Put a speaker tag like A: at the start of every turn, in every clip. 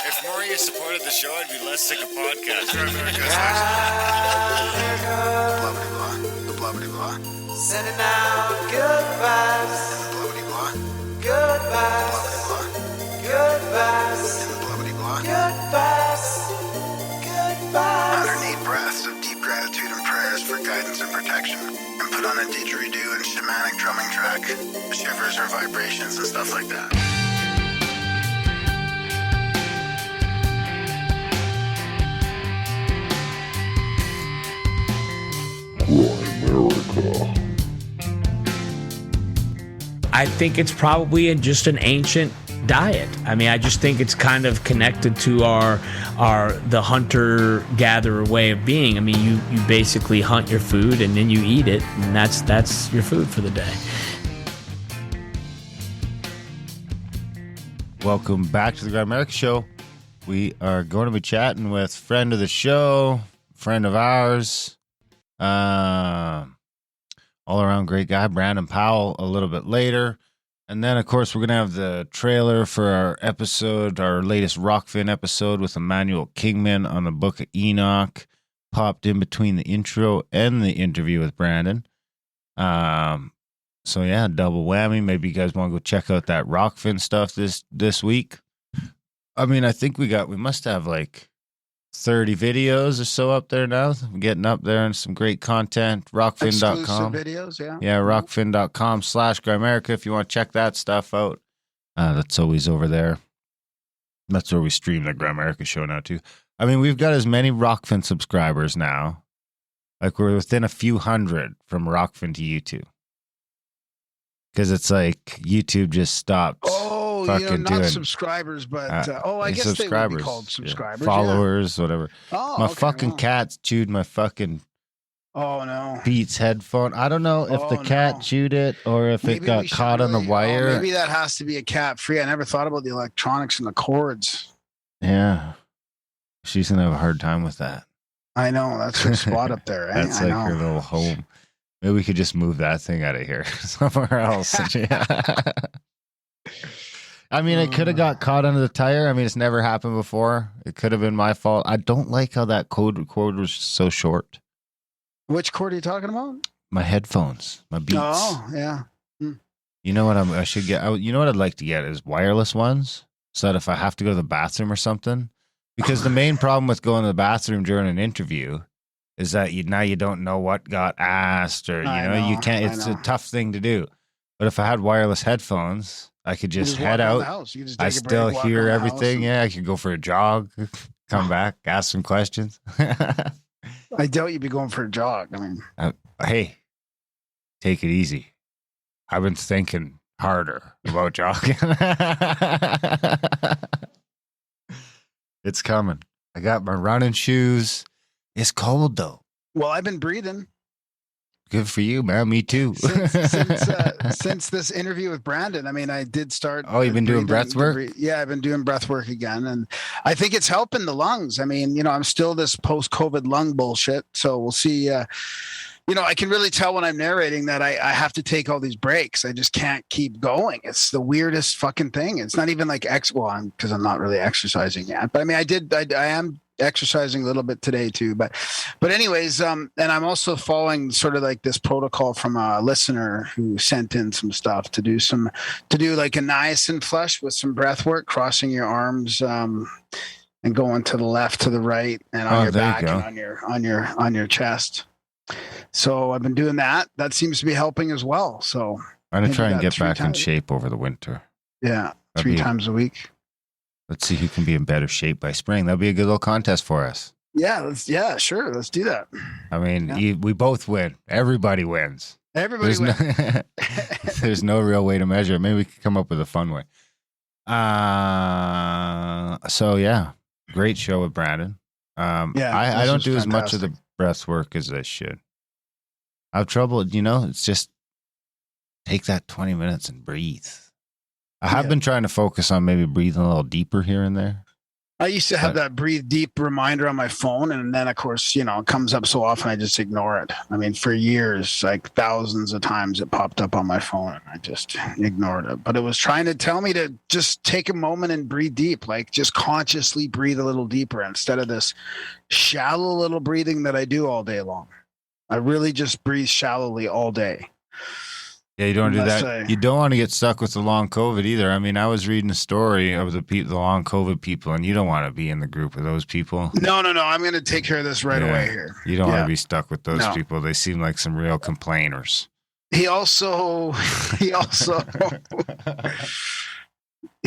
A: If more of you supported the show, I'd be less sick of podcasts.
B: The blah blah blah.
C: Sending out good vibes.
B: And the blah blah blah.
C: Good vibes.
B: Blah
C: Good vibes.
B: and the blah blah blah.
C: Good vibes. Good vibes.
B: 108 breaths of deep gratitude and prayers for guidance and protection. And put on a didgeridoo and shamanic drumming track. Shivers or vibrations and stuff like that.
D: I think it's probably just an ancient diet. I mean, I just think it's kind of connected to the hunter-gatherer way of being. I mean, you basically hunt your food and then you eat it, and that's your food for the day.
E: Welcome back to the Grimerican Show. We are going to be chatting with friend of the show, friend of ours, all-around great guy, Brandon Powell, a little bit later. And then, of course, we're going to have the trailer for our episode, our latest Rockfin episode with Emmanuel Kingman on the Book of Enoch, popped in between the intro and the interview with Brandon. So, yeah, double whammy. Maybe you guys want to go check out that Rockfin stuff this week. I mean, I think we must have like 30 videos or so up there now. I'm getting up there and some great content. Rockfin.com.
B: Exclusive videos, yeah.
E: Yeah, rockfin.com/Grimerica if you want to check that stuff out. That's always over there. That's where we stream the Grimerica show now, too. I mean, we've got as many Rockfin subscribers now. Like, we're within a few hundred from Rockfin to YouTube. Because it's like YouTube just stopped.
B: Oh,
E: fucking
B: not
E: doing,
B: subscribers, but I guess they would be called subscribers.
E: Yeah, followers, whatever.
B: Oh,
E: my
B: okay,
E: fucking
B: well.
E: cats chewed my fucking
B: Oh no.
E: Beats headphone. I don't know if the cat chewed it or if
B: Maybe
E: it got
B: we should
E: caught on the
B: really-
E: wire.
B: maybe that has to be a cat free. I never thought about the electronics and the cords.
E: Yeah. She's going to have a hard time with that.
B: I know. That's her spot up there. Eh?
E: That's
B: I
E: like
B: know.
E: her little home. Maybe we could just move that thing out of here somewhere else. I mean, it could have got caught under the tire. I mean, it's never happened before. It could have been my fault. I don't like how that cord was so short.
B: Which cord are you talking about?
E: My headphones, my Beats.
B: Oh, yeah.
E: You know what I should get? You know what I'd like to get is wireless ones, so that if I have to go to the bathroom or something, because the main problem with going to the bathroom during an interview is that you don't know what got asked, or you can't. It's a tough thing to do. But if I had wireless headphones, I could just head out. I still hear everything. Yeah, I could go for a jog, come back, ask some questions.
B: I doubt you'd be going for a jog. I mean,
E: hey, take it easy. I've been thinking harder about jogging. It's coming. I got my running shoes. It's cold though.
B: well, I've been breathing
E: Good for you, man. Me too.
B: since this interview with Brandon. I mean, I did start.
E: Oh, you've been doing breath work?
B: Yeah, I've been doing breath work again, and I think it's helping the lungs. I mean, I'm still this post-COVID lung bullshit, so we'll see. I can really tell when I'm narrating that I have to take all these breaks. I just can't keep going. It's the weirdest fucking thing. It's not even like because I'm not really exercising yet. But I mean, I am exercising a little bit today too. But anyways, and I'm also following sort of like this protocol from a listener who sent in some stuff to do like a niacin flush with some breath work, crossing your arms, and going to the left, to the right, and on your back and on your chest. So I've been doing that. That seems to be helping as well. So
E: I'm gonna try and get back in shape over the winter.
B: Yeah, 3 times a week.
E: Let's see who can be in better shape by spring. That'll be a good little contest for us.
B: Yeah, sure. Let's do that.
E: I mean, we both win. Everybody wins.
B: Everybody wins.
E: There's no real way to measure it. Maybe we could come up with a fun way. So yeah, great show with Brandon. I don't do as much of the breath work as I should. I have trouble, it's just take that 20 minutes and breathe. I have been trying to focus on maybe breathing a little deeper here and there.
B: I used to have that breathe deep reminder on my phone, and then of course, it comes up so often I just ignore it. I mean, for years, like thousands of times it popped up on my phone and I just ignored it. But it was trying to tell me to just take a moment and breathe deep, like just consciously breathe a little deeper instead of this shallow little breathing that I do all day long. I really just breathe shallowly all day.
E: Yeah, you don't do that. You don't want to get stuck with the long COVID either. I mean, I was reading a story of the long COVID people, and you don't want to be in the group of those people.
B: No. I'm going to take care of this right away here.
E: You don't want to be stuck with those people. They seem like some real complainers.
B: He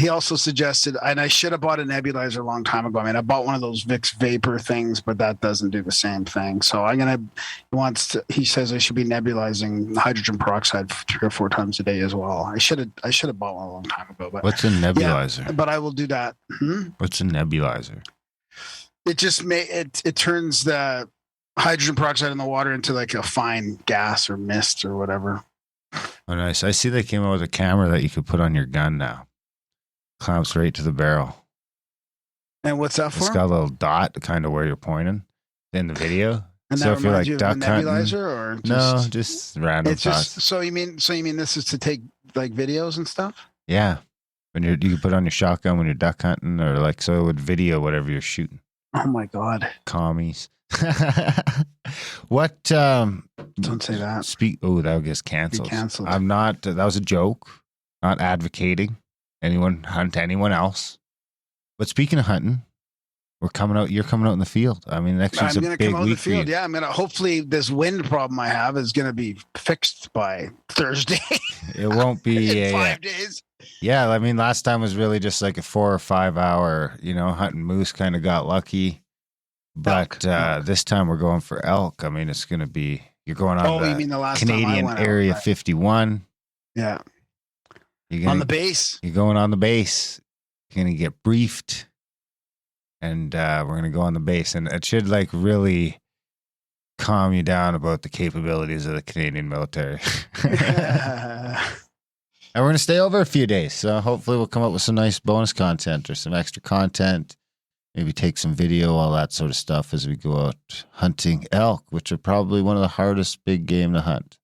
B: also suggested, and I should have bought a nebulizer a long time ago. I mean, I bought one of those Vicks vapor things, but that doesn't do the same thing. So he says I should be nebulizing hydrogen peroxide 3 or 4 times a day as well. I should have bought one a long time ago. But
E: what's a nebulizer?
B: Yeah, but I will do that.
E: What's a nebulizer?
B: It just it turns the hydrogen peroxide in the water into like a fine gas or mist or whatever.
E: Oh, nice. I see they came out with a camera that you could put on your gun now. Clamps right to the barrel.
B: And what's that for?
E: It's got a little dot kind of where you're pointing in the video.
B: And
E: so
B: that
E: if you're like
B: you
E: duck
B: of a
E: hunting,
B: nebulizer or
E: just random
B: it's
E: thoughts.
B: so you mean this is to take like videos and stuff?
E: Yeah. When you can put on your shotgun when you're duck hunting, or like so it would video whatever you're shooting.
B: Oh my God.
E: Commies. What
B: don't say that.
E: That gets canceled.
B: Canceled.
E: I'm not that was a joke. Not advocating anyone hunt anyone else. But speaking of hunting, you're coming out in the field. I mean, next week's a big week. I'm going to come out in the field.
B: Yeah, I'm going to hopefully this wind problem I have is going to be fixed by Thursday.
E: It won't be
B: in 5 days.
E: Yeah, I mean, last time was really just like a 4 or 5 hour, hunting moose, kind of got lucky. But this time we're going for elk. I mean, it's going to be, you're going on
B: you mean the last
E: Canadian
B: time I went
E: Area
B: out, right?
E: 51.
B: Yeah. On the base.
E: You're going on the base. You're going to get briefed. And we're going to go on the base. And it should like really calm you down about the capabilities of the Canadian military. And we're going to stay over a few days. So hopefully we'll come up with some nice bonus content or some extra content. Maybe take some video, all that sort of stuff as we go out hunting elk, which are probably one of the hardest big game to hunt.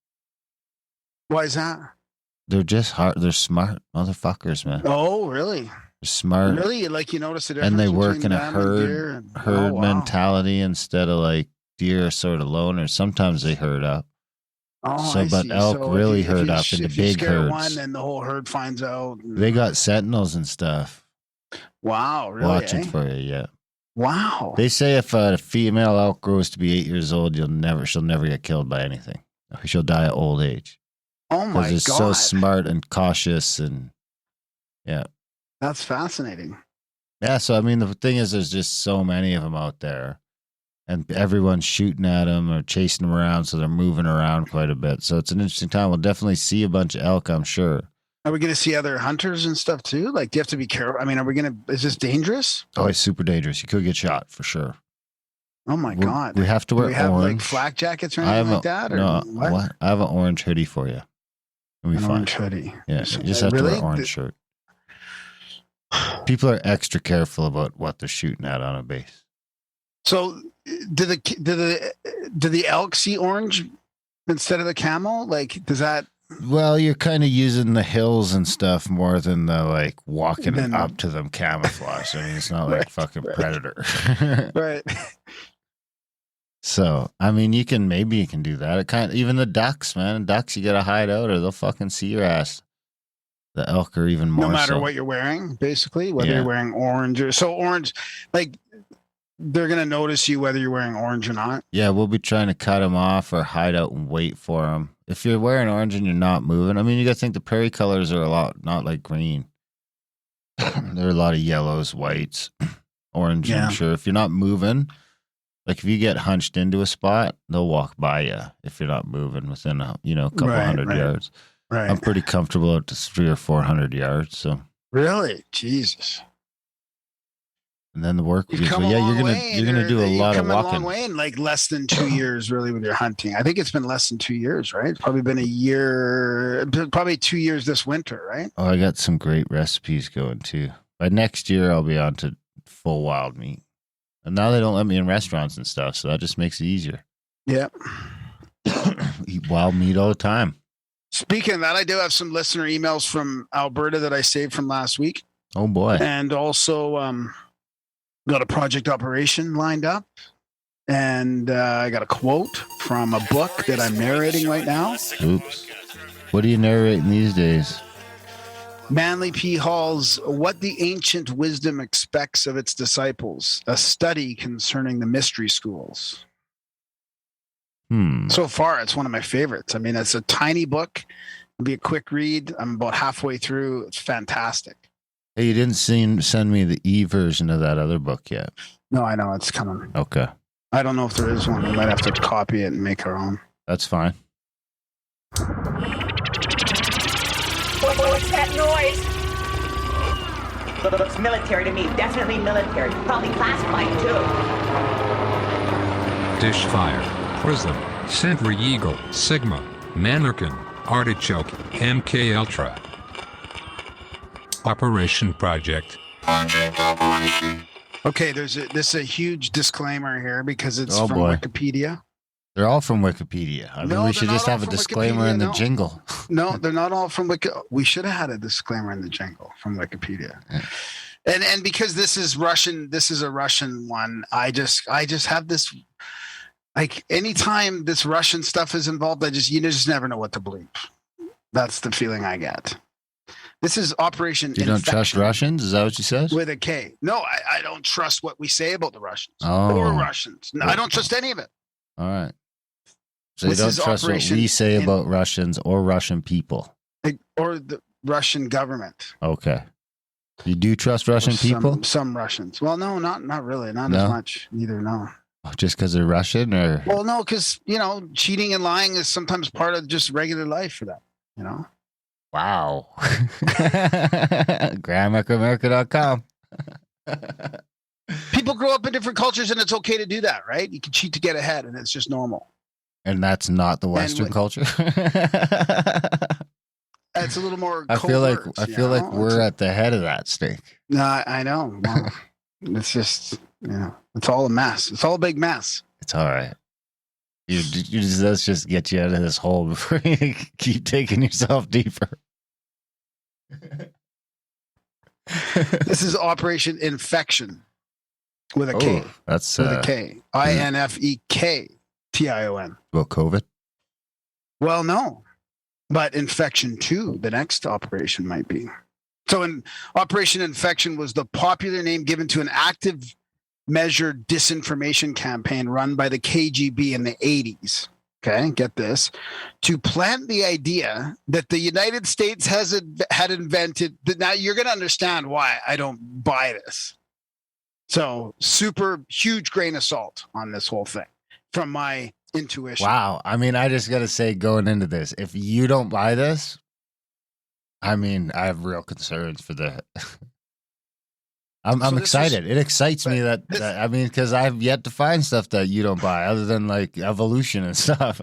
B: Why is that?
E: They're just hard. They're smart motherfuckers, man.
B: Oh, really?
E: They're smart.
B: Really? Like you notice the difference
E: and they work
B: between
E: in a
B: them and deer and-
E: herd
B: Oh, wow.
E: mentality instead of like deer are sort of loners. Sometimes they herd up.
B: Oh,
E: So,
B: I
E: but
B: see.
E: elk
B: So
E: really
B: if
E: herd
B: you
E: up
B: sh-
E: into
B: if you
E: big
B: scare
E: herds.
B: one, then the whole herd finds out.
E: They got sentinels and stuff
B: Wow, really?
E: watching
B: eh?
E: for you. Yeah.
B: Wow.
E: They say if a female elk grows to be 8 years old, she'll never get killed by anything. She'll die at old age.
B: Oh my
E: Because they're
B: God.
E: so smart and cautious and yeah.
B: That's fascinating.
E: Yeah, so I mean the thing is there's just so many of them out there. And everyone's shooting at them or chasing them around, so they're moving around quite a bit. So it's an interesting time. We'll definitely see a bunch of elk, I'm sure.
B: Are we going to see other hunters and stuff too? Like, do you have to be careful? I mean, is this dangerous?
E: Oh, it's super dangerous. You could get shot for sure.
B: Oh my God.
E: We have to wear
B: Do we have like
E: orange.
B: flak jackets or anything like that? Or
E: no,
B: what?
E: I have an orange hoodie for you. It'll be
B: An
E: fine.
B: orange hoodie.
E: Yeah, you just have to wear an orange shirt. People are extra careful about what they're shooting at on a base.
B: So, do the elk see orange instead of the camel? Like, does that?
E: Well, you're kind of using the hills and stuff more than the like walking
B: Then-
E: up to them camouflage. I mean, it's not like
B: Right,
E: fucking
B: right.
E: Predator.
B: Right.
E: So, I mean, you can do that. It kind of, even the ducks, man. Ducks, you got to hide out or they'll fucking see your ass. The elk are even more
B: No matter
E: so.
B: what you're wearing, basically, whether
E: Yeah.
B: you're wearing orange or so orange, like they're gonna notice you whether you're wearing orange or not.
E: Yeah, we'll be trying to cut them off or hide out and wait for them. If you're wearing orange and you're not moving, I mean, you got to think the prairie colors are a lot, not like green. There are a lot of yellows, whites, orange,
B: Yeah.
E: I'm sure. If you're not moving, like if you get hunched into a spot, they'll walk by you if you're not moving within a couple
B: Right,
E: hundred
B: right.
E: yards.
B: Right.
E: I'm pretty comfortable out to 300 or 400 yards. So,
B: Really? Jesus.
E: and then the work
B: You've
E: begins.
B: come
E: But
B: a
E: yeah,
B: long
E: you're
B: way,
E: gonna do a
B: you've
E: lot of
B: come a long
E: walking.
B: way in like less than 2 years, really, with your hunting. I think it's been less than 2 years, right? It's probably been a year, probably 2 years this winter, right?
E: Oh, I got some great recipes going too. By next year, I'll be on to full wild meat. And now they don't let me in restaurants and stuff, so that just makes it easier.
B: Yeah.
E: Eat wild meat all the time.
B: Speaking of that, I do have some listener emails from Alberta that I saved from last week.
E: Oh boy.
B: And also got a project operation lined up. And I got a quote from a book that I'm narrating right now.
E: Oops. What are you narrating these days?
B: Manly P. Hall's What the Ancient Wisdom Expects of Its Disciples, a study concerning the mystery schools. So far, it's one of my favorites. I mean, it's a tiny book. It'll be a quick read. I'm about halfway through. It's fantastic.
E: Hey, you didn't send me the e-version of that other book yet.
B: No, I know. It's coming.
E: Okay.
B: I don't know if there is one. We might have to copy it and make our own.
E: That's fine.
F: What's that noise? Looks military to me. Definitely military. Probably classified, too.
G: Dish Fire, Prism, Sentry Eagle, Sigma, Mannequin, Artichoke, MK Ultra. Operation Project.
B: Okay, this is a huge disclaimer here because it's
E: Oh,
B: from
E: boy.
B: Wikipedia.
E: They're all from Wikipedia. I mean,
B: No,
E: we
B: they're
E: should
B: not
E: just
B: all
E: have a
B: from
E: disclaimer
B: Wikipedia,
E: in the
B: no.
E: jingle.
B: No, they're not all from Wikipedia. We should have had a disclaimer in the jingle from Wikipedia.
E: Yeah.
B: And because this is a Russian one. I just have this, like, anytime this Russian stuff is involved, you just never know what to believe. That's the feeling I get. This is Operation
E: You don't
B: Infection
E: trust Russians? Is that what you said?
B: with a K. No, I don't trust what we say about the Russians
E: Oh.
B: or Russians. No, I don't trust any of it.
E: All right. So you
B: This
E: don't
B: is
E: trust what
B: Operation
E: we say
B: in-
E: about Russians or Russian people.
B: Or the Russian government.
E: Okay. You do trust Russian
B: Or
E: people?
B: Some Russians. Well, no, not really. Not
E: No?
B: as much. Neither, no.
E: Just because they're Russian or?
B: Well, no, because, cheating and lying is sometimes part of just regular life for them,
E: Wow. GrammarAmerica.com.
B: People grow up in different cultures and it's okay to do that, right? You can cheat to get ahead and it's just normal.
E: And that's not the Western
B: when-
E: culture.
B: It's a little more
E: I feel like
B: covert,
E: we're at the head of that snake.
B: No, I know. Well, it's just, it's all a mess. It's all a big mess.
E: It's all right. Let's just get you out of this hole before you keep taking yourself deeper.
B: This is Operation Infection with a K.
E: That's
B: With a K. INFEKTION.
E: About COVID.
B: Well, no. But Infection 2, the next operation might be. So Operation Infection was the popular name given to an active measured disinformation campaign run by the KGB in the 80s. Okay, get this. To plant the idea that the United States had invented. Now you're going to understand why I don't buy this. So super huge grain of salt on this whole thing from my intuition.
E: Wow. I mean, I just got to say, going into this, if you don't buy this, I mean, I have real concerns for that. I'm excited. It excites me that I mean, because I've yet to find stuff that you don't buy other than like evolution and stuff.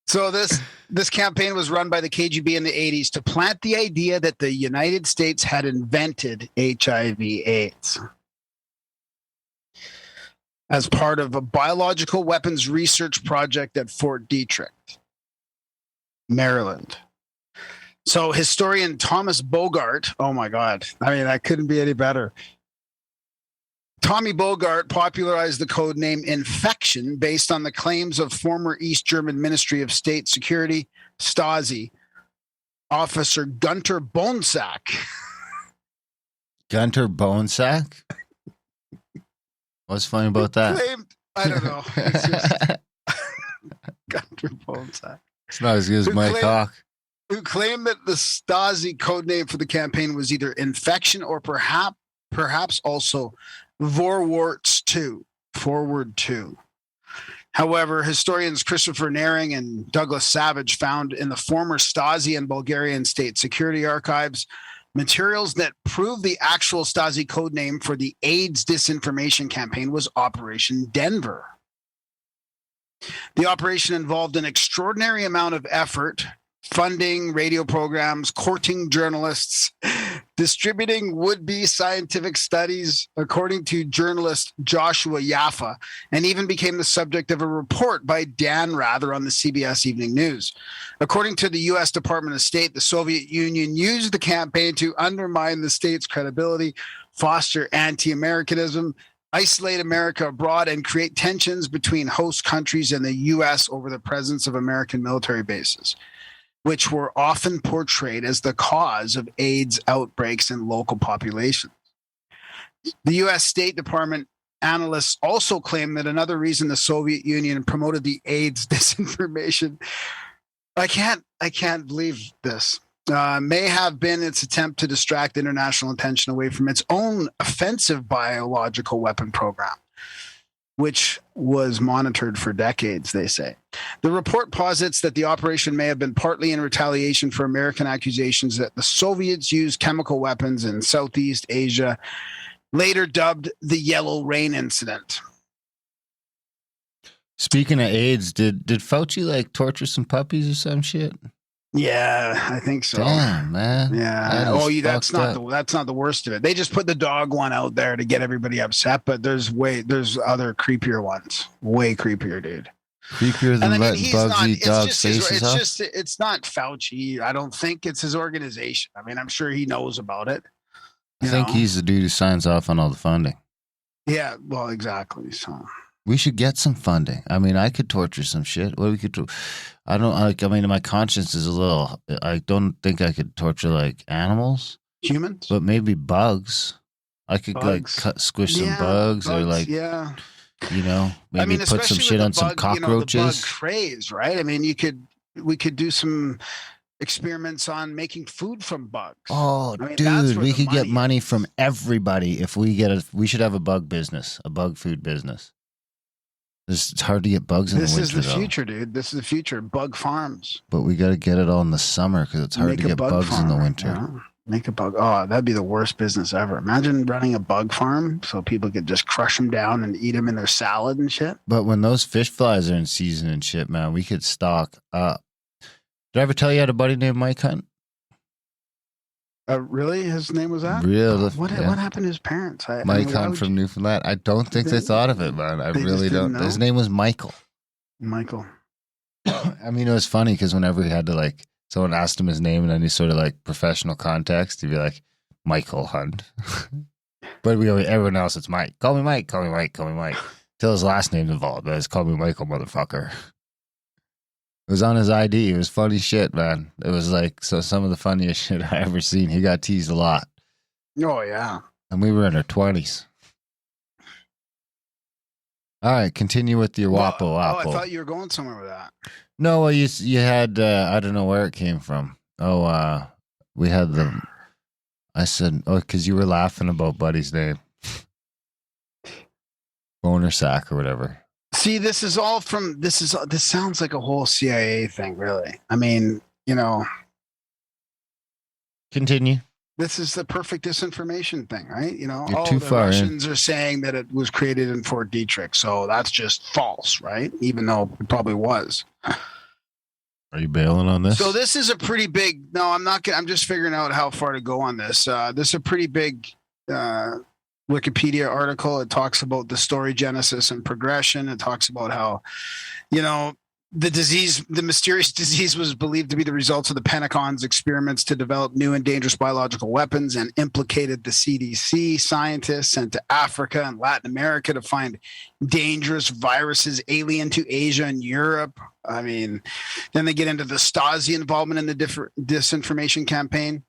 B: So this campaign was run by the KGB in the 80s to plant the idea that the United States had invented HIV/AIDS as part of a biological weapons research project at Fort Detrick, Maryland. So historian Thomas Bogart, oh my God, I mean, that couldn't be any better. Tommy Bogart popularized the code name Infection based on the claims of former East German Ministry of State Security, Stasi, officer Gunter Bonesack.
E: Gunter Bonesack? What's funny about that?
B: Claimed, I don't know. It's just Gunter Bonesack.
E: It's not as good as
B: Who
E: Mike
B: claimed-
E: Hawk.
B: Who claimed that the Stasi code name for the campaign was either Infection or perhaps also Vorwärts 2, Forward 2. However, historians Christopher Naring and Douglas Savage found in the former Stasi and Bulgarian state security archives materials that prove the actual Stasi code name for the AIDS disinformation campaign was Operation Denver. The operation involved an extraordinary amount of effort funding radio programs, courting journalists, distributing would-be scientific studies, according to journalist Joshua Yaffa, and even became the subject of a report by Dan Rather on the CBS Evening News. According to the U.S. Department of State, the Soviet Union used the campaign to undermine the state's credibility, foster anti-Americanism, isolate America abroad, and create tensions between host countries and the U.S. over the presence of American military bases, which were often portrayed as the cause of AIDS outbreaks in local populations. The U.S. State Department analysts also claim that another reason the Soviet Union promoted the AIDS disinformation, I can't believe this, may have been its attempt to distract international attention away from its own offensive biological weapon program, which was monitored for decades, they say. The report posits that the operation may have been partly in retaliation for American accusations that the Soviets used chemical weapons in Southeast Asia, later dubbed the Yellow Rain Incident.
E: Speaking of AIDS, did Fauci like torture some puppies or some shit?
B: Yeah, I think so.
E: Damn, man.
B: Yeah. That's not the worst of it. They just put the dog one out there to get everybody upset, but there's other creepier ones. Way creepier, dude.
E: Creepier than letting bugs eat dogs' faces off?
B: It's not Fauci. I don't think it's his organization. I mean, I'm sure he knows about it.
E: I think he's the dude who signs off on all the funding.
B: Yeah, well, exactly. So
E: we should get some funding. I mean, I could torture some shit. What we could do? I don't like. I mean, my conscience is a little. I don't think I could torture like animals,
B: humans,
E: but maybe bugs. I could squish some bugs, or like, you know, maybe put some shit on some cockroaches.
B: You know, the bug craze, right? I mean, we could do some experiments on making food from bugs.
E: Oh, dude, we could get money from everybody if we we should have a bug business, a bug food business. It's hard to get bugs in the winter.
B: This is the future, dude. This is the future. Bug farms.
E: But we got to get it all in the summer because it's hard to get bugs in the winter.
B: Yeah. Make a bug. Oh, that'd be the worst business ever. Imagine running a bug farm so people could just crush them down and eat them in their salad and shit.
E: But when those fish flies are in season and shit, man, we could stock up. Did I ever tell you I had a buddy named Mike Hunt?
B: Really? His name was that?
E: Real.
B: What happened to his parents?
E: Mike Hunt from Newfoundland. I don't think they thought of it, man. I really don't. His name was Michael.
B: Michael.
E: I mean, it was funny because whenever he had to like, someone asked him his name in any sort of like professional context, he'd be like, Michael Hunt. But everyone else, it's Mike. Call me Mike. Call me Mike. Call me Mike. Till his last name's involved. It's call me Michael, motherfucker. It was on his ID. It was funny shit, man. It was like, so some of the funniest shit I ever seen. He got teased a lot.
B: Oh, yeah.
E: And we were in our 20s. All right, continue with your Wapo.
B: Oh, I thought you were going somewhere with that.
E: No, well, you had, I don't know where it came from. Oh, we had I said, because you were laughing about Buddy's name. Boner sack or whatever.
B: See, this sounds like a whole CIA thing, really. I mean, you know.
E: Continue.
B: This is the perfect disinformation thing, right? You know,
E: You're too far
B: Russians are saying that it was created in Fort Detrick, so that's just false, right? Even though it probably was.
E: Are you bailing on this?
B: So this is a pretty big. No, I'm not. I'm just figuring out how far to go on this. This is a pretty big Wikipedia article. It talks about the story, genesis, and progression. It talks about how, you know, the mysterious disease was believed to be the results of the Pentagon's experiments to develop new and dangerous biological weapons, and implicated the CDC scientists sent to Africa and Latin America to find dangerous viruses alien to Asia and Europe. I mean, then they get into the Stasi involvement in the disinformation campaign.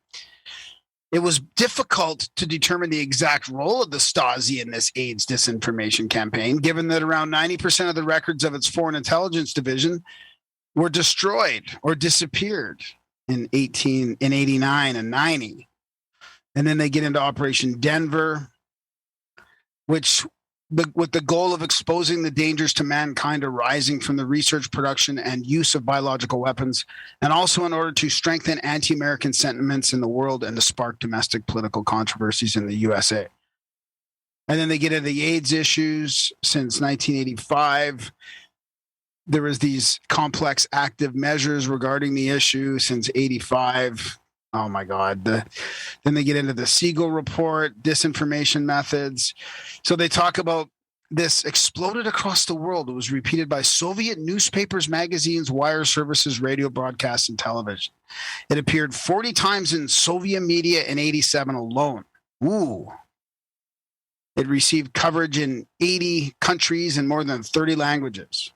B: It was difficult to determine the exact role of the Stasi in this AIDS disinformation campaign, given that around 90% of the records of its Foreign Intelligence Division were destroyed or disappeared in 89 and 90. And then they get into Operation Denver, with the goal of exposing the dangers to mankind arising from the research, production, and use of biological weapons, and also in order to strengthen anti-American sentiments in the world and to spark domestic political controversies in the USA. And then they get into the AIDS issues since 1985. there was these complex active measures regarding the issue since 85. Oh my God. Then they get into the Siegel report, disinformation methods. So they talk about this exploded across the world. It was repeated by Soviet newspapers, magazines, wire services, radio broadcasts, and television. It appeared 40 times in Soviet media in 87 alone. Ooh. It received coverage in 80 countries and more than 30 languages.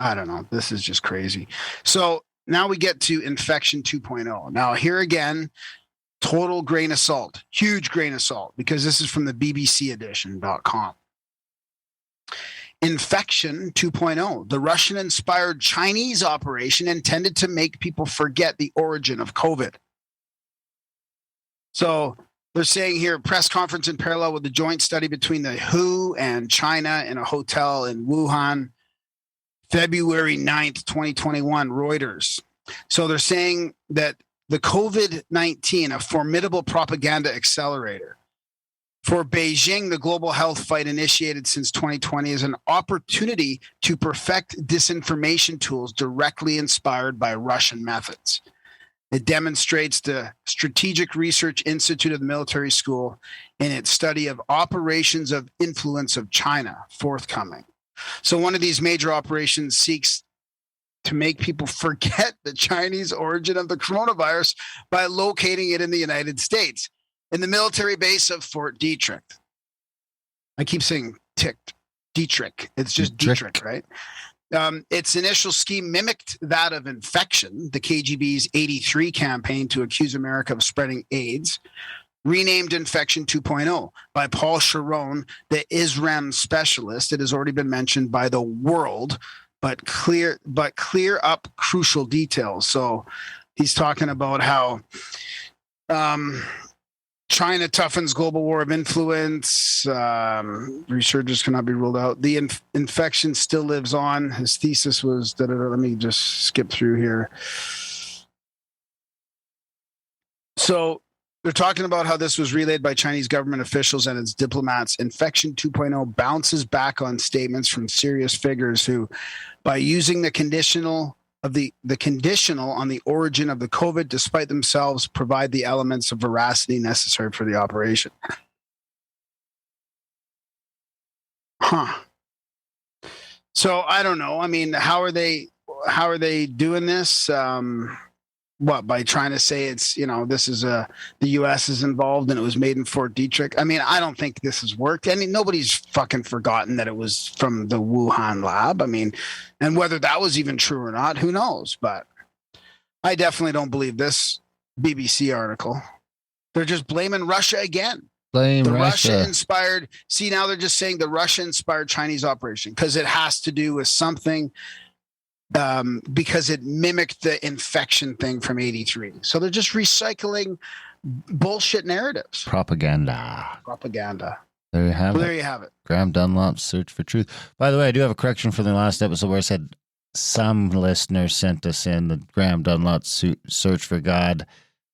B: I don't know. This is just crazy. So now we get to infection 2.0. Now, here again, total grain of salt, huge grain of salt, because this is from the BBC edition.com. Infection 2.0, the Russian-inspired Chinese operation intended to make people forget the origin of COVID. So they're saying here, press conference in parallel with the joint study between the WHO and China in a hotel in Wuhan, February 9th, 2021, Reuters. So they're saying that the COVID-19, a formidable propaganda accelerator for Beijing, the global health fight initiated since 2020 is an opportunity to perfect disinformation tools directly inspired by Russian methods. It demonstrates the Strategic Research Institute of the Military School in its study of operations of influence of China forthcoming. So one of these major operations seeks to make people forget the Chinese origin of the coronavirus by locating it in the United States, in the military base of Fort Detrick. I keep saying Detrick. It's just Detrick, right? Its initial scheme mimicked that of infection, the KGB's 83 campaign to accuse America of spreading AIDS, renamed Infection 2.0 by Paul Sharon, the ISRAM specialist. It has already been mentioned by the world, but clear up crucial details. So he's talking about how China toughens global war of influence. Resurgence cannot be ruled out. The infection still lives on. His thesis was, let me just skip through here. So they're talking about how this was relayed by Chinese government officials and its diplomats. Infection 2.0 bounces back on statements from serious figures who, by using the conditional on the origin of the COVID, despite themselves, provide the elements of veracity necessary for the operation. So I don't know. I mean, how are they doing this? What, by trying to say it's, this is the U.S. is involved and it was made in Fort Detrick? I mean, I don't think this has worked. I mean, nobody's fucking forgotten that it was from the Wuhan lab. I mean, and whether that was even true or not, who knows? But I definitely don't believe this BBC article. They're just blaming Russia again.
E: Blame
B: the
E: Russia.
B: Russia-inspired. See, now they're just saying the Russia-inspired Chinese operation because it has to do with something. Because it mimicked the infection thing from 83. So they're just recycling bullshit narratives.
E: Propaganda. There you have it.
B: There you have it.
E: Graham Dunlop's Search for Truth. By the way, I do have a correction from the last episode where I said some listeners sent us in the Graham Dunlop's Search for God.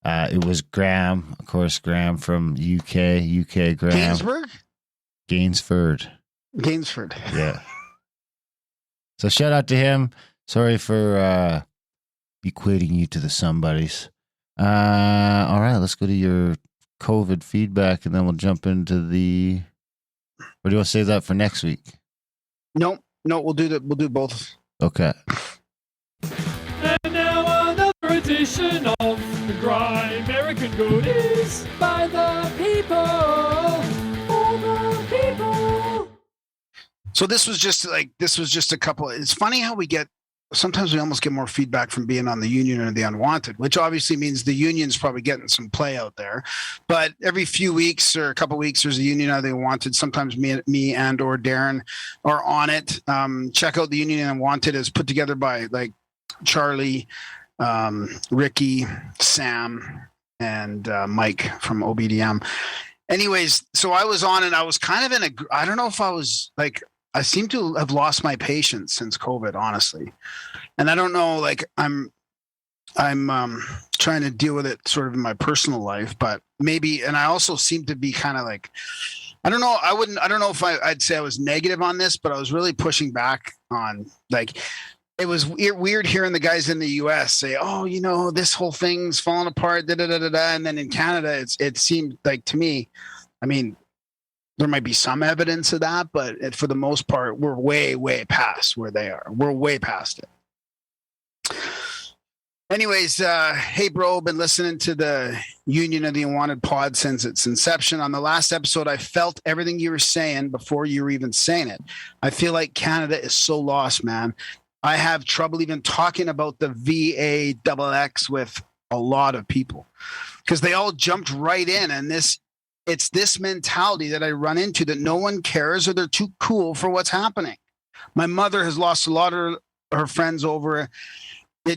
E: It was Graham, of course, Graham from UK Graham. Gainsford. Yeah. So shout out to him. Sorry for equating you to the somebodies. All right, let's go to your COVID feedback, and then we'll jump into the. Or do you want to save that for next week?
B: No, we'll do that. We'll do both.
E: Okay.
H: And now another edition of the Grimerican Goodies by the people, for the people.
B: So this was just a couple. It's funny how sometimes we almost get more feedback from being on the Union or the Unwanted, which obviously means the Union's probably getting some play out there. But every few weeks or a couple weeks, there's a Union or the Unwanted. Sometimes me and or Darren are on it. Check out the Union and Unwanted. It's put together by like Charlie, Ricky, Sam, and Mike from OBDM. Anyways, so I was on and I was kind of I don't know if I was like, I seem to have lost my patience since COVID, honestly. And I don't know, like I'm trying to deal with it sort of in my personal life, but maybe, and I also seem to be kind of like, I don't know. I don't know if I'd say I was negative on this, but I was really pushing back on like, it was weird hearing the guys in the US say, "Oh, this whole thing's falling apart," da da da da da. And then in Canada, it seemed like to me, I mean, there might be some evidence of that, but for the most part, we're way, way past where they are. We're way past it. Anyways, hey, bro, been listening to the Union of the Unwanted pod since its inception. On the last episode, I felt everything you were saying before you were even saying it. I feel like Canada is so lost, man. I have trouble even talking about the VAXX with a lot of people because they all jumped right in. And it's this mentality that I run into that no one cares or they're too cool for what's happening. My mother has lost a lot of her friends over it.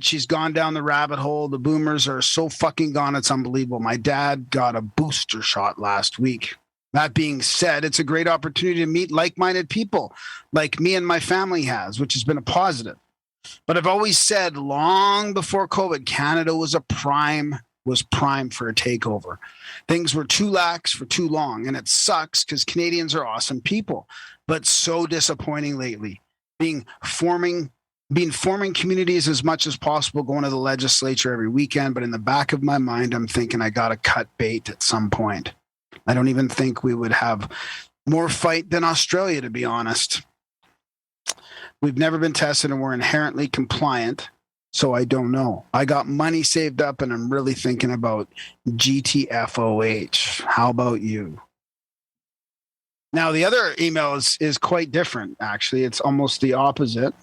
B: She's gone down the rabbit hole. The boomers are so fucking gone. It's unbelievable. My dad got a booster shot last week. That being said, it's a great opportunity to meet like-minded people like me and my family has, which has been a positive. But I've always said long before COVID, Canada was prime for a takeover. Things were too lax for too long, and it sucks because Canadians are awesome people, but so disappointing lately. Forming communities as much as possible, going to the legislature every weekend, but in the back of my mind, I'm thinking I got to cut bait at some point. I don't even think we would have more fight than Australia, to be honest. We've never been tested and we're inherently compliant, so I don't know. I got money saved up and I'm really thinking about GTFOH. How about you? Now, the other email is quite different, actually. It's almost the opposite.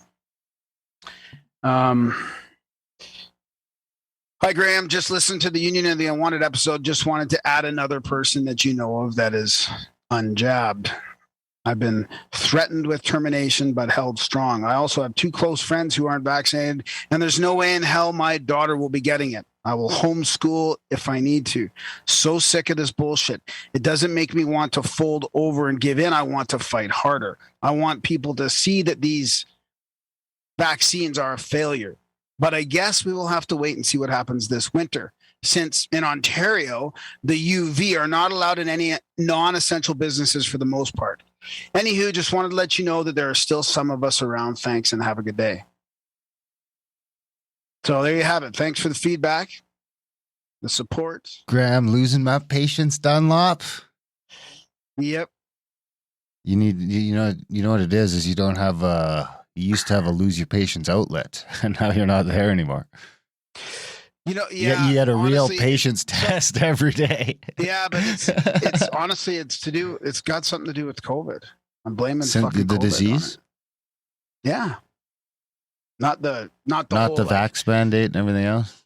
B: Hi, Graham. Just listened to the Union of the Unwanted episode. Just wanted to add another person that you know of that is unjabbed. I've been threatened with termination, but held strong. I also have 2 close friends who aren't vaccinated, and there's no way in hell my daughter will be getting it. I will homeschool if I need to. So sick of this bullshit. It doesn't make me want to fold over and give in. I want to fight harder. I want people to see that these vaccines are a failure. But I guess we will have to wait and see what happens this winter. Since in Ontario, the UV are not allowed in any non-essential businesses for the most part. Anywho, just wanted to let you know that there are still some of us around. Thanks and have a good day. So there you have it. Thanks for the feedback, the support.
E: Graham, losing my patience, Dunlop.
B: Yep.
E: You know what it is you don't have you used to have a lose your patience outlet, and now you're not there anymore. You had a real patience test every day.
B: Yeah, but it's honestly, it's got something to do with COVID. I'm blaming fucking
E: the
B: COVID
E: disease.
B: Yeah. Not the
E: vax mandate and everything else.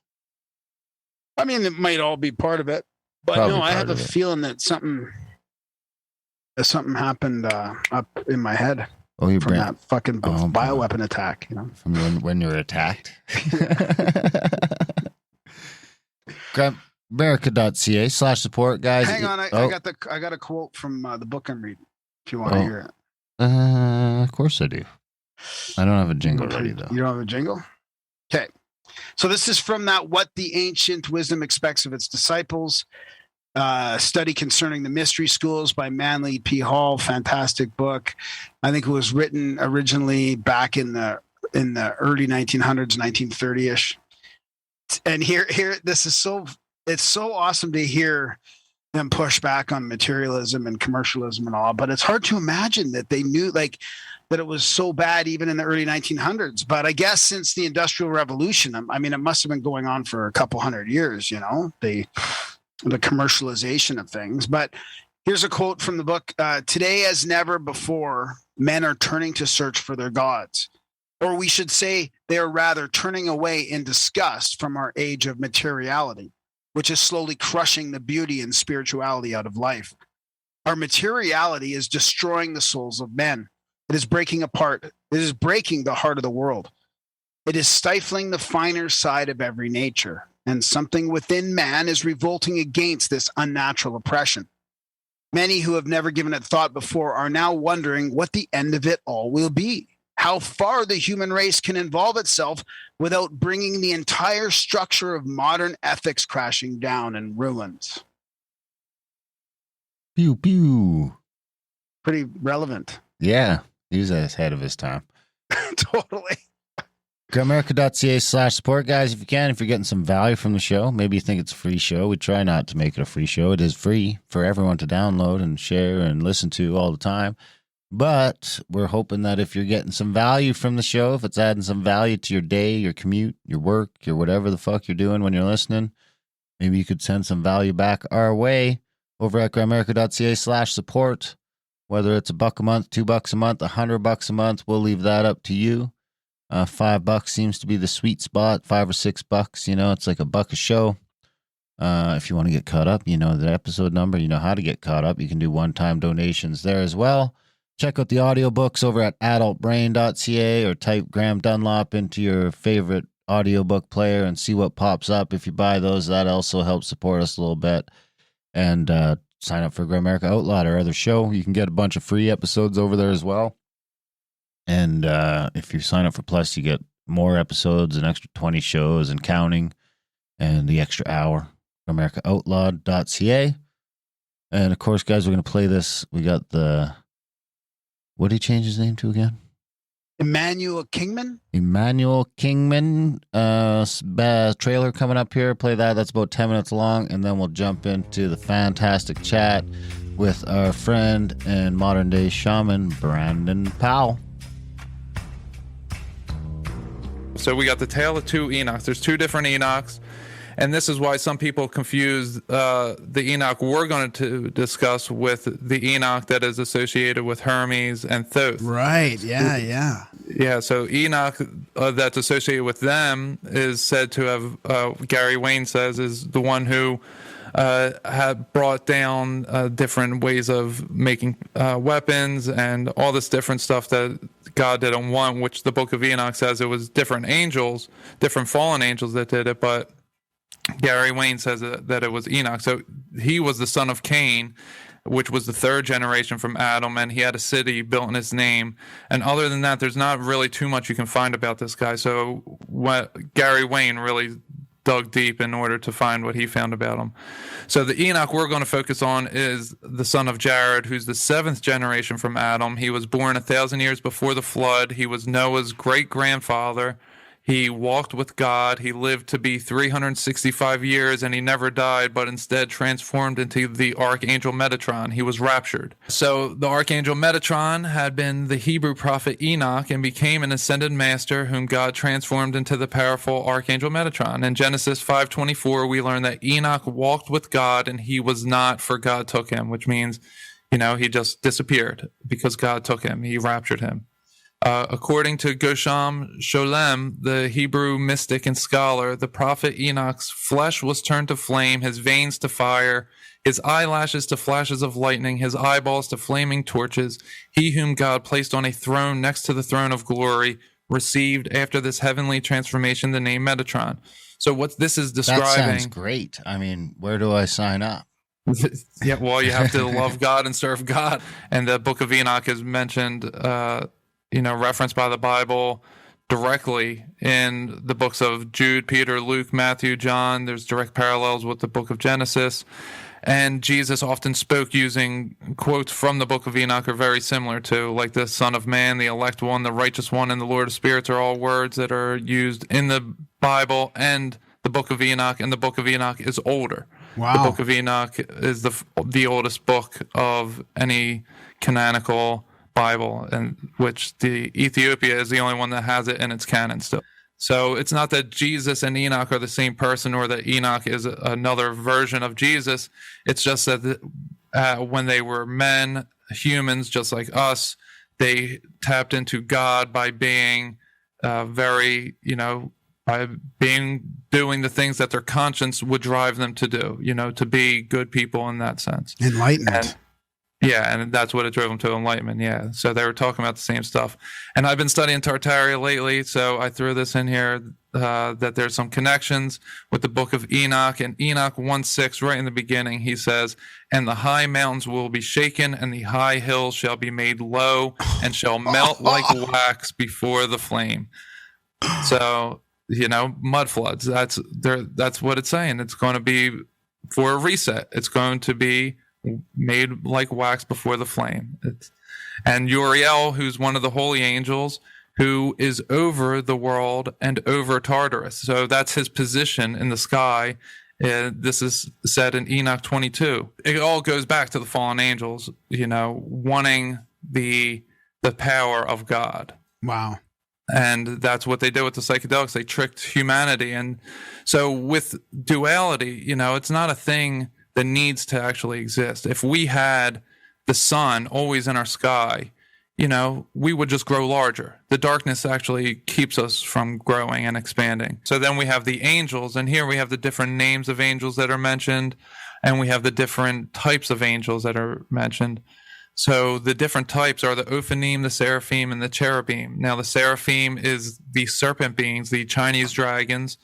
B: I mean, it might all be part of it, but
E: Probably
B: no, I have a
E: part of it.
B: feeling that something happened up in my head
E: Oh,
B: from that fucking bioweapon attack.
E: From when you were attacked. Grimerican.ca/support, guys.
B: Hang on, I got a quote from the book I'm reading. If you want to hear it.
E: Of course I do. I don't have a jingle ready though.
B: You don't have a jingle? Okay. So this is from that What the Ancient Wisdom Expects of Its Disciples study concerning the mystery schools by Manly P. Hall. Fantastic book. I think it was written originally back in the early 1900s, 1930-ish. And here, this is it's so awesome to hear them push back on materialism and commercialism and all, but it's hard to imagine that they knew that it was so bad even in the early 1900s. But I guess since the Industrial Revolution, I mean, it must have been going on for a couple hundred years, the commercialization of things. But here's a quote from the book. Today, as never before, men are turning to search for their gods. Or we should say they are rather turning away in disgust from our age of materiality, which is slowly crushing the beauty and spirituality out of life. Our materiality is destroying the souls of men. It is breaking apart. It is breaking the heart of the world. It is stifling the finer side of every nature. And something within man is revolting against this unnatural oppression. Many who have never given it thought before are now wondering what the end of it all will be. How far the human race can involve itself without bringing the entire structure of modern ethics crashing down in ruins.
E: Pew, pew.
B: Pretty relevant.
E: Yeah, he was ahead of his time.
B: Totally.
E: Grimerica.ca/support, guys, if you can. If you're getting some value from the show, maybe you think it's a free show. We try not to make it a free show. It is free for everyone to download and share and listen to all the time. But we're hoping that if you're getting some value from the show, if it's adding some value to your day, your commute, your work, your whatever the fuck you're doing when you're listening, maybe you could send some value back our way over at Grimerica.ca/support. Whether it's $1 a month, $2 a month, $100 a month, we'll leave that up to you. $5 seems to be the sweet spot. $5 or $6, it's like $1 a show. If you want to get caught up, the episode number, you know how to get caught up. You can do one-time donations there as well. Check out the audiobooks over at adultbrain.ca or type Graham Dunlop into your favorite audiobook player and see what pops up. If you buy those, that also helps support us a little bit. And sign up for Grimerica Outlawed, our other show. You can get a bunch of free episodes over there as well. And if you sign up for Plus, you get more episodes, an extra 20 shows and counting, and the extra hour. AmericaOutlawed.ca. And of course, guys, we're going to play this. We got what did he change his name to again?
B: Emmanuel Kingman.
E: Trailer coming up here. Play that. That's about 10 minutes long. And then we'll jump into the fantastic chat with our friend and modern day shaman, Brandon Powell.
I: So we got the Tale of Two Enochs. There's two different Enochs, and this is why some people confuse the Enoch we're going to discuss with the Enoch that is associated with Hermes and Thoth.
B: Right, yeah.
I: Yeah, so Enoch that's associated with them is said to have, Gary Wayne says, is the one who had brought down different ways of making weapons and all this different stuff that God didn't want, which the book of Enoch says it was different angels, different fallen angels that did it, but Gary Wayne says that it was Enoch. So he was the son of Cain, which was the third generation from Adam, and he had a city built in his name. And other than that, there's not really too much you can find about this guy. So Gary Wayne really dug deep in order to find what he found about him. So the Enoch we're going to focus on is the son of Jared, who's the seventh generation from Adam. He was born 1,000 years before the flood. He was Noah's great-grandfather. He walked with God. He lived to be 365 years, and he never died, but instead transformed into the archangel Metatron. He was raptured. So the archangel Metatron had been the Hebrew prophet Enoch and became an ascended master whom God transformed into the powerful archangel Metatron. In Genesis 5:24, we learn that Enoch walked with God, and he was not, for God took him, which means, he just disappeared because God took him. He raptured him. According to Gershom Sholem, the Hebrew mystic and scholar, the prophet Enoch's flesh was turned to flame, his veins to fire, his eyelashes to flashes of lightning, his eyeballs to flaming torches. He whom God placed on a throne next to the throne of glory received after this heavenly transformation the name Metatron. So what this is describing...
E: That sounds great. I mean, where do I sign up?
I: Yeah, well, you have to love God and serve God. And the book of Enoch is mentioned... referenced by the Bible directly in the books of Jude, Peter, Luke, Matthew, John. There's direct parallels with the book of Genesis. And Jesus often spoke using quotes from the book of Enoch are very similar to, like the Son of Man, the elect one, the righteous one, and the Lord of Spirits are all words that are used in the Bible and the book of Enoch. And the book of Enoch is older.
B: Wow.
I: The book of Enoch is the oldest book of any canonical Bible, and which the Ethiopia is the only one that has it in its canon still. So it's not that Jesus and Enoch are the same person or that Enoch is another version of Jesus. It's just that when they were men, humans just like us, they tapped into God by being doing the things that their conscience would drive them to do, to be good people in that sense.
B: Enlightenment.
I: And that's what it drove them to enlightenment. Yeah. So they were talking about the same stuff. And I've been studying Tartaria lately, so I threw this in here that there's some connections with the book of Enoch. And Enoch 1:6, right in the beginning, he says, "And the high mountains will be shaken, and the high hills shall be made low, and shall melt like wax before the flame." So, mud floods. That's what it's saying. It's going to be for a reset. It's going to be made like wax before the flame. And Uriel, who's one of the holy angels, who is over the world and over Tartarus. So that's his position in the sky. This is said in Enoch 22. It all goes back to the fallen angels, wanting the power of God.
B: Wow.
I: And that's what they did with the psychedelics. They tricked humanity. And so with duality, it's not a thing that needs to actually exist. If we had the sun always in our sky, we would just grow larger. The darkness actually keeps us from growing and expanding. So then we have the angels, and here we have the different names of angels that are mentioned, and we have the different types of angels that are mentioned. So the different types are the Ophanim, the Seraphim, and the Cherubim. Now the Seraphim is the serpent beings, the Chinese dragons,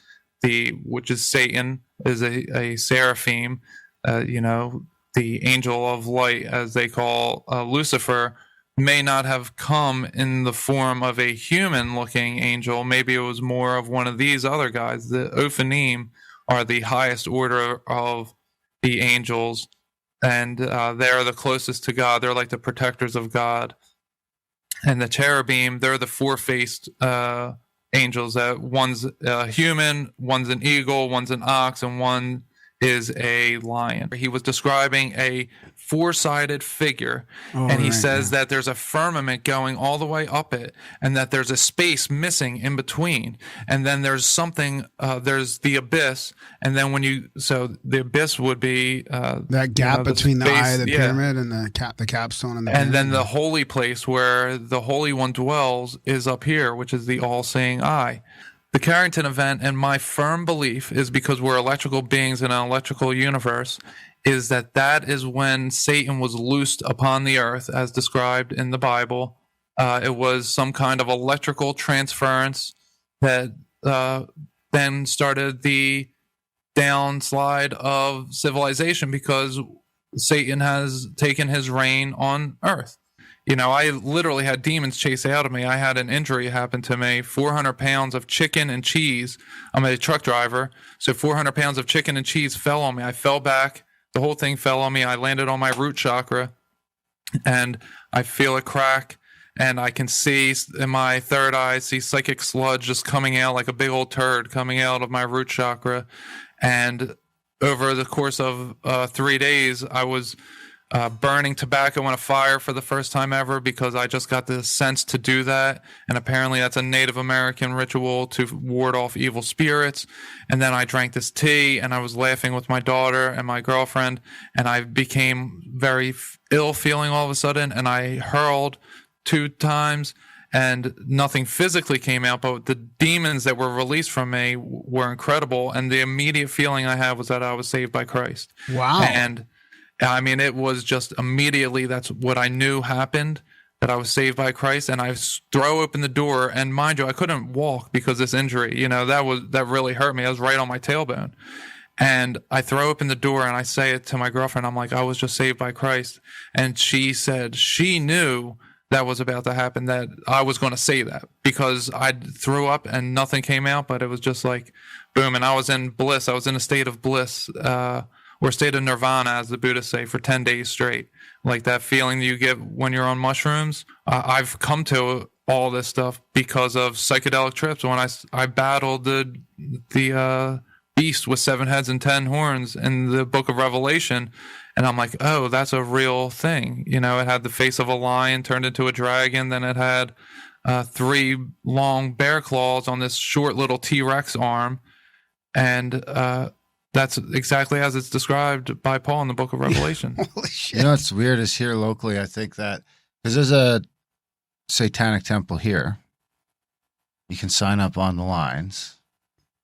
I: which is Satan, is a Seraphim. The angel of light, as they call Lucifer, may not have come in the form of a human-looking angel. Maybe it was more of one of these other guys. The Ophanim are the highest order of the angels, and they're the closest to God. They're like the protectors of God. And the cherubim, they're the four-faced angels. One's a human, one's an eagle, one's an ox, and one is a lion. He was describing a four-sided figure, and he says that there's a firmament going all the way up it, and that there's a space missing in between, and then there's something, there's the abyss, and then so the abyss would be
B: that gap between the eye of the pyramid and the capstone and
I: then the holy place where the Holy One dwells is up here, which is the all-seeing eye. The Carrington event, and my firm belief, is because we're electrical beings in an electrical universe, is that is when Satan was loosed upon the earth, as described in the Bible. It was some kind of electrical transference that then started the downslide of civilization, because Satan has taken his reign on earth. I literally had demons chase out of me. I had an injury happen to me, 400 pounds of chicken and cheese. I'm a truck driver, so 400 pounds of chicken and cheese fell on me. I fell back. The whole thing fell on me. I landed on my root chakra, and I feel a crack, and I can see in my third eye, see psychic sludge just coming out like a big old turd coming out of my root chakra. And over the course of 3 days, I was burning tobacco in a fire for the first time ever, because I just got the sense to do that. And apparently that's a Native American ritual to ward off evil spirits. And then I drank this tea, and I was laughing with my daughter and my girlfriend, and I became very ill feeling all of a sudden, and I hurled 2 times, and nothing physically came out, but the demons that were released from me were incredible. And the immediate feeling I had was that I was saved by Christ.
B: Wow.
I: And I mean, it was just immediately, that's what I knew happened, that I was saved by Christ. And I throw open the door, and mind you, I couldn't walk because of this injury. That really hurt me. I was right on my tailbone. And I throw open the door, and I say it to my girlfriend. I'm like, I was just saved by Christ. And she said she knew that was about to happen, that I was going to say that, because I threw up and nothing came out, but it was just like boom. And I was in bliss. I was in a state of bliss, or state of nirvana, as the Buddhists say, for 10 days straight. Like that feeling you get when you're on mushrooms. I've come to all this stuff because of psychedelic trips. When I battled the beast with 7 heads and 10 horns in the book of Revelation, and I'm like, oh, that's a real thing. It had the face of a lion turned into a dragon. Then it had 3 long bear claws on this short little T-Rex arm. And that's exactly as it's described by Paul in the book of Revelation.
B: Holy shit.
E: What's weird is here locally, I think that, because there's a satanic temple here, you can sign up on the lines.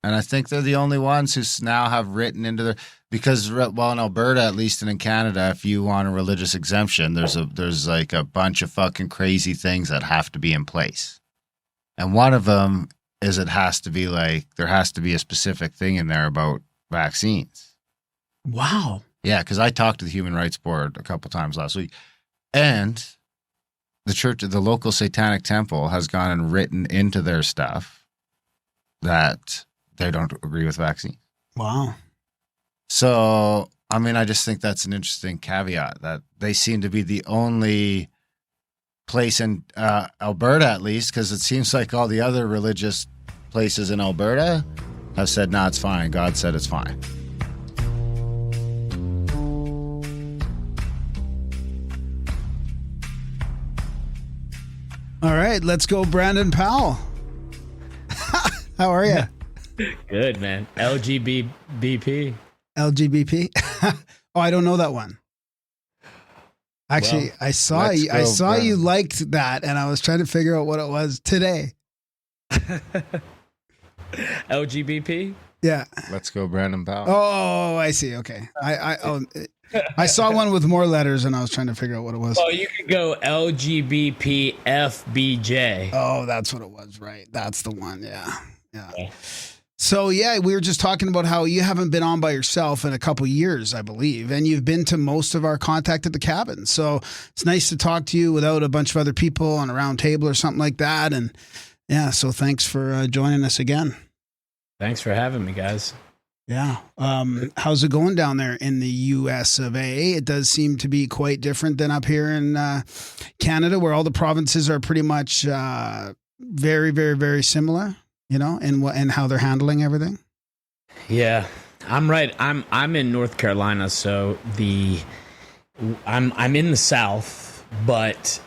E: And I think they're the only ones who now have written into their, because, well, in Alberta, at least, and in Canada, if you want a religious exemption, there's like a bunch of fucking crazy things that have to be in place. And one of them is there has to be a specific thing in there about vaccines.
B: Wow.
E: Yeah, because I talked to the Human Rights Board a couple times last week, and the local satanic temple has gone and written into their stuff that they don't agree with vaccines.
B: Wow.
E: So, I mean, I just think that's an interesting caveat, that they seem to be the only place in Alberta, at least, because it seems like all the other religious places in Alberta have said, "No, it's fine." God said it's fine.
B: All right, let's go, Brandon Powell. How are you?
D: Good, man. LGBT.
B: Oh, I don't know that one. Actually,
E: Well,
B: I saw you liked that, and I was trying to figure out what it was today.
D: LGBT?
B: Yeah.
E: Let's go, Brandon Powell.
B: Oh, I see. Okay. I saw one with more letters, and I was trying to figure out what it was.
D: Oh, you could go LGBTFBJ.
B: Oh, that's what it was, right? That's the one. Yeah. So, yeah, we were just talking about how you haven't been on by yourself in a couple years, I believe, and you've been to most of our contact at the cabin. So it's nice to talk to you without a bunch of other people on a round table or something like that. And yeah, so thanks for joining us again.
D: Thanks for having me, guys.
B: Yeah. How's it going down there in the US of A? It does seem to be quite different than up here in Canada, where all the provinces are pretty much very, very, very similar, you know, and how they're handling everything.
D: Yeah, I'm right. I'm in North Carolina, so I'm in the South, but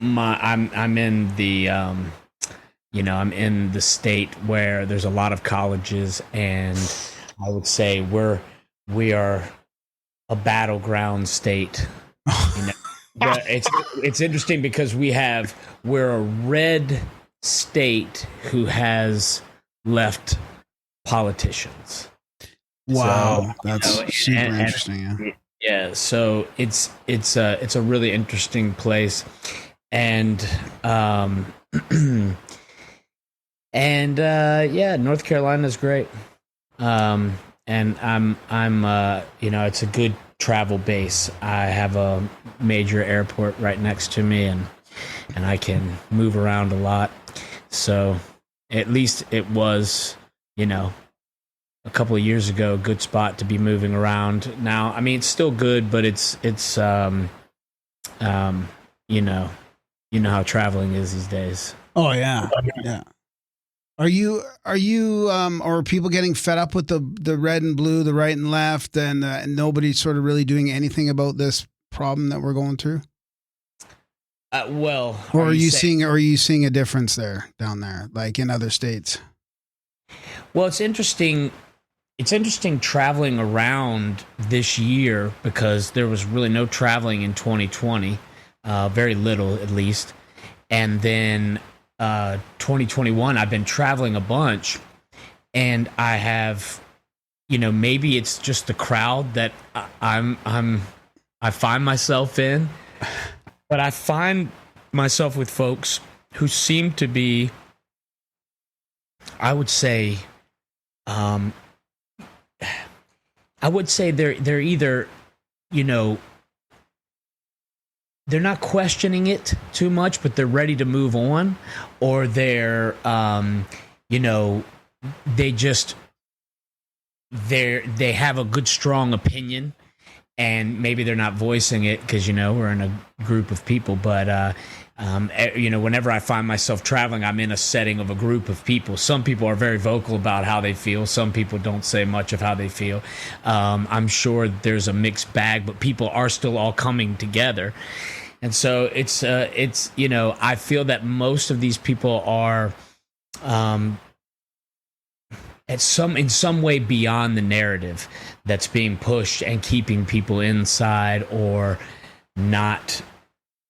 D: I'm in the I'm in the state where there's a lot of colleges, and I would say we are a battleground state. You know? But it's interesting because we're a red state who has left politicians.
B: Wow,
D: so,
B: that's super interesting.
D: Yeah, so it's a really interesting place, and North Carolina is great. And I'm it's a good travel base. I have a major airport right next to me, and I can move around a lot. So at least it was, a couple of years ago, a good spot to be moving around. Now, I mean, it's still good, but it's how traveling is these days.
B: Oh yeah. Yeah. Are you or are people getting fed up with the red and blue, the right and left, and nobody's sort of really doing anything about this problem that we're going through?
D: Or
B: are you seeing a difference down there, like in other states?
D: Well, it's interesting. It's interesting traveling around this year because there was really no traveling in 2020, very little at least, and then 2021 I've been traveling a bunch, and I have, maybe it's just the crowd that I find myself in. But I find myself with folks who seem to be, I would say they're either, they're not questioning it too much, but they're ready to move on, or they're, they have a good, strong opinion. And maybe they're not voicing it because, we're in a group of people. But, whenever I find myself traveling, I'm in a setting of a group of people. Some people are very vocal about how they feel. Some people don't say much of how they feel. I'm sure there's a mixed bag, but people are still all coming together. And so it's I feel that most of these people are in some way beyond the narrative that's being pushed and keeping people inside or not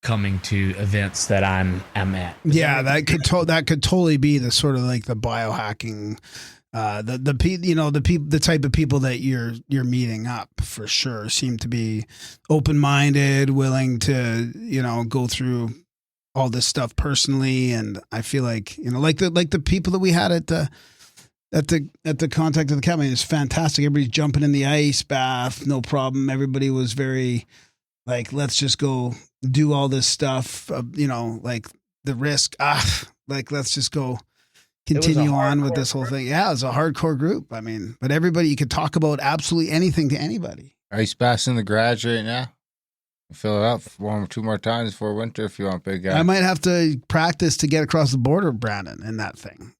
D: coming to events that I'm at.
B: Yeah, that could totally be the sort of like the biohacking, the type of people that you're meeting up for sure seem to be open-minded, willing to go through all this stuff personally, and I feel like like the people that we had at the contact of the cabin is fantastic. Everybody's jumping in the ice bath, no problem. Everybody was very like, let's just go do all this stuff. Like the risk. Like let's just go continue on with this whole thing. Yeah, it was a hardcore group. I mean, but everybody, you could talk about absolutely anything to anybody.
E: Ice baths in the garage right now. Fill it up two more times before winter if you want, big guy.
B: I might have to practice to get across the border, Brandon, in that thing.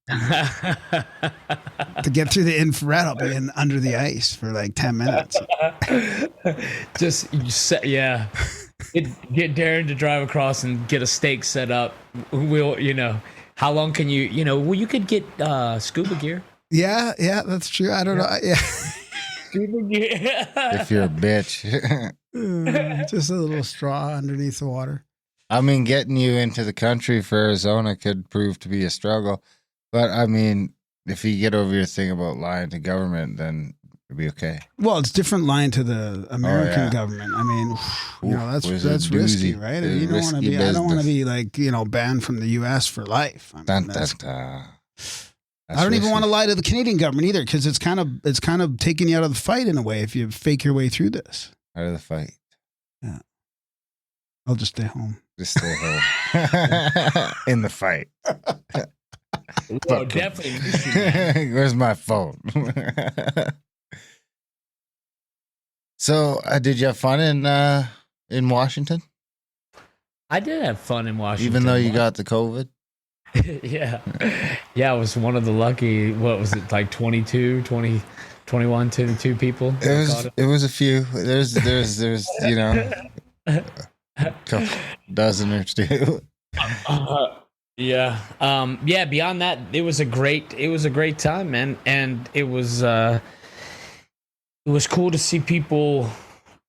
B: To get through the infrared, I'll be under the ice for like 10 minutes.
D: Yeah. Get Darren to drive across and get a stake set up. We'll, how long can you, you could get scuba gear.
B: Yeah, that's true. I don't know. Yeah.
D: Scuba gear.
E: If you're a bitch.
B: Just a little straw underneath the water.
E: I mean, getting you into the country for Arizona could prove to be a struggle. But I mean, if you get over your thing about lying to government, then it'll be okay.
B: Well, it's different lying to the American government. I mean, that's risky, right? You don't want to be. I don't want to be like banned from the U.S. for life. I mean, I don't even want to lie to the Canadian government either, because it's kind of taking you out of the fight in a way if you fake your way through this.
E: Out of the fight.
B: Yeah. I'll just stay home.
E: Just stay home. In the fight.
D: Well, definitely.
E: Where's my phone? So, did you have fun in Washington?
D: I did have fun in Washington.
E: Even though you got the COVID?
D: Yeah. I was one of the lucky, what was it, like 21, 22 people?
E: It was a few. There's a couple dozen or two.
D: Yeah. Beyond that, it was a great time, man. And it was cool to see people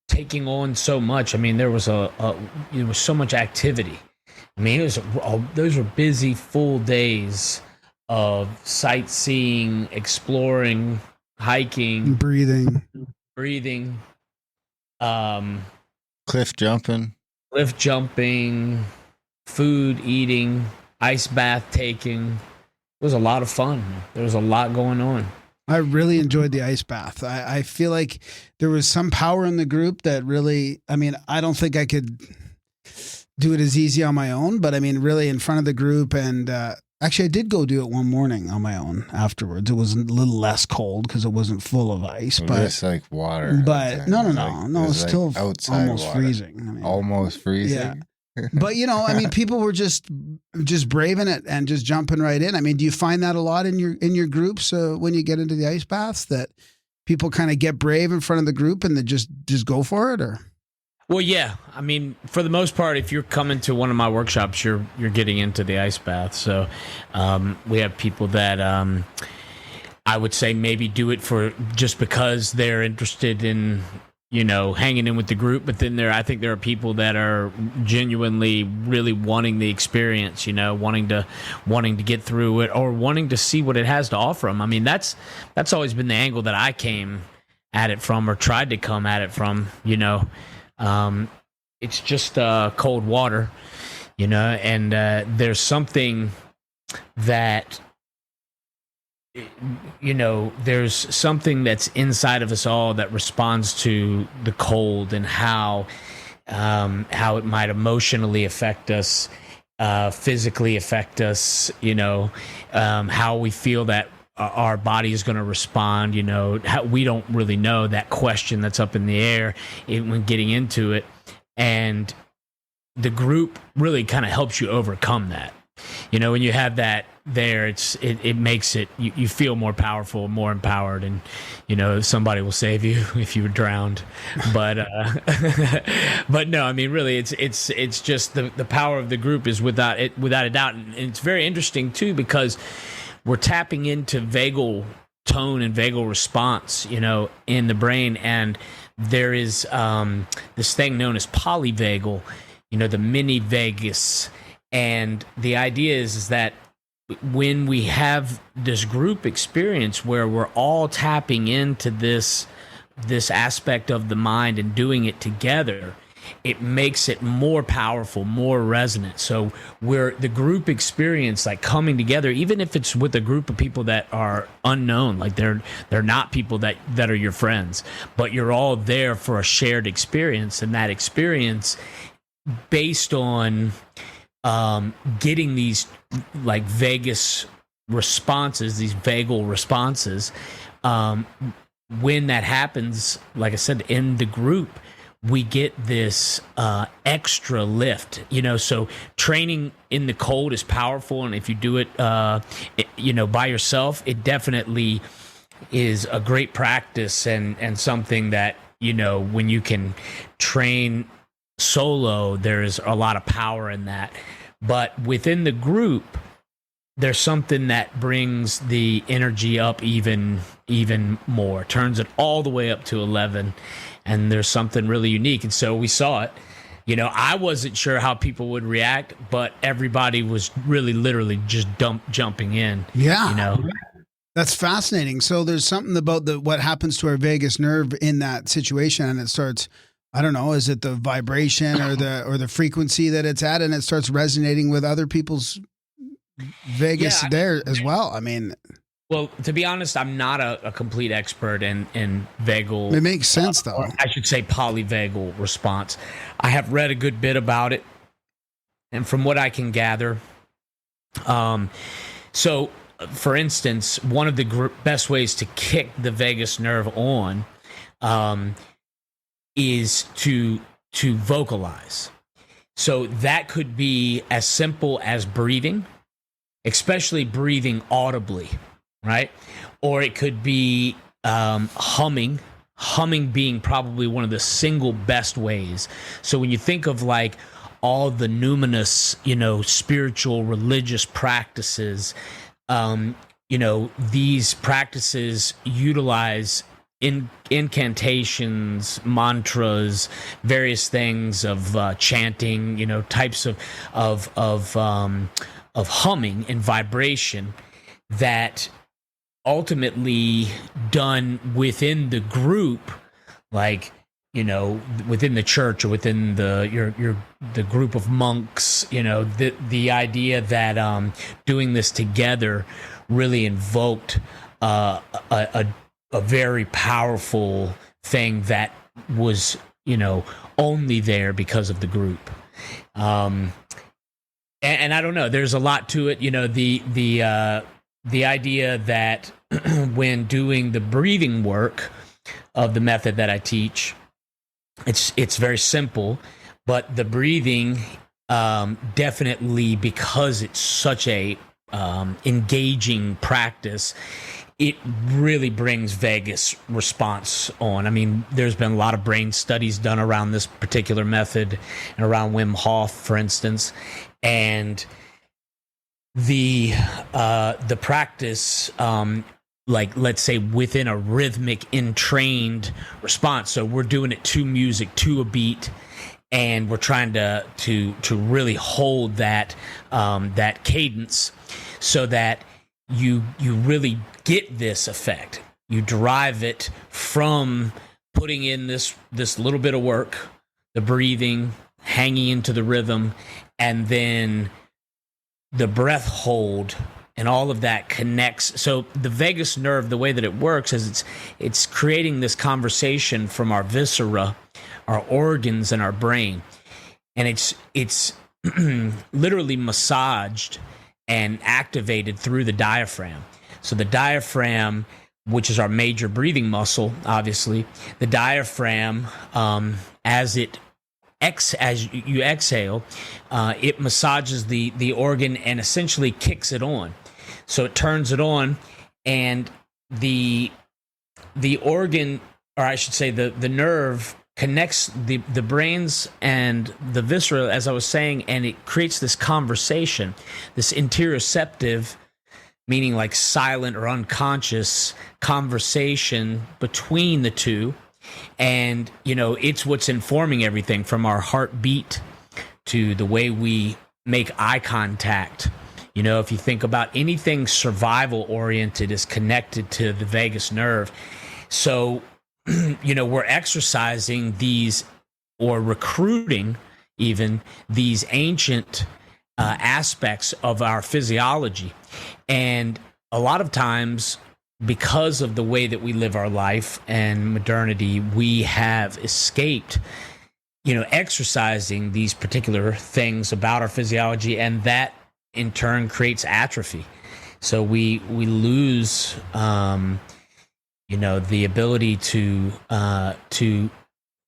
D: taking on so much. I mean, there was so much activity. I mean, those were busy, full days of sightseeing, exploring, hiking,
B: breathing,
E: cliff jumping,
D: food eating, ice bath taking. It was a lot of fun. There was a lot going on.
B: I really enjoyed the ice bath. I feel like there was some power in the group that really, I mean, I don't think I could do it as easy on my own, but I mean, really in front of the group. And actually, I did go do it one morning on my own afterwards. It was a little less cold because it wasn't full of ice. But
E: it's like water.
B: But no, it's still
E: outside
B: almost
E: water.
B: freezing. I mean,
E: almost freezing.
B: Yeah. But I mean, people were just braving it and just jumping right in. I mean, do you find that a lot in your groups when you get into the ice baths, that people kind of get brave in front of the group and they just go for it, or?
D: Well, yeah. I mean, for the most part, if you're coming to one of my workshops, you're getting into the ice bath. So we have people that I would say maybe do it for just because they're interested in hanging in with the group. But then I think there are people that are genuinely really wanting the experience, wanting to get through it, or wanting to see what it has to offer them. I mean, that's always been the angle that I came at it from, or tried to come at it from. It's just cold water, and there's something that, there's something that's inside of us all that responds to the cold, and how it might emotionally affect us, physically affect us, how we feel that our body is going to respond, how we don't really know, that question that's up in the air when getting into it. And the group really kind of helps you overcome that. When you have that there, it makes it, you feel more powerful, more empowered, and somebody will save you if you were drowned. But but no, I mean, really, it's just the power of the group is without a doubt. And it's very interesting too, because we're tapping into vagal tone and vagal response, in the brain. And there is this thing known as polyvagal, the mini vagus. And the idea is that when we have this group experience where we're all tapping into this aspect of the mind and doing it together, it makes it more powerful, more resonant. So the group experience, like coming together, even if it's with a group of people that are unknown, like they're not people that are your friends, but you're all there for a shared experience. And that experience, based on getting these like vagus responses, these vagal responses, when that happens, like I said, in the group, we get this extra lift, so training in the cold is powerful. And if you do it, by yourself, it definitely is a great practice and something that, when you can train solo, there's a lot of power in that. But within the group, there's something that brings the energy up even more, turns it all the way up to 11. And there's something really unique. And so we saw it. I wasn't sure how people would react, but everybody was really literally just jumping in.
B: Yeah. That's fascinating. So there's something about what happens to our vagus nerve in that situation, and it starts, I don't know, is it the vibration or the frequency that it's at, and it starts resonating with other people's vagus there as well. I mean,
D: well, to be honest, I'm not a complete expert in vagal.
B: It makes sense, though.
D: I should say polyvagal response. I have read a good bit about it, and from what I can gather, so for instance, one of the best ways to kick the vagus nerve on is to vocalize. So that could be as simple as breathing, especially breathing audibly, right? Or it could be humming being probably one of the single best ways. So when you think of like all the numinous, spiritual, religious practices, these practices utilize incantations, mantras, various things of chanting, types of humming and vibration that ultimately done within the group, like within the church or within the group of monks, the idea that doing this together really invoked a very powerful thing that was only there because of the group. And I don't know, there's a lot to it. The idea that when doing the breathing work of the method that I teach, it's very simple, but the breathing definitely, because it's such a engaging practice, it really brings vagus response on. I mean, there's been a lot of brain studies done around this particular method and around Wim Hoff, for instance, and the practice, like let's say within a rhythmic entrained response. So we're doing it to music, to a beat, and we're trying to really hold that that cadence so that you really get this effect. You derive it from putting in this little bit of work, the breathing, hanging into the rhythm, and then the breath hold, and all of that connects. So the vagus nerve, the way that it works is it's creating this conversation from our viscera, our organs, and our brain, and it's literally massaged and activated through the diaphragm. So the diaphragm, which is our major breathing muscle, obviously, the diaphragm, as you exhale, it massages the organ and essentially kicks it on. So it turns it on, and the organ, or I should say the nerve, connects the brains and the viscera, as I was saying, and it creates this conversation, this interoceptive, meaning like silent or unconscious conversation between the two. And, it's what's informing everything from our heartbeat to the way we make eye contact. If you think about anything survival oriented is connected to the vagus nerve. So, we're exercising these, or recruiting even these ancient aspects of our physiology. And a lot of times, because of the way that we live our life and modernity, we have escaped, exercising these particular things about our physiology, and that in turn creates atrophy. So we lose, the ability to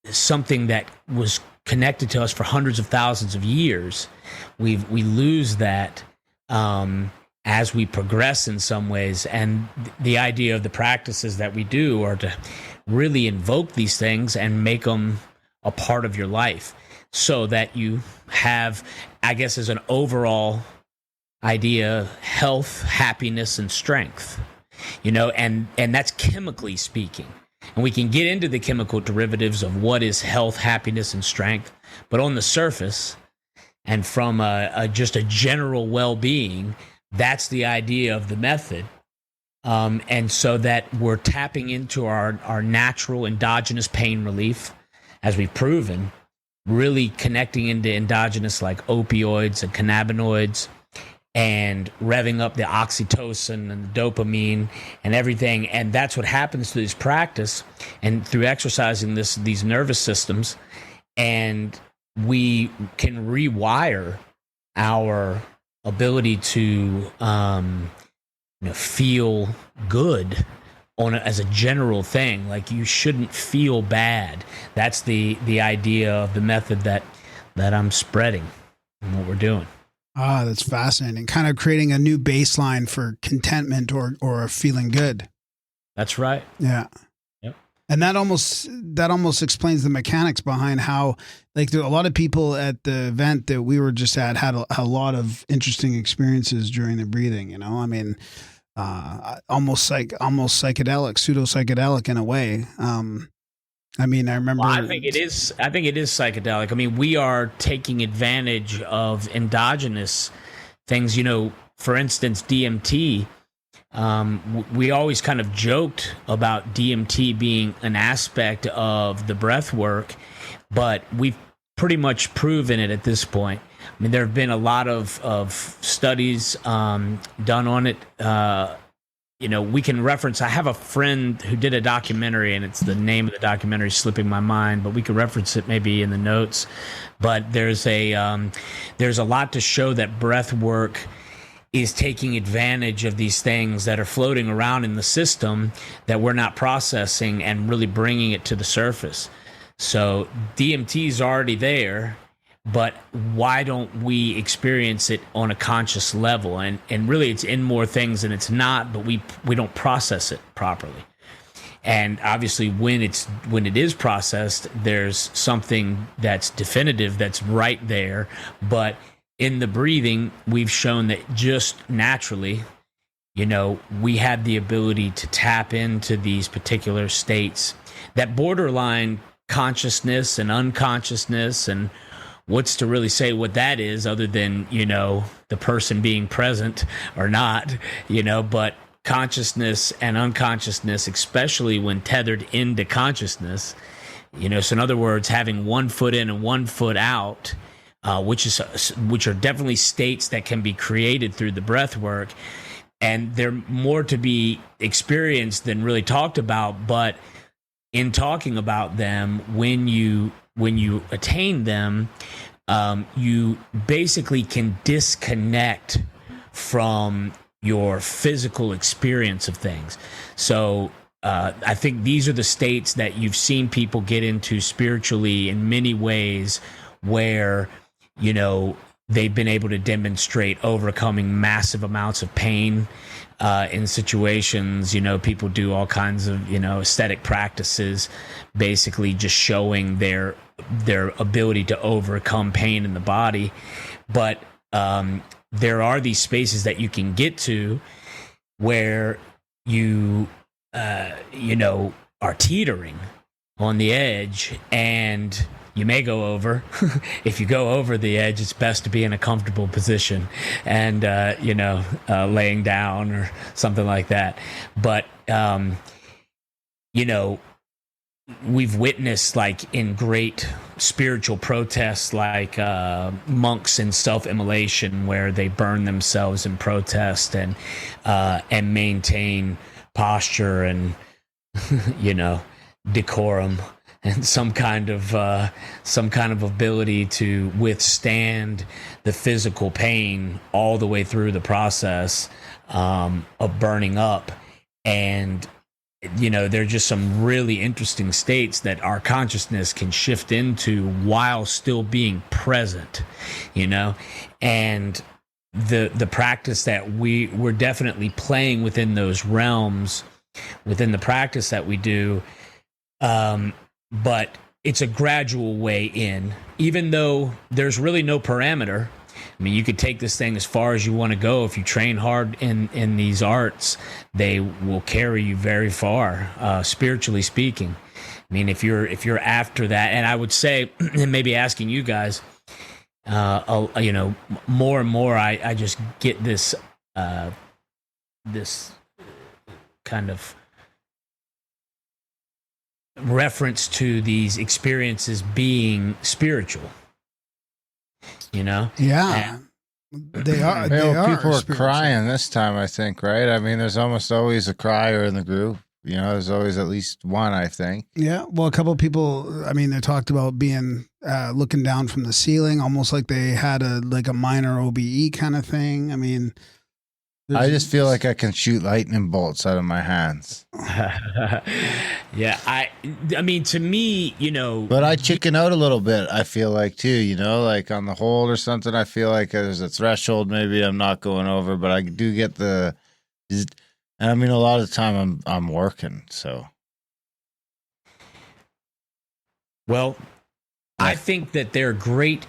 D: something that was connected to us for hundreds of thousands of years. We lose that as we progress in some ways. And the idea of the practices that we do are to really invoke these things and make them a part of your life, so that you have, I guess, as an overall idea, health, happiness, and strength, and that's chemically speaking. And we can get into the chemical derivatives of what is health, happiness, and strength. But on the surface, and from just a general well-being, that's the idea of the method. And so that we're tapping into our natural endogenous pain relief, as we've proven, really connecting into endogenous like opioids and cannabinoids, and revving up the oxytocin and the dopamine and everything. And that's what happens through this practice and through exercising these nervous systems. And we can rewire our ability to feel good as a general thing. Like, you shouldn't feel bad. That's the idea of the method that I'm spreading and what we're doing.
B: Ah, that's fascinating. Kind of creating a new baseline for contentment or feeling good.
D: That's right.
B: Yeah.
D: Yep.
B: And that almost explains the mechanics behind how, like, there are a lot of people at the event that we were just at had a lot of interesting experiences during the breathing. I mean, almost psychedelic, pseudo psychedelic in a way. I mean, I remember.
D: Well, I think it is psychedelic. I mean, we are taking advantage of endogenous things. For instance, DMT. We always kind of joked about DMT being an aspect of the breath work, but we've pretty much proven it at this point. I mean, there have been a lot of studies done on it. We can reference, I have a friend who did a documentary, and it's the name of the documentary is slipping my mind, but we could reference it maybe in the notes. But there's a lot to show that breath work is taking advantage of these things that are floating around in the system that we're not processing and really bringing it to the surface. So DMT is already there, but why don't we experience it on a conscious level? And really, it's in more things than it's not, but we don't process it properly. And obviously, when it is processed, there's something that's definitive, that's right there. But in the breathing, we've shown that just naturally, we have the ability to tap into these particular states that borderline consciousness and unconsciousness, and what's to really say what that is other than, the person being present or not, but consciousness and unconsciousness, especially when tethered into consciousness, so in other words, having one foot in and one foot out, which are definitely states that can be created through the breath work. And they're more to be experienced than really talked about. But in talking about them, when you attain them, you basically can disconnect from your physical experience of things. So I think these are the states that you've seen people get into spiritually in many ways, where they've been able to demonstrate overcoming massive amounts of pain in situations. People do all kinds of, aesthetic practices, basically just showing their ability to overcome pain in the body. But there are these spaces that you can get to where you, are teetering on the edge, and you may go over. If you go over the edge, it's best to be in a comfortable position and, laying down or something like that. But, we've witnessed, like, in great spiritual protests, like monks in self-immolation, where they burn themselves in protest and maintain posture and, decorum and some kind of ability to withstand the physical pain all the way through the process of burning up. And there are just some really interesting states that our consciousness can shift into while still being present, and the practice that we're definitely playing within those realms within the practice that we do. But it's a gradual way in, even though there's really no parameter. I mean, you could take this thing as far as you want to go. If you train hard in these arts, they will carry you very far, spiritually speaking. I mean, if you're after that, and I would say, and maybe asking you guys, more and more, I just get this this kind of reference to these experiences being spiritual.
B: Yeah. They are.
E: People are crying this time, I think, right? I mean, there's almost always a crier in the group. There's always at least one, I think.
B: Yeah. Well, a couple of people, I mean, they talked about being looking down from the ceiling, almost like they had a minor OBE kind of thing. I mean,
E: I just feel like I can shoot lightning bolts out of my hands.
D: Yeah, I mean, to me,
E: But I chicken out a little bit, I feel like, too, like on the hold or something, I feel like there's a threshold maybe I'm not going over, but I do get and I mean, a lot of the time I'm working, so.
D: Well, I think that they're great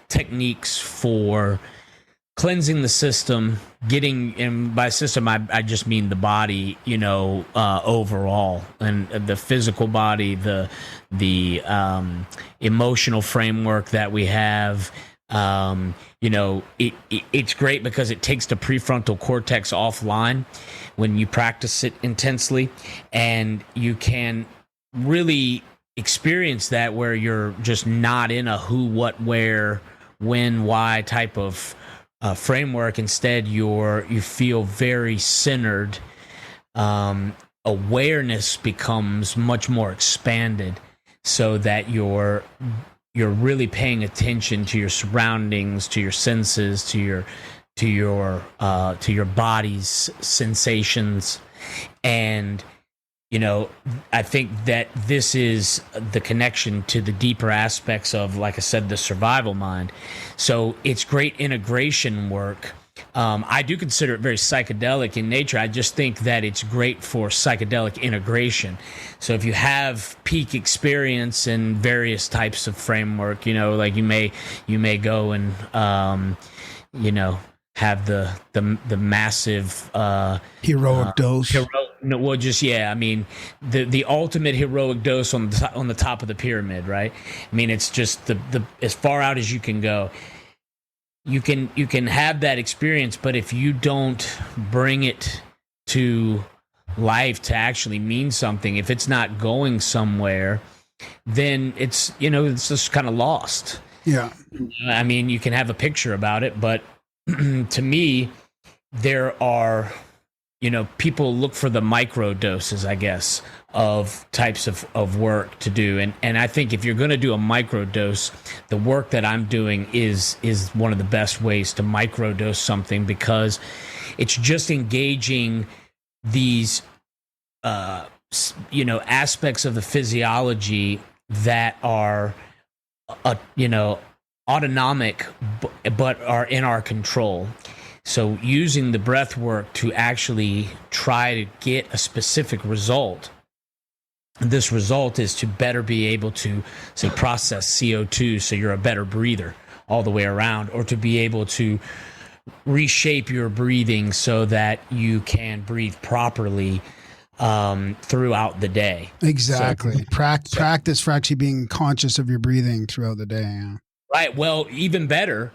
D: techniques for cleansing the system, and by system, I just mean the body, overall, and the physical body, the emotional framework that we have. It's great because it takes the prefrontal cortex offline when you practice it intensely, and you can really experience that where you're just not in a who, what, where, when, why type of framework. Instead, you feel very centered. Awareness becomes much more expanded, so that you're really paying attention to your surroundings, to your senses, to your body's sensations. And I think that this is the connection to the deeper aspects of, like I said, the survival mind. So it's great integration work. I do consider it very psychedelic in nature. I just think that it's great for psychedelic integration. So if you have peak experience in various types of framework, like you may go and have the massive
B: heroic dose.
D: I mean, the ultimate heroic dose on the top of the pyramid, right? I mean, it's just the as far out as you can go. You can have that experience, but if you don't bring it to life to actually mean something, if it's not going somewhere, then it's just kind of lost.
B: Yeah.
D: I mean, you can have a picture about it, but to me, there are, people look for the micro doses, I guess, of types of work to do. And I think if you're going to do a micro dose, the work that I'm doing is one of the best ways to micro dose something, because it's just engaging these, aspects of the physiology that are, autonomic, but are in our control. So using the breath work to actually try to get a specific result. This result is to better be able to, say, process CO2 so you're a better breather all the way around, or to be able to reshape your breathing so that you can breathe properly throughout the day.
B: Exactly. So, practice for actually being conscious of your breathing throughout the day. Yeah.
D: Right. Well, even better,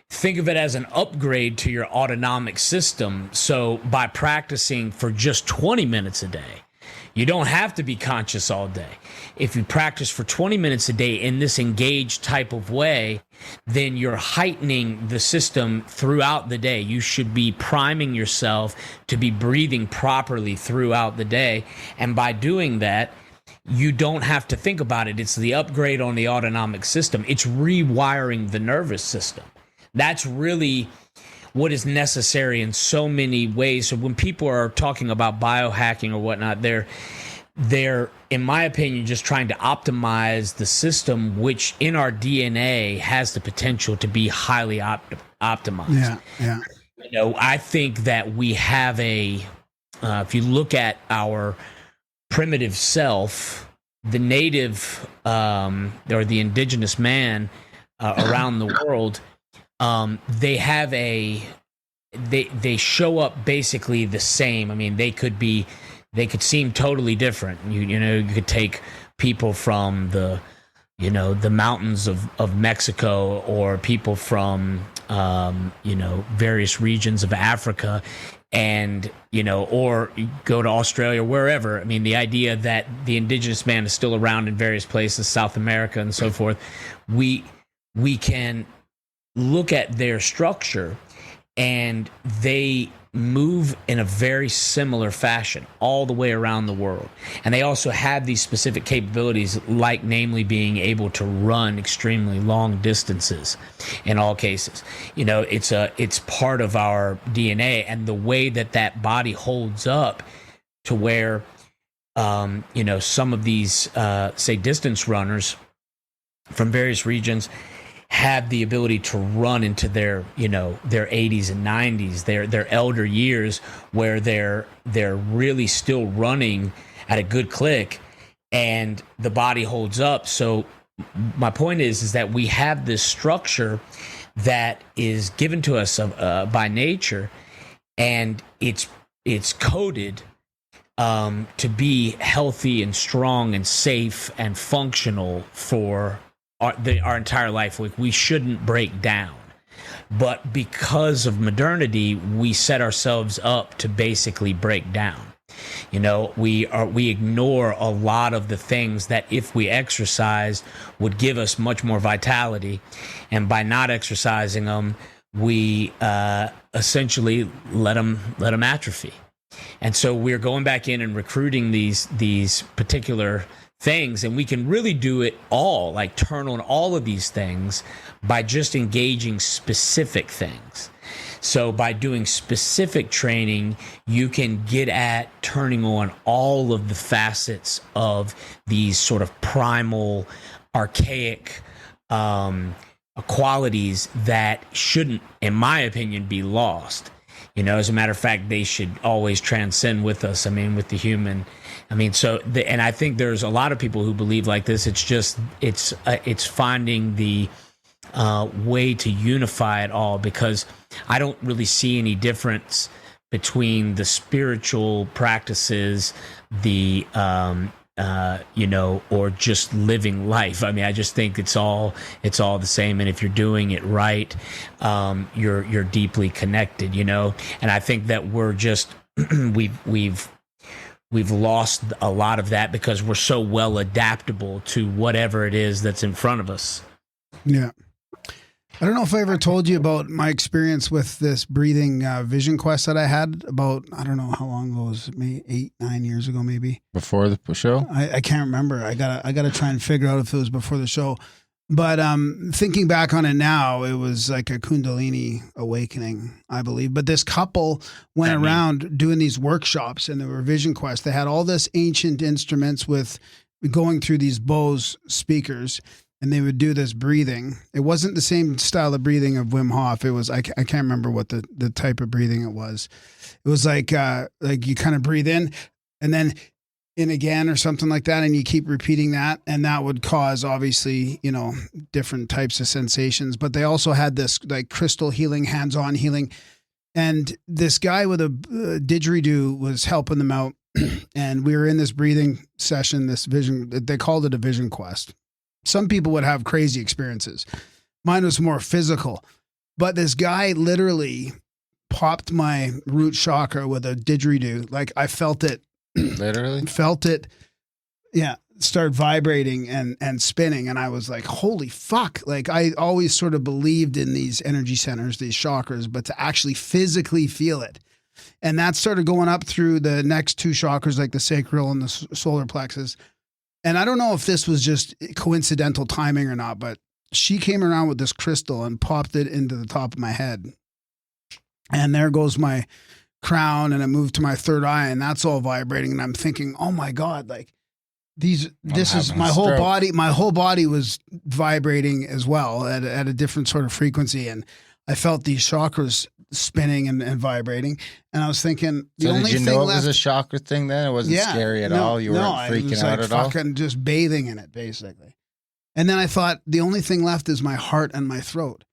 D: think of it as an upgrade to your autonomic system. So by practicing for just 20 minutes a day, you don't have to be conscious all day. If you practice for 20 minutes a day in this engaged type of way, then you're heightening the system throughout the day. You should be priming yourself to be breathing properly throughout the day. And by doing that, you don't have to think about it. It's the upgrade on the autonomic system. It's rewiring the nervous system. That's really what is necessary in so many ways. So when people are talking about biohacking or whatnot, they're, in my opinion, just trying to optimize the system, which in our DNA has the potential to be highly optimized.
B: Yeah.
D: You know, I think that we have if you look at our primitive self, the native or the indigenous man around the world, they have they show up basically the same. I mean, they could seem totally different. You could take people from the mountains of Mexico, or people from various regions of Africa, and or go to Australia, wherever. I mean, the idea that the indigenous man is still around in various places, South America and so forth, we can look at their structure, and they move in a very similar fashion all the way around the world. And they also have these specific capabilities, like namely being able to run extremely long distances in all cases. It's part of our DNA, and the way that body holds up to where some of these say distance runners from various regions have the ability to run into their 80s and 90s, their elder years, where they're really still running at a good click, and the body holds up. So my point is that we have this structure that is given to us by nature, and it's coded to be healthy and strong and safe and functional for our entire life. We shouldn't break down. But because of modernity, we set ourselves up to basically break down. We ignore a lot of the things that, if we exercised, would give us much more vitality, and by not exercising them, we essentially let them atrophy. And so we're going back in and recruiting these particular things, and we can really do it all, like turn on all of these things, by just engaging specific things. So by doing specific training, you can get at turning on all of the facets of these sort of primal, archaic qualities that shouldn't, in my opinion, be lost. As a matter of fact, they should always transcend with us. I mean, with the human. I mean, and I think there's a lot of people who believe like this. It's just, it's finding the way to unify it all, because I don't really see any difference between the spiritual practices, or just living life. I mean, I just think it's all the same. And if you're doing it right, you're deeply connected, and I think that we're just, we've lost a lot of that because we're so well adaptable to whatever it is that's in front of us.
B: Yeah. I don't know if I ever told you about my experience with this breathing vision quest that I had about, I don't know how long ago it was, maybe 8-9 years ago, maybe.
E: Before the show?
B: I can't remember. I gotta try and figure out if it was before the show. But thinking back on it now, it was like a Kundalini awakening, I believe. But this couple went around doing these workshops, and they were vision quests. They had all this ancient instruments with going through these Bose speakers, and they would do this breathing. It wasn't the same style of breathing of Wim Hof. It was, I can't remember what the type of breathing it was. It was like you kind of breathe in and then in again or something like that, and you keep repeating that, and that would cause, obviously, different types of sensations. But they also had this like crystal healing, hands-on healing, and this guy with a didgeridoo was helping them out, and we were in this breathing session, this vision, they called it a vision quest. Some people would have crazy experiences. Mine was more physical, but this guy literally popped my root chakra with a didgeridoo. Like, I felt it.
E: Literally?
B: Felt it. Yeah. Start vibrating and spinning. And I was like, holy fuck. Like, I always sort of believed in these energy centers, these chakras, but to actually physically feel it. And that started going up through the next two chakras, like the sacral and the solar plexus. And I don't know if this was just coincidental timing or not, but she came around with this crystal and popped it into the top of my head. and there goes my crown, and it moved to my third eye, and that's all vibrating. And I'm thinking, oh my God, like this is my whole body. My whole body was vibrating as well at a different sort of frequency. And I felt these chakras spinning and vibrating. And I was thinking, the only
E: did you
B: thing
E: know it
B: left,
E: was a chakra thing then? It wasn't scary at all? You weren't freaking out at all?
B: fucking just bathing in it, basically. And then I thought, the only thing left is my heart and my throat.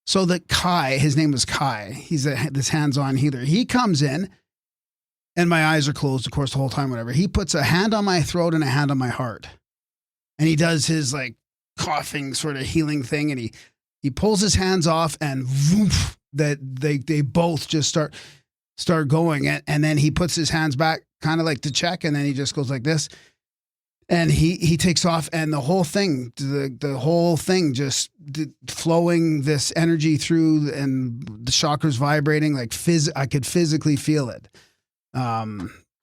B: So that Kai, his name was Kai, he's this hands-on healer. He comes in, and my eyes are closed, of course, the whole time, whatever. He puts a hand on my throat and a hand on my heart. And he does his like coughing sort of healing thing. And he pulls his hands off, and woof, that they both just start going. And then he puts his hands back kind of like to check. And then he just goes like this. And he takes off, and the whole thing just flowing this energy through, and the chakras vibrating like I could physically feel it.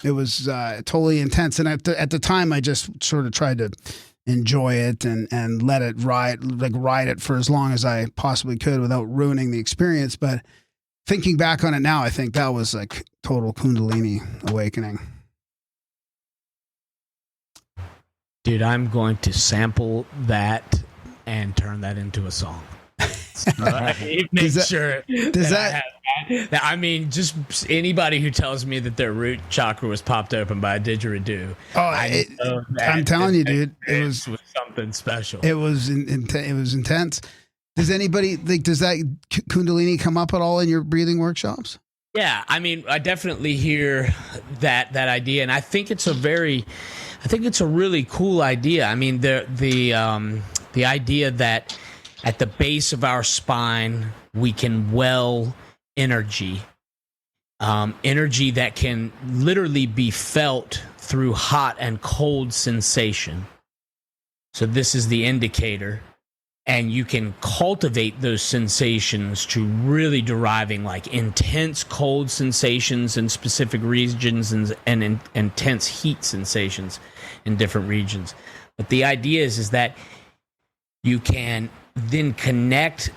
B: It was totally intense, and at the time, I just sort of tried to enjoy it and let it ride it for as long as I possibly could without ruining the experience. But thinking back on it now, I think that was like total Kundalini awakening.
D: Dude, I'm going to sample that and turn that into a song. I mean, just anybody who tells me that their root chakra was popped open by a didgeridoo.
B: I'm telling you, dude, it was
D: something special.
B: It was intense. Does anybody does that Kundalini come up at all in your breathing workshops?
D: Yeah, I mean, I definitely hear that idea, and I think it's a really cool idea. I mean, the idea that at the base of our spine we can well energy that can literally be felt through hot and cold sensation. So this is the indicator, and you can cultivate those sensations to really deriving like intense cold sensations in specific regions and intense heat sensations in different regions. But the idea is that you can then connect,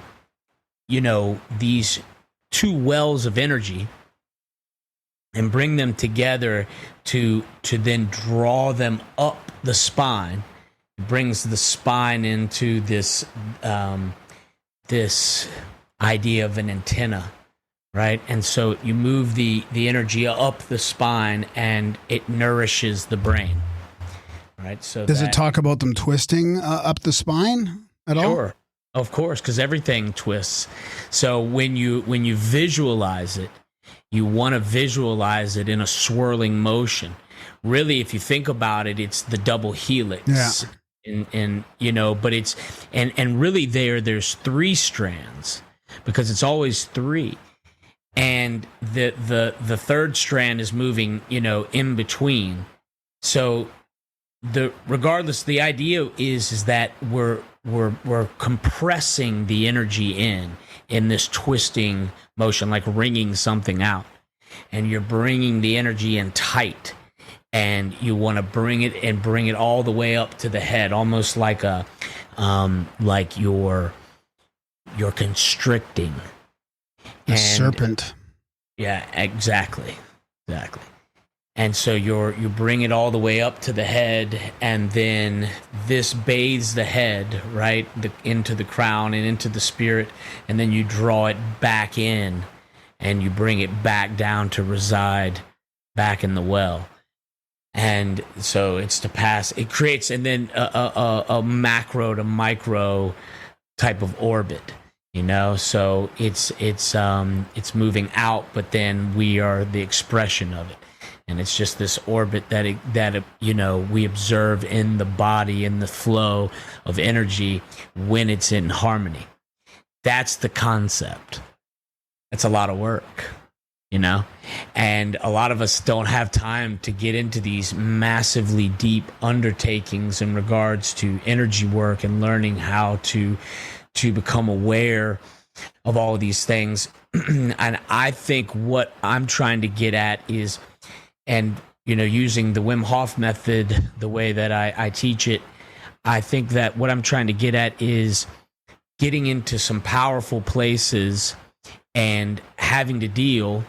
D: these two wells of energy and bring them together to then draw them up the spine. It brings the spine into this this idea of an antenna, right? And so you move the energy up the spine, and it nourishes the brain, right? So
B: does it talk about them twisting up the spine at all?
D: Sure, of course, because everything twists. So when you visualize it, you want to visualize it in a swirling motion. Really, if you think about it, it's the double helix.
B: Yeah.
D: And but it's and really there's three strands, because it's always three, and the third strand is moving in between. So regardless, the idea is that we're compressing the energy in this twisting motion, like wringing something out, and you're bringing the energy in tight. And you want to bring it all the way up to the head, almost like like you're constricting.
B: A serpent.
D: Yeah, exactly. And so you bring it all the way up to the head, and then this bathes the head right into the crown and into the spirit, and then you draw it back in, and you bring it back down to reside back in the well. And so it creates, and then a macro to micro type of orbit, so it's moving out, but then we are the expression of it. And it's just this orbit that we observe in the body, in the flow of energy when it's in harmony. That's the concept. That's a lot of work. And a lot of us don't have time to get into these massively deep undertakings in regards to energy work and learning how to become aware of all of these things. And I think what I'm trying to get at is, and using the Wim Hof method, the way that I teach it, I think that what I'm trying to get at is getting into some powerful places and having to deal,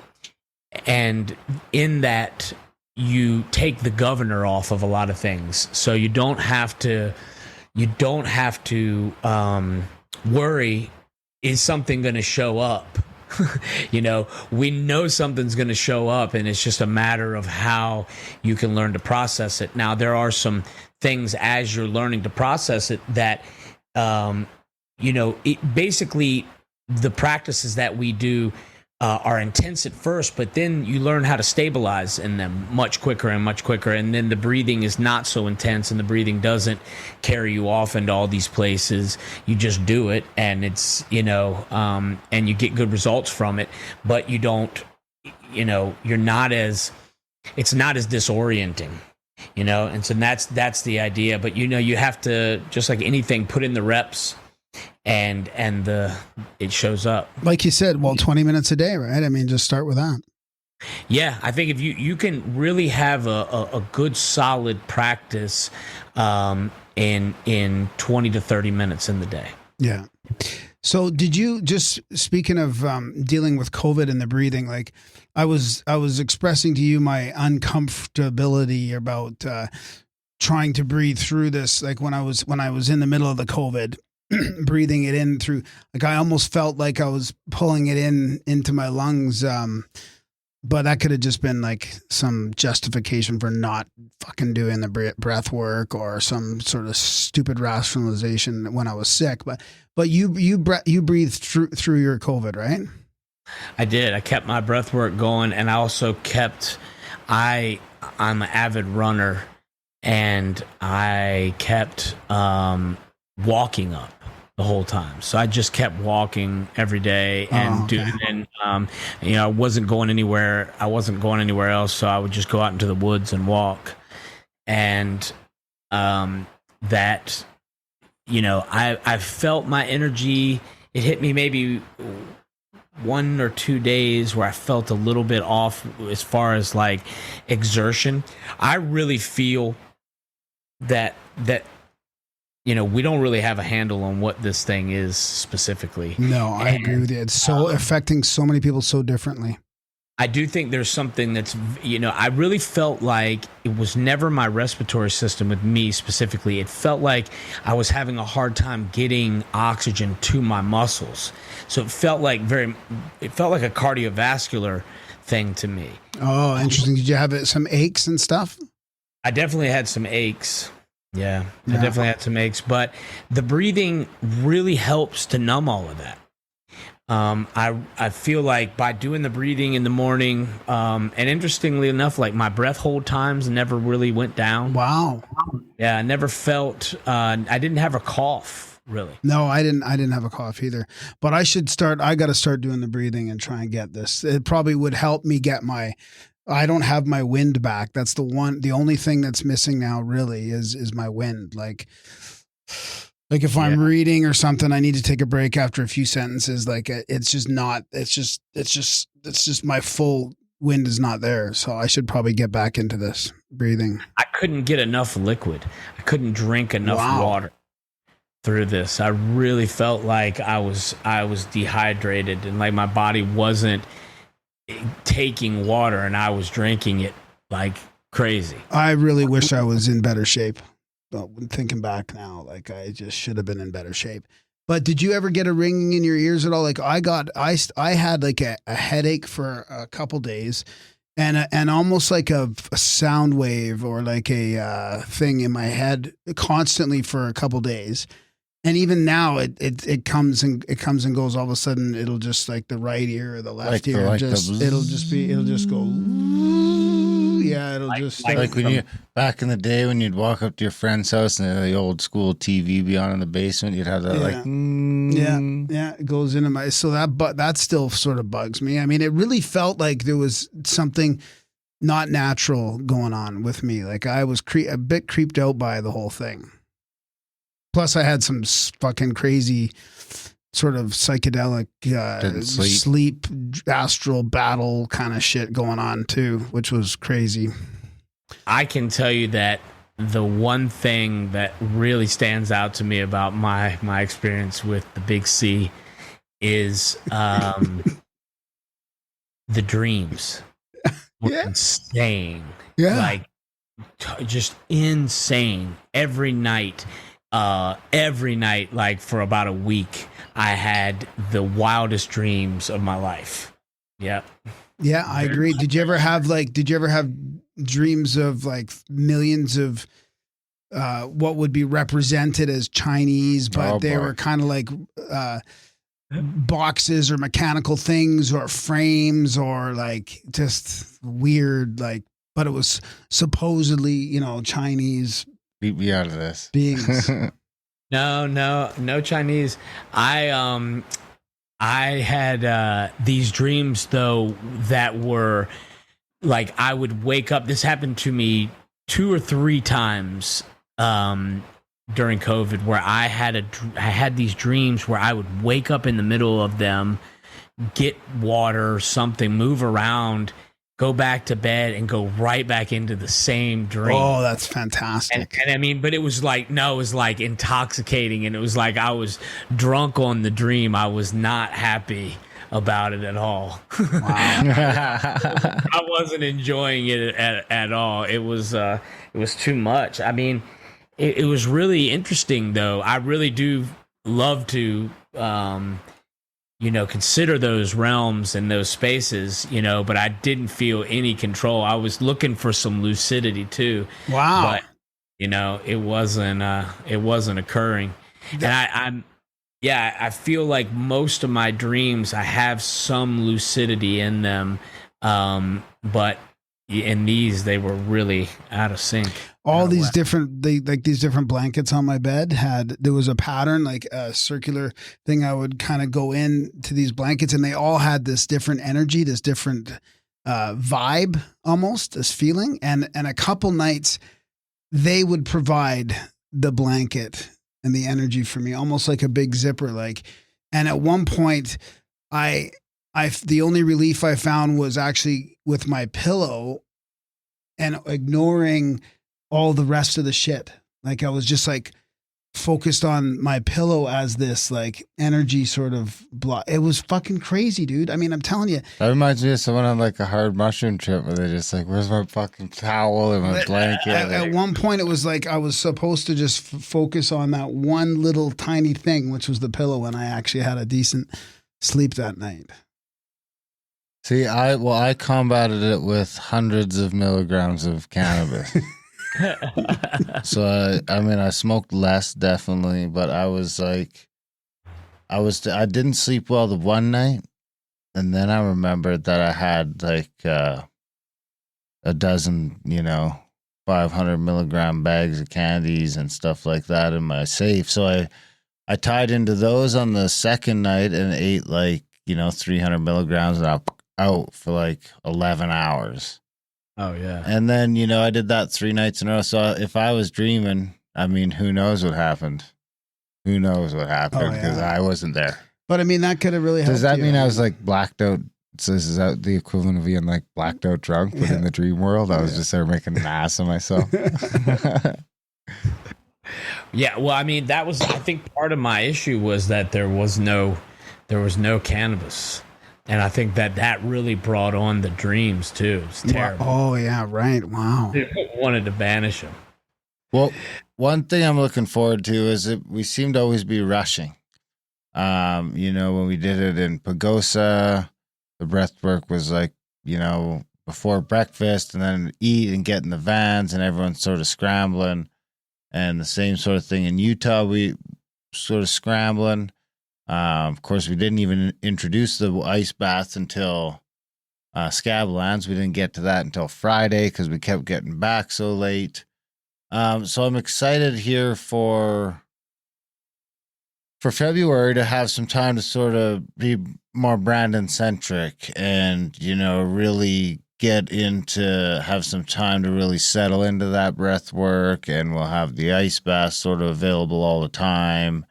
D: and in that you take the governor off of a lot of things, so you don't have to worry, is something going to show up? We know something's going to show up, and it's just a matter of how you can learn to process it. Now, there are some things as you're learning to process it that, basically the practices that we do are intense at first, but then you learn how to stabilize in them much quicker. And then the breathing is not so intense, and the breathing doesn't carry you off into all these places. You just do it, and it's, and you get good results from it, but you don't, you're not as, it's not as disorienting, and so that's the idea. But, you have to, just like anything, put in the reps, and it shows up. Like
B: you said, 20 minutes a day, right? I mean, just start with that.
D: Yeah, I think if you can really have a good solid practice in 20 to 30 minutes in the day.
B: Yeah. So did you, just speaking of dealing with COVID and the breathing, like I was expressing to you my uncomfortability about trying to breathe through this, like when I was in the middle of the COVID, breathing it in through, like I almost felt like I was pulling it into my lungs, but that could have just been like some justification for not fucking doing the breath work, or some sort of stupid rationalization when I was sick. But you breathed through your COVID, right?
D: I did. I kept my breath work going, and I also kept, I'm an avid runner, and I kept walking up the whole time. So I just kept walking every day and doing, and I wasn't going anywhere else. So I would just go out into the woods and walk. And that, I felt my energy. It hit me maybe 1 or 2 days where I felt a little bit off as far as like exertion. I really feel that we don't really have a handle on what this thing is specifically.
B: No, I agree with you. It's so affecting so many people so differently.
D: I do think there's something that's, I really felt like it was never my respiratory system with me specifically. It felt like I was having a hard time getting oxygen to my muscles. So it felt like a cardiovascular thing to me.
B: Oh, interesting. Did you have some aches and stuff?
D: I definitely had some aches. Yeah, I definitely had some aches, but the breathing really helps to numb all of that. I feel like by doing the breathing in the morning, and interestingly enough, like my breath hold times never really went down.
B: Wow.
D: Yeah, I never felt, I didn't have a cough really.
B: No, I didn't have a cough either, but I got to start doing the breathing and try and get this. It probably would help me get I don't have my wind back. That's the only thing that's missing now really is my wind. Like if I'm reading or something, I need to take a break after a few sentences. Like it's just my full wind is not there. So I should probably get back into this breathing.
D: I couldn't get enough liquid. I couldn't drink enough water through this. I really felt like I was dehydrated, and like my body wasn't taking water, and I was drinking it like crazy.
B: I really wish I was in better shape. But thinking back now, like I just should have been in better shape. But did you ever get a ringing in your ears at all? Like I had like a headache for a couple days, and almost like a sound wave or like a thing in my head constantly for a couple days. And even now, it comes and goes. All of a sudden, it'll just like the right ear or the left ear. It'll just go. Yeah, it'll just
E: like when you back in the day when you'd walk up to your friend's house and the old school TV be on in the basement. You'd have that
B: yeah, it goes into my that still sort of bugs me. I mean, it really felt like there was something not natural going on with me. Like I was a bit creeped out by the whole thing. Plus, I had some fucking crazy sort of psychedelic sleep astral battle kind of shit going on too, which was crazy.
D: I can tell you that the one thing that really stands out to me about my experience with the Big C is the dreams were
B: Yeah.
D: insane.
B: Yeah.
D: Like just insane. Every night, like for about a week, I had the wildest dreams of my life. Yep.
B: Yeah, I agree. Did you ever have dreams of like millions of what would be represented as Chinese, but they were kind of like boxes or mechanical things or frames or like just weird, like, but it was supposedly, you know, Chinese
E: Beat me out of this.
B: beings.
D: No Chinese. I had these dreams though that were like I would wake up. This happened to me 2 or 3 times during COVID, where I had these dreams where I would wake up in the middle of them, get water or something, move around, go back to bed, and go right back into the same dream.
B: Oh, that's fantastic.
D: And I mean, but it was like intoxicating, and it was like I was drunk on the dream. I was not happy about it at all.
B: Wow.
D: I wasn't enjoying it at all. It was too much. I mean, it was really interesting though. I really do love to consider those realms and those spaces, but I didn't feel any control. I was looking for some lucidity too.
B: Wow.
D: But it wasn't occurring. And I feel like most of my dreams, I have some lucidity in them. But in these, they were really out of sync.
B: All these different, these different blankets on my bed there was a pattern, like a circular thing. I would kind of go into these blankets, and they all had this different energy, this different vibe, almost this feeling. And a couple nights, they would provide the blanket and the energy for me, almost like a big zipper. And at one point, the only relief I found was actually with my pillow and ignoring all the rest of the shit. Like I was just like focused on my pillow as this like energy sort of block. It was fucking crazy, dude. I mean, I'm telling you.
E: That reminds me of someone on like a hard mushroom trip where they're just like, where's my fucking towel and my blanket?
B: At one point it was like I was supposed to just focus on that one little tiny thing, which was the pillow, and I actually had a decent sleep that night.
E: See, I combated it with hundreds of milligrams of cannabis. So I smoked less definitely, but I was like, I didn't sleep well the one night, and then I remembered that I had like a dozen, 500 milligram bags of candies and stuff like that in my safe. So I tied into those on the second night and ate like 300 milligrams, and I out for like 11 hours.
D: Oh yeah.
E: And then, I did that 3 nights in a row. So if I was dreaming, I mean, who knows what happened? Who knows what happened? Because I wasn't there.
B: But I mean, that could have really helped.
E: Does that
B: you.
E: mean I was like blacked out? So is that the equivalent of being like blacked out drunk, but in the dream world, I was just there making an ass of myself?
D: Yeah. Well, I mean, I think part of my issue was that there was no cannabis. And I think that really brought on the dreams too. It's terrible.
B: Oh yeah, right. Wow.
D: I wanted to banish them.
E: Well, one thing I'm looking forward to is that we seem to always be rushing. When we did it in Pagosa, the breath work was like, before breakfast, and then eat and get in the vans, and everyone's sort of scrambling. And the same sort of thing in Utah, we sort of scrambling. Of course, we didn't even introduce the ice baths until Scablands. We didn't get to that until Friday because we kept getting back so late. So I'm excited here for February to have some time to sort of be more Brandon centric and, really get have some time to really settle into that breath work. And we'll have the ice bath sort of available all the time.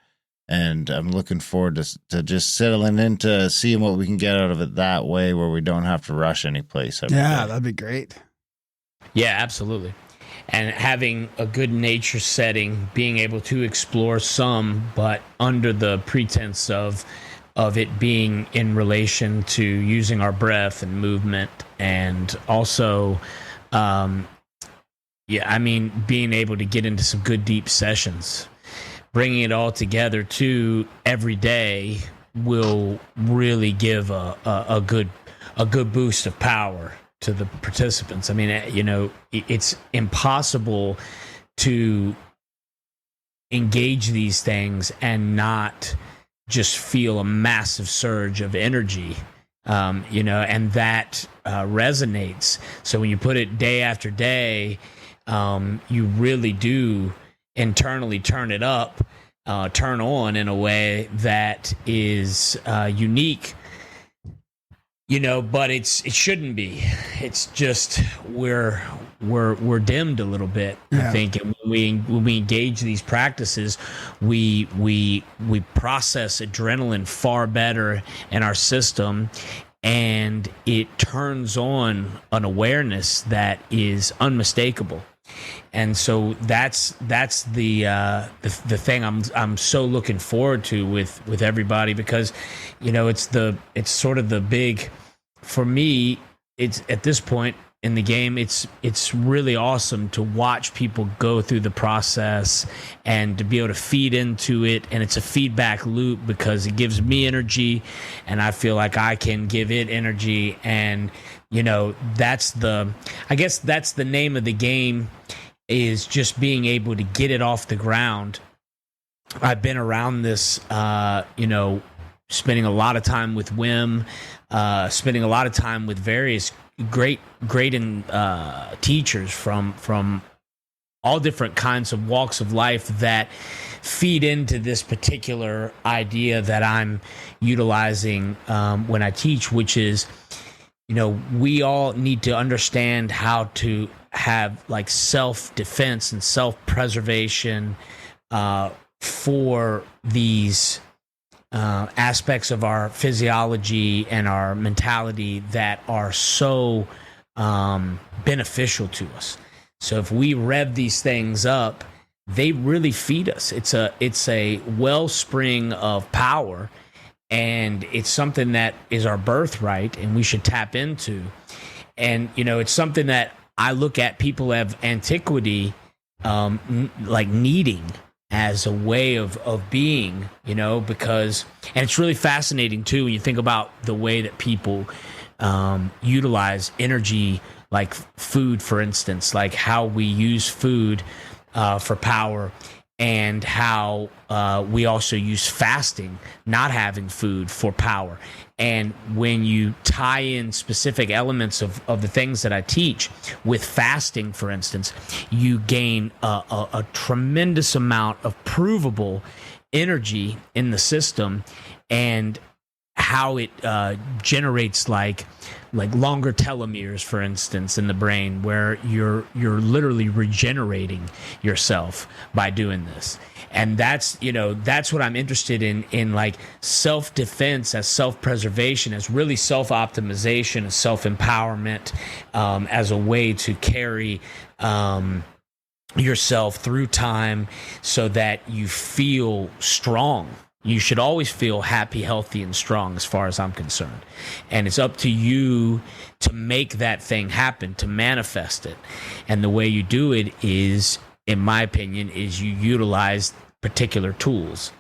E: And I'm looking forward to just settling into seeing what we can get out of it that way, where we don't have to rush any place.
B: Yeah, that'd be great.
D: Yeah, absolutely. And having a good nature setting, being able to explore some, but under the pretense of of it being in relation to using our breath and movement, and also, being able to get into some good deep sessions. Bringing it all together to every day will really give a good boost of power to the participants. I mean, it's impossible to engage these things and not just feel a massive surge of energy, and that resonates. So when you put it day after day, you really do internally turn it up, turn on in a way that is unique, but it shouldn't be. It's just we're dimmed a little bit, I think. And when we engage these practices, we process adrenaline far better in our system, and it turns on an awareness that is unmistakable. And so that's the thing I'm so looking forward to with everybody, because it's sort of the big, for me, it's at this point in the game, it's really awesome to watch people go through the process and to be able to feed into it. And it's a feedback loop, because it gives me energy and I feel like I can give it energy. And that's the name of the game, is just being able to get it off the ground. I've been around this, spending a lot of time with Wim, spending a lot of time with various great teachers from all different kinds of walks of life that feed into this particular idea that I'm utilizing when I teach, which is, we all need to understand how to have like self-defense and self-preservation for these aspects of our physiology and our mentality that are so beneficial to us. So if we rev these things up, they really feed us. It's a wellspring of power, and it's something that is our birthright and we should tap into. And it's something that I look at people of antiquity like needing as a way of being, because, and it's really fascinating too when you think about the way that people utilize energy, like food, for instance, like how we use food for power, and how we also use fasting, not having food, for power. And when you tie in specific elements of the things that I teach with fasting, for instance, you gain a tremendous amount of provable energy in the system, and how it generates like longer telomeres, for instance, in the brain, where you're literally regenerating yourself by doing this. And that's what I'm interested in like self-defense as self-preservation, as really self-optimization, as self-empowerment, as a way to carry yourself through time so that you feel strong. You should always feel happy, healthy, and strong, as far as I'm concerned. And it's up to you to make that thing happen, to manifest it. And the way you do it is, in my opinion, is you utilize particular tools.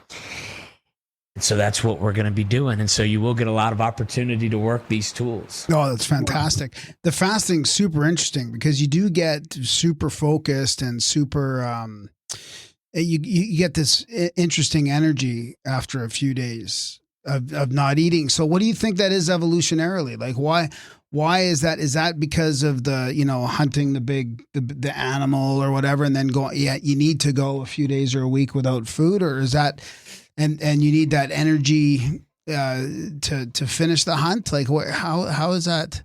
D: And so that's what we're going to be doing. And so you will get a lot of opportunity to work these tools.
B: Oh, that's fantastic. The fasting's super interesting, because you do get super focused and super, you get this interesting energy after a few days of not eating. So what do you think that is evolutionarily? Like, why is that? Is that because of the, hunting the animal or whatever, and then you need to go a few days or a week without food? Or is that, and you need that energy to finish the hunt? Like, how is that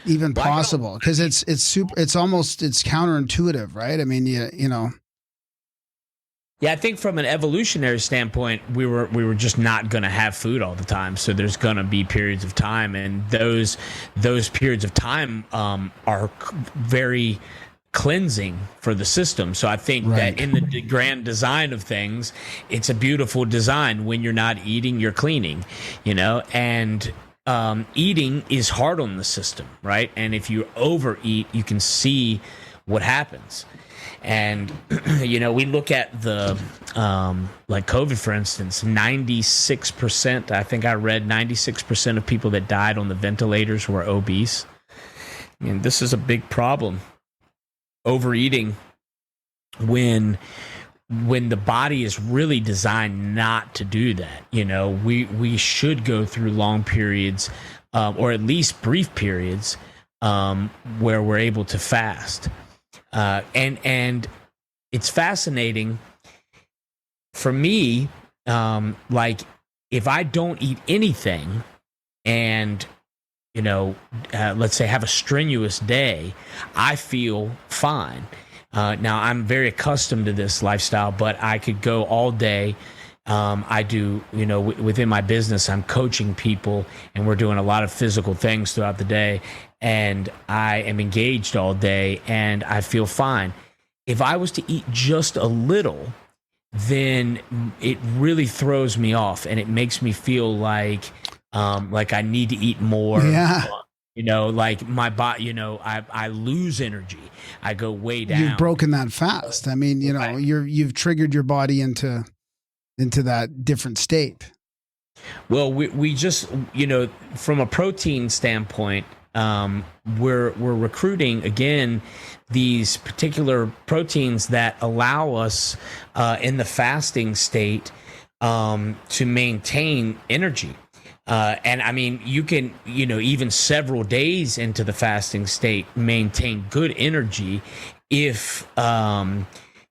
B: even possible? Because it's counterintuitive, right? I mean,
D: Yeah, I think from an evolutionary standpoint, we were just not going to have food all the time. So there's going to be periods of time, and those periods of time are very cleansing for the system. So I think that in the grand design of things, it's a beautiful design. When you're not eating, you're cleaning, and eating is hard on the system, right? And if you overeat, you can see what happens. And, we look at the, like COVID, for instance, 96%, I think I read 96% of people that died on the ventilators were obese. And this is a big problem. Overeating when the body is really designed not to do that. We should go through long periods, or at least brief periods, where we're able to fast. And it's fascinating for me. Like if I don't eat anything and, let's say have a strenuous day, I feel fine. Now I'm very accustomed to this lifestyle, but I could go all day. I do, within my business, I'm coaching people and we're doing a lot of physical things throughout the day, and I am engaged all day and I feel fine. If I was to eat just a little, then it really throws me off and it makes me feel like I need to eat more.
B: Yeah.
D: Like my body, I lose energy. I go way down.
B: You've broken that fast. I mean, you've triggered your body into that different state.
D: Well, we just, from a protein standpoint, we're recruiting again these particular proteins that allow us in the fasting state to maintain energy. And I mean, you can, even several days into the fasting state, maintain good energy if,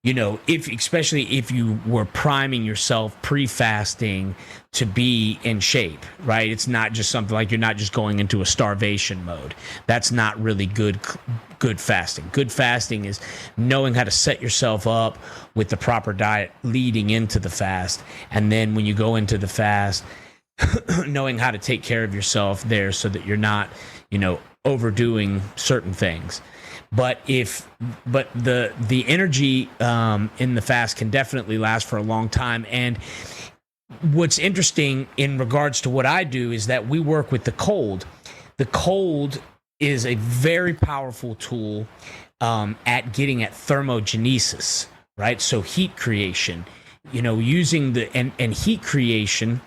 D: especially if you were priming yourself pre-fasting to be in shape, right? It's not just something like you're not just going into a starvation mode. That's not really good fasting. Good fasting is knowing how to set yourself up with the proper diet leading into the fast. And then when you go into the fast, knowing how to take care of yourself there so that you're not, overdoing certain things. But the energy in the fast can definitely last for a long time. And what's interesting in regards to what I do is that we work with the cold. The cold is a very powerful tool at getting at thermogenesis, right? So heat creation, using and heat creation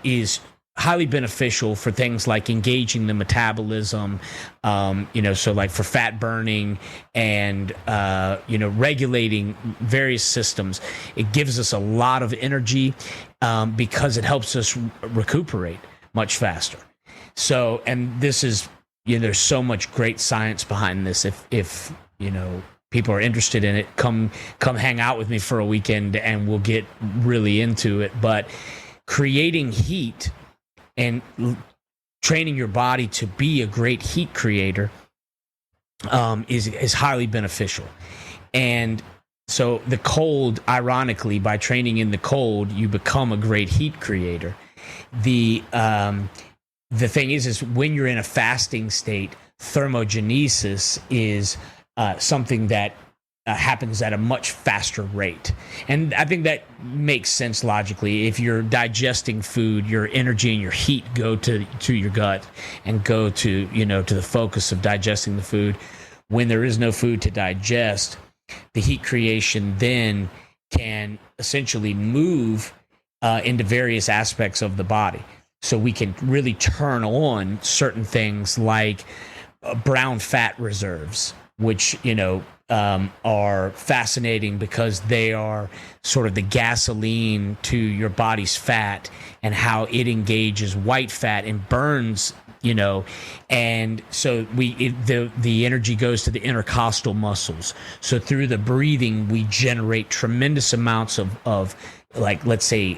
D: is highly beneficial for things like engaging the metabolism, so like for fat burning and, regulating various systems. It gives us a lot of energy because it helps us recuperate much faster. So, and this is, there's so much great science behind this. If people are interested in it, come hang out with me for a weekend and we'll get really into it. But creating heat and training your body to be a great heat creator is highly beneficial. And so the cold, ironically, by training in the cold, you become a great heat creator. The thing is when you're in a fasting state, thermogenesis is something that happens at a much faster rate. And I think that makes sense logically. If you're digesting food, your energy and your heat go to your gut and go to, to the focus of digesting the food. When there is no food to digest, the heat creation then can essentially move into various aspects of the body. So we can really turn on certain things like brown fat reserves, which, are fascinating because they are sort of the gasoline to your body's fat and how it engages white fat and burns, and so the energy goes to the intercostal muscles. So through the breathing, we generate tremendous amounts of like, let's say,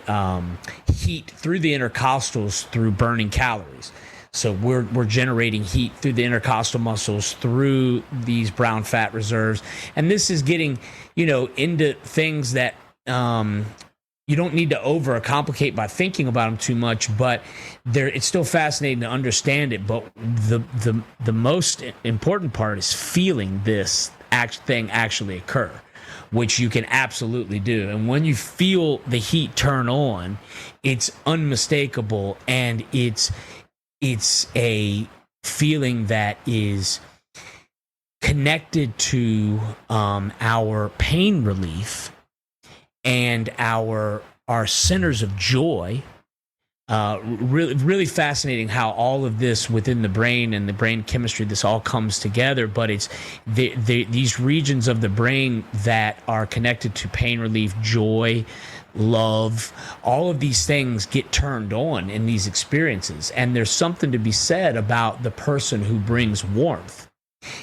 D: heat through the intercostals through burning calories. So we're generating heat through the intercostal muscles through these brown fat reserves. And this is getting, into things that you don't need to overcomplicate by thinking about them too much, but it's still fascinating to understand it. But the most important part is feeling this thing actually occur, which you can absolutely do. And when you feel the heat turn on, it's unmistakable, and it's a feeling that is connected to our pain relief and our centers of joy. Really fascinating how all of this within the brain and the brain chemistry, this all comes together. But it's these regions of the brain that are connected to pain relief, joy, love, all of these things get turned on in these experiences. And there's something to be said about the person who brings warmth,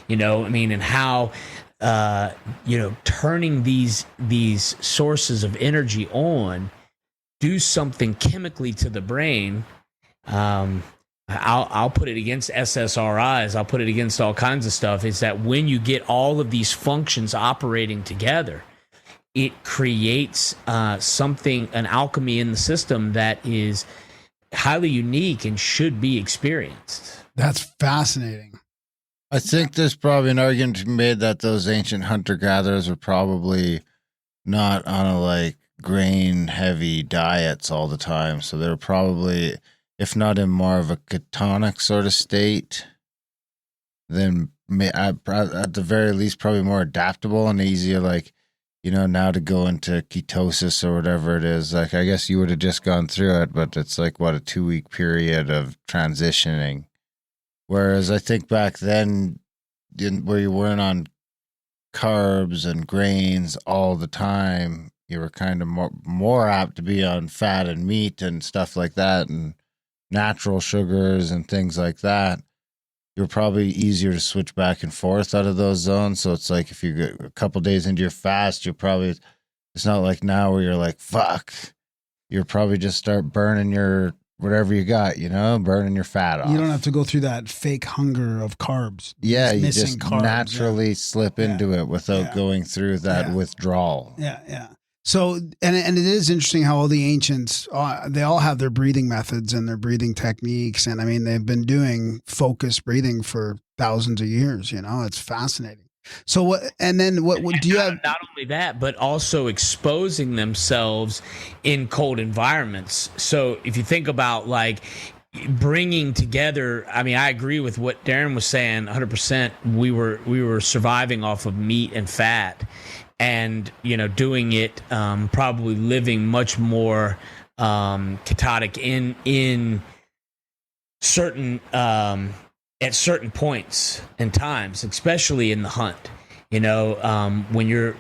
D: and how turning these sources of energy on do something chemically to the brain. I'll put it against SSRIs. I'll put it against all kinds of stuff. Is that when you get all of these functions operating together, it creates an alchemy in the system that is highly unique and should be experienced.
B: That's fascinating.
E: I think there's probably an argument to be made that those ancient hunter-gatherers were probably not on a grain heavy diets all the time, so they're probably, if not in more of a ketonic sort of state, then at the very least probably more adaptable and easier, now to go into ketosis or whatever it is. I guess you would have just gone through it, but it's a 2-week period of transitioning, whereas I think back then where you weren't on carbs and grains all the time, you were kind of more apt to be on fat and meat and stuff like that, and natural sugars and things like that. You're probably easier to switch back and forth out of those zones. So it's if you get a couple days into your fast, it's not like now where you're fuck. You're probably just start burning your whatever you got, burning your fat off.
B: You don't have to go through that fake hunger of carbs.
E: Yeah, you just carbs, naturally slip into it without going through that withdrawal.
B: Yeah. So, and it is interesting how all the ancients, they all have their breathing methods and their breathing techniques. And they've been doing focused breathing for thousands of years, it's fascinating. So what do you have?
D: Not only that, but also exposing themselves in cold environments. So if you think about bringing together, I agree with what Darren was saying 100%. We were surviving off of meat and fat, and doing it, probably living much more ketotic in certain at certain points and times, especially in the hunt. When you're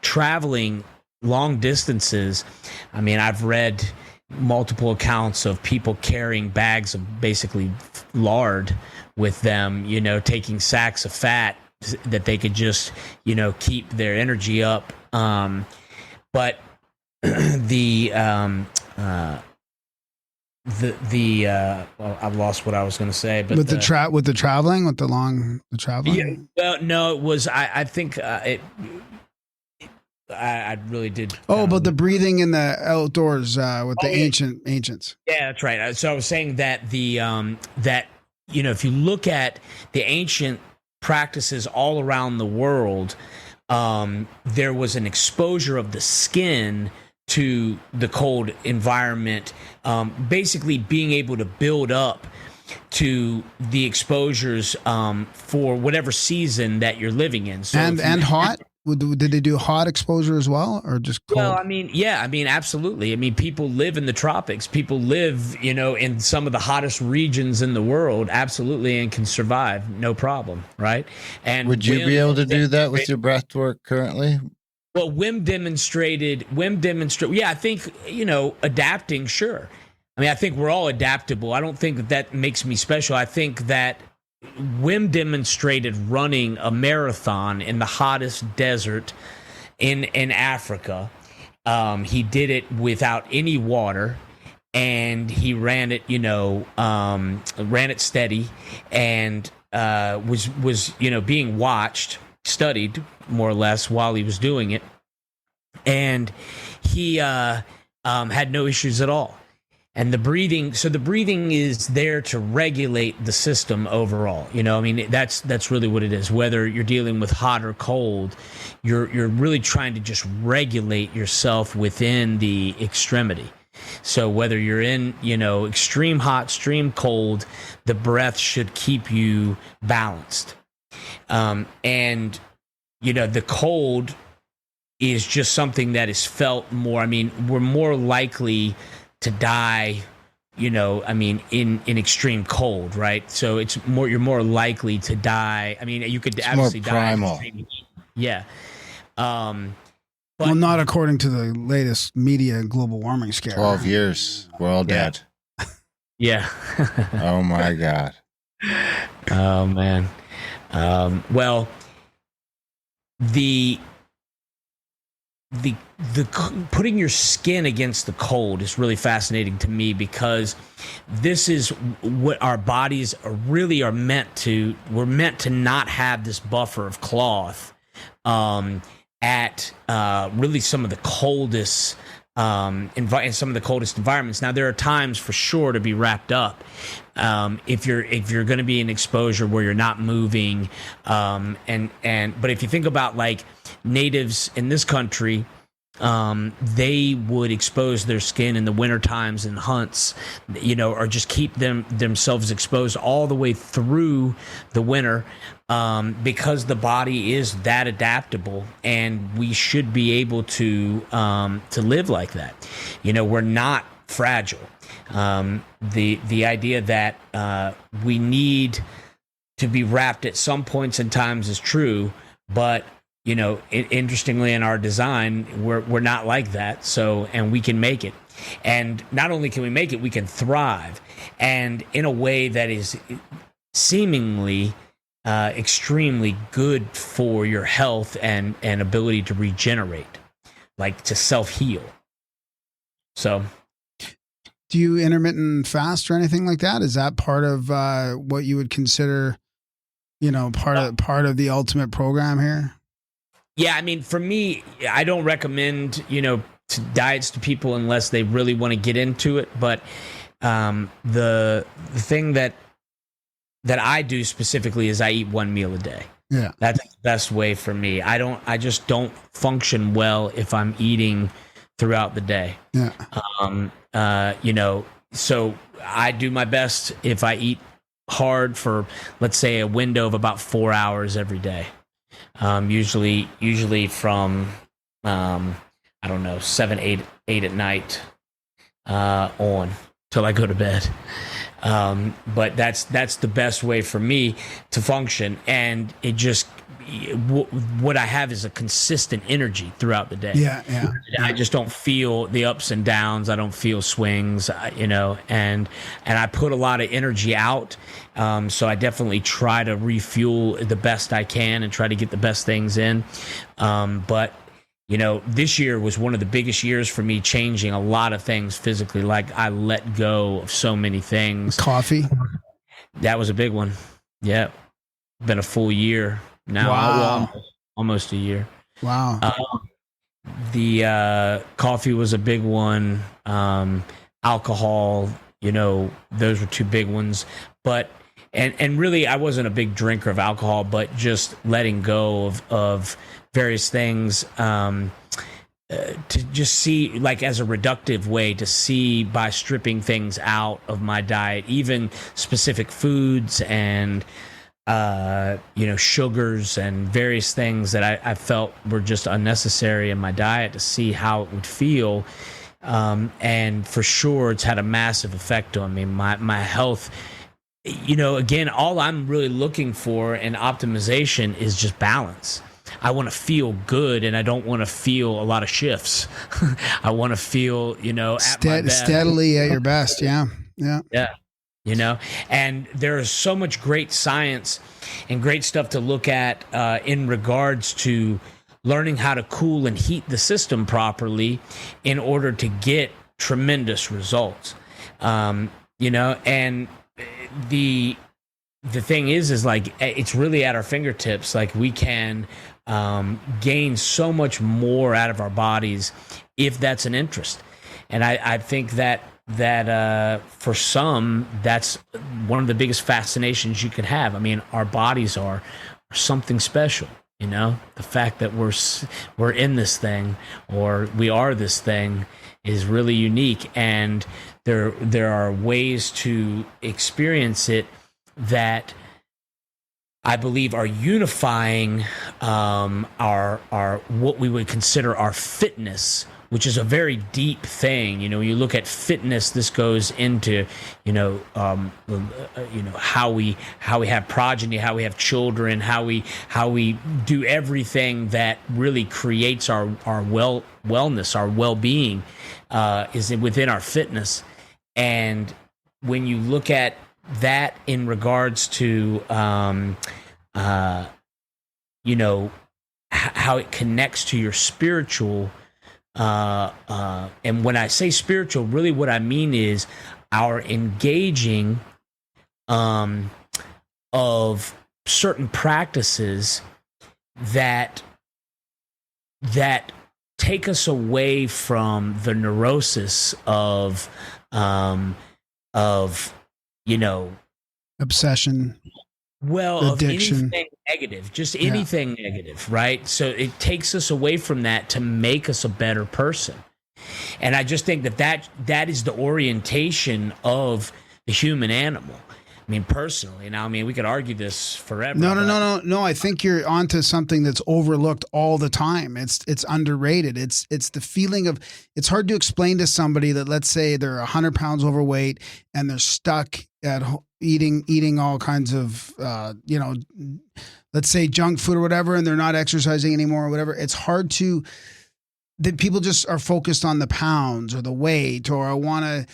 D: traveling long distances. I've read multiple accounts of people carrying bags of basically lard with them, taking sacks of fat that they could just, keep their energy up. But I've lost what I was going to say. But
B: with the traveling, with the traveling.
D: Yeah, well, no, it was. I think I really did.
B: Oh, but the breathing in the outdoors with the ancients.
D: Yeah, that's right. So I was saying that that if you look at the ancient practices all around the world, there was an exposure of the skin to the cold environment, basically being able to build up to the exposures for whatever season that you're living in. So
B: and hot. Did they do hot exposure as well, or just cold?
D: Well, absolutely. People live in the tropics. People live, in some of the hottest regions in the world, absolutely, and can survive, no problem, right? And
E: would you be able to do that with your breath work currently?
D: Well, Wim demonstrated. Yeah, I think, adapting, sure. I think we're all adaptable. I don't think that makes me special. I think that Wim demonstrated running a marathon in the hottest desert in Africa. He did it without any water, and he ran it, ran it steady, and was being watched, studied more or less while he was doing it, and he had no issues at all. And the breathing, so the breathing is there to regulate the system overall. You know, I mean, that's really what it is. Whether you're dealing with hot or cold, you're really trying to just regulate yourself within the extremity. So whether you're in, you know, extreme hot, extreme cold, the breath should keep you balanced. And, you know, the cold is just something that is felt more. I mean, we're more likely to die, you know, I mean, in extreme cold, right? So it's more, you're more likely to die. I mean, you could obviously die.
E: Primal.
D: Yeah.
B: Well, not according to the latest media global warming scare.
E: 12 years. We're all dead.
D: Yeah.
E: Oh, my God.
D: Oh, man. Well, the putting your skin against the cold is really fascinating to me, because this is what our bodies are meant to. We're meant to not have this buffer of cloth at really some of the coldest in some of the coldest environments. Now, there are times for sure to be wrapped up if you're going to be in exposure where you're not moving, but if you think about like natives in this country, they would expose their skin in the winter times in hunts, you know, or just keep themselves exposed all the way through the winter, because the body is that adaptable, and we should be able to live like that. You know, we're not fragile. The idea that we need to be wrapped at some points in times is true, but you know, interestingly, in our design, we're not like that. So, and we can make it. And not only can we make it, we can thrive. And in a way that is seemingly extremely good for your health and ability to regenerate, like to self-heal. So,
B: do you intermittent fast or anything like that? Is that part of what you would consider, you know, part of the ultimate program here?
D: Yeah, I mean, for me, I don't recommend, you know, diets to people unless they really want to get into it. But the thing that I do specifically is I eat one meal a day.
B: Yeah,
D: that's the best way for me. I just don't function well if I'm eating throughout the day.
B: Yeah.
D: You know, so I do my best if I eat hard for, let's say, a window of about 4 hours every day. Usually from, I don't know, 7, 8 at night, on till I go to bed. But that's the best way for me to function. And it just, what I have is a consistent energy throughout the day.
B: Yeah.
D: I just don't feel the ups and downs. I don't feel swings, you know, and I put a lot of energy out. So I definitely try to refuel the best I can and try to get the best things in. But you know, this year was one of the biggest years for me, changing a lot of things physically. Like I let go of so many things.
B: Coffee.
D: That was a big one. Yeah. Been a full year now.
B: Wow.
D: Almost a year.
B: Wow.
D: The coffee was a big one. Alcohol, you know, those were two big ones. But and really, I wasn't a big drinker of alcohol, but just letting go of various things to just see, like, as a reductive way to see by stripping things out of my diet, even specific foods and you know, sugars and various things that I felt were just unnecessary in my diet, to see how it would feel. And for sure, it's had a massive effect on me. My health, you know, again, all I'm really looking for in optimization is just balance. I want to feel good, and I don't want to feel a lot of shifts. I want to feel, you know, at my best.
B: Steadily at your best. Yeah.
D: You know, and there is so much great science and great stuff to look at in regards to learning how to cool and heat the system properly in order to get tremendous results. You know, and the thing is like, it's really at our fingertips. Like, we can gain so much more out of our bodies if that's an interest. And I think that for some, that's one of the biggest fascinations you could have. I mean, our bodies are something special. You know, the fact that we're in this thing, or we are this thing, is really unique, and there are ways to experience it that I believe are unifying our what we would consider our fitness, which is a very deep thing. You know, you look at fitness, this goes into, how we have progeny, how we have children, how we do everything that really creates our wellness, our well-being, is within our fitness. And when you look at that in regards to, how it connects to your spiritual. And when I say spiritual, really what I mean is our engaging of certain practices that take us away from the neurosis of
B: obsession.
D: Well,
B: addiction.
D: Of anything negative, just anything negative, right? So it takes us away from that to make us a better person. And I just think that is the orientation of the human animal. I mean, personally, now, I mean, we could argue this forever.
B: No. I think you're onto something that's overlooked all the time. It's underrated. It's the feeling of, it's hard to explain to somebody that, let's say they're 100 pounds overweight and they're stuck at eating all kinds of, let's say junk food or whatever, and they're not exercising anymore or whatever. It's hard to, that people just are focused on the pounds or the weight, or I want to,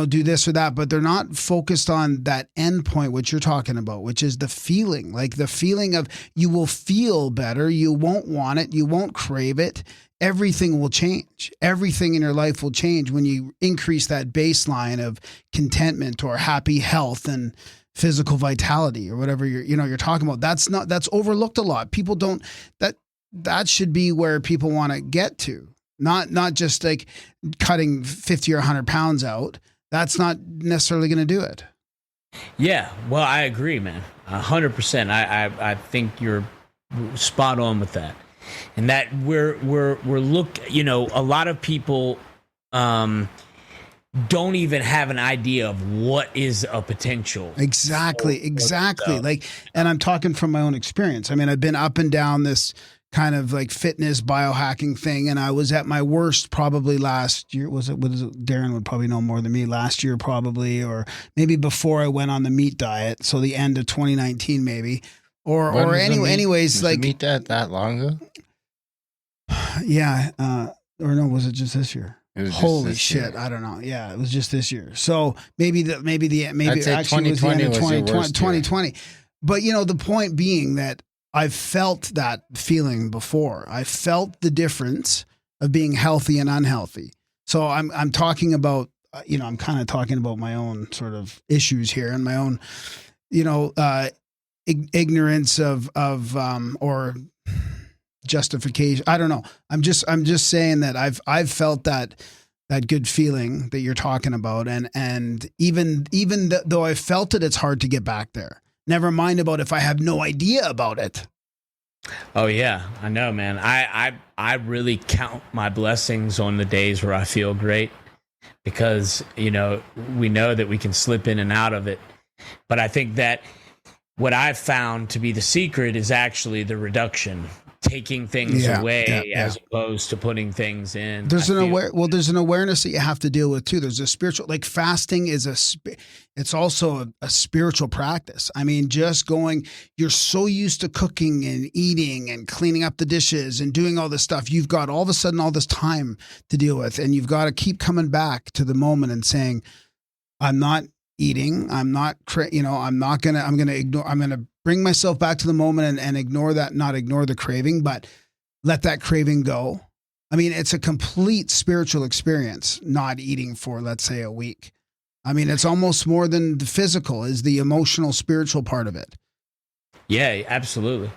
B: do this or that, but they're not focused on that end point, which you're talking about, which is the feeling, like the feeling of, you will feel better. You won't want it. You won't crave it. Everything will change. Everything in your life will change when you increase that baseline of contentment or happy health and physical vitality or whatever you're talking about. That's overlooked a lot. People don't, that should be where people want to get to, not just like cutting 50 or 100 pounds out. That's not necessarily going to do it.
D: Yeah, well, I agree, man. 100%. I think you're spot on with that. And that we're a lot of people don't even have an idea of what is a potential.
B: Exactly. Like, and I'm talking from my own experience. I mean, I've been up and down this kind of like fitness biohacking thing, and I was at my worst probably last year. Was it Darren would probably know more than me, last year probably, or maybe before I went on the meat diet, so the end of 2019 maybe, or anyways, like
E: meat diet that long ago.
B: Yeah, or no, was it just this year? Holy shit,
E: year.
B: I don't know. Yeah, it was just this year. So maybe
E: I'd say
B: actually was the end of
E: 2020.
B: But the point being that I've felt that feeling before. I felt the difference of being healthy and unhealthy. So I'm talking about, I'm kind of talking about my own sort of issues here and my own, ignorance of or justification. I don't know. I'm just saying that I've felt that good feeling that you're talking about. And even though I felt it, it's hard to get back there. Never mind about if I have no idea about it.
D: Oh yeah, I know, man. I really count my blessings on the days where I feel great, because, we know that we can slip in and out of it. But I think that what I've found to be the secret is actually the reduction, taking things away as opposed to putting things in.
B: There's an awareness that you have to deal with too. There's a spiritual, like fasting is it's also a spiritual practice. I mean, you're so used to cooking and eating and cleaning up the dishes and doing all this stuff. You've got all of a sudden all this time to deal with, and you've got to keep coming back to the moment and saying, I'm not eating. I'm going to bring myself back to the moment and ignore that, not ignore the craving, but let that craving go. I mean, it's a complete spiritual experience, not eating for, let's say, a week. I mean, it's almost more than the physical, is the emotional, spiritual part of it.
D: Yeah, absolutely.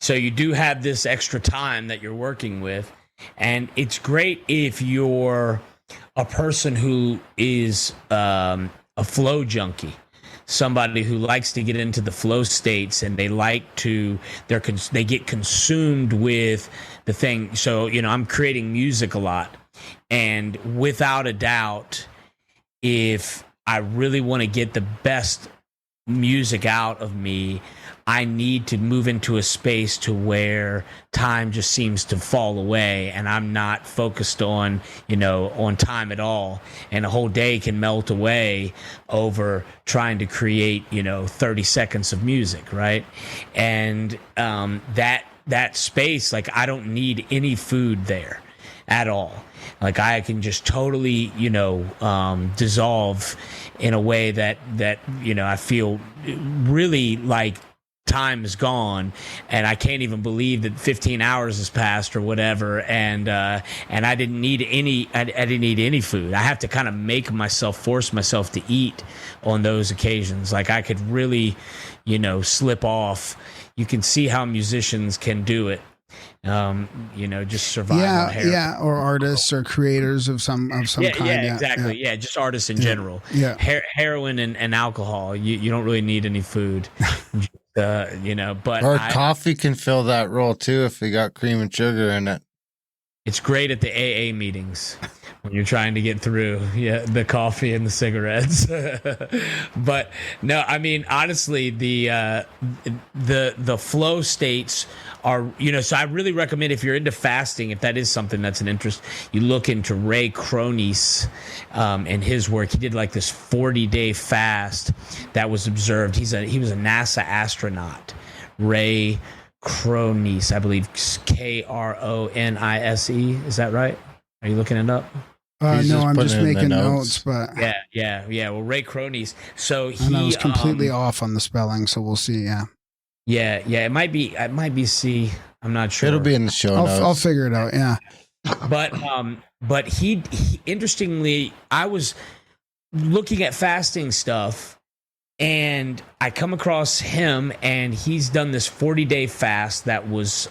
D: So you do have this extra time that you're working with, and it's great if you're a person who is a flow junkie, somebody who likes to get into the flow states, and they get consumed with the thing. So, I'm creating music a lot, and without a doubt, if I really want to get the best music out of me, I need to move into a space to where time just seems to fall away, and I'm not focused on time at all, and a whole day can melt away over trying to create 30 seconds of music, right? And that space, like, I don't need any food there at all. Like, I can just totally dissolve in a way that I feel really like time is gone, and I can't even believe that 15 hours has passed or whatever, and I didn't need any food. I have to kind of force myself to eat on those occasions. Like, I could really slip off. You can see how musicians can do it. Just survive on heroin.
B: Or artists or creators of some kind.
D: Yeah, exactly. Yeah, just artists in general.
B: Yeah.
D: Heroin and alcohol. You don't really need any food. But
E: coffee can fill that role too if you got cream and sugar in it.
D: It's great at the AA meetings when you're trying to get through the coffee and the cigarettes. But no, I mean, honestly, the flow states are, so I really recommend, if you're into fasting, if that is something that's an interest, you look into Ray Cronies and his work. He did like this 40-day fast that was observed. He was a NASA astronaut, Ray Cronies, I believe, Kronise. Is that right? Are you looking it up?
B: No, I'm just making notes. But
D: yeah. Well, Ray Cronies. So
B: I was completely off on the spelling, so we'll see.
D: Yeah. It might be C. I'm not sure.
E: It'll be in the show notes.
B: I'll figure it out. Yeah.
D: But he interestingly, I was looking at fasting stuff, and I come across him, and he's done this 40-day fast that was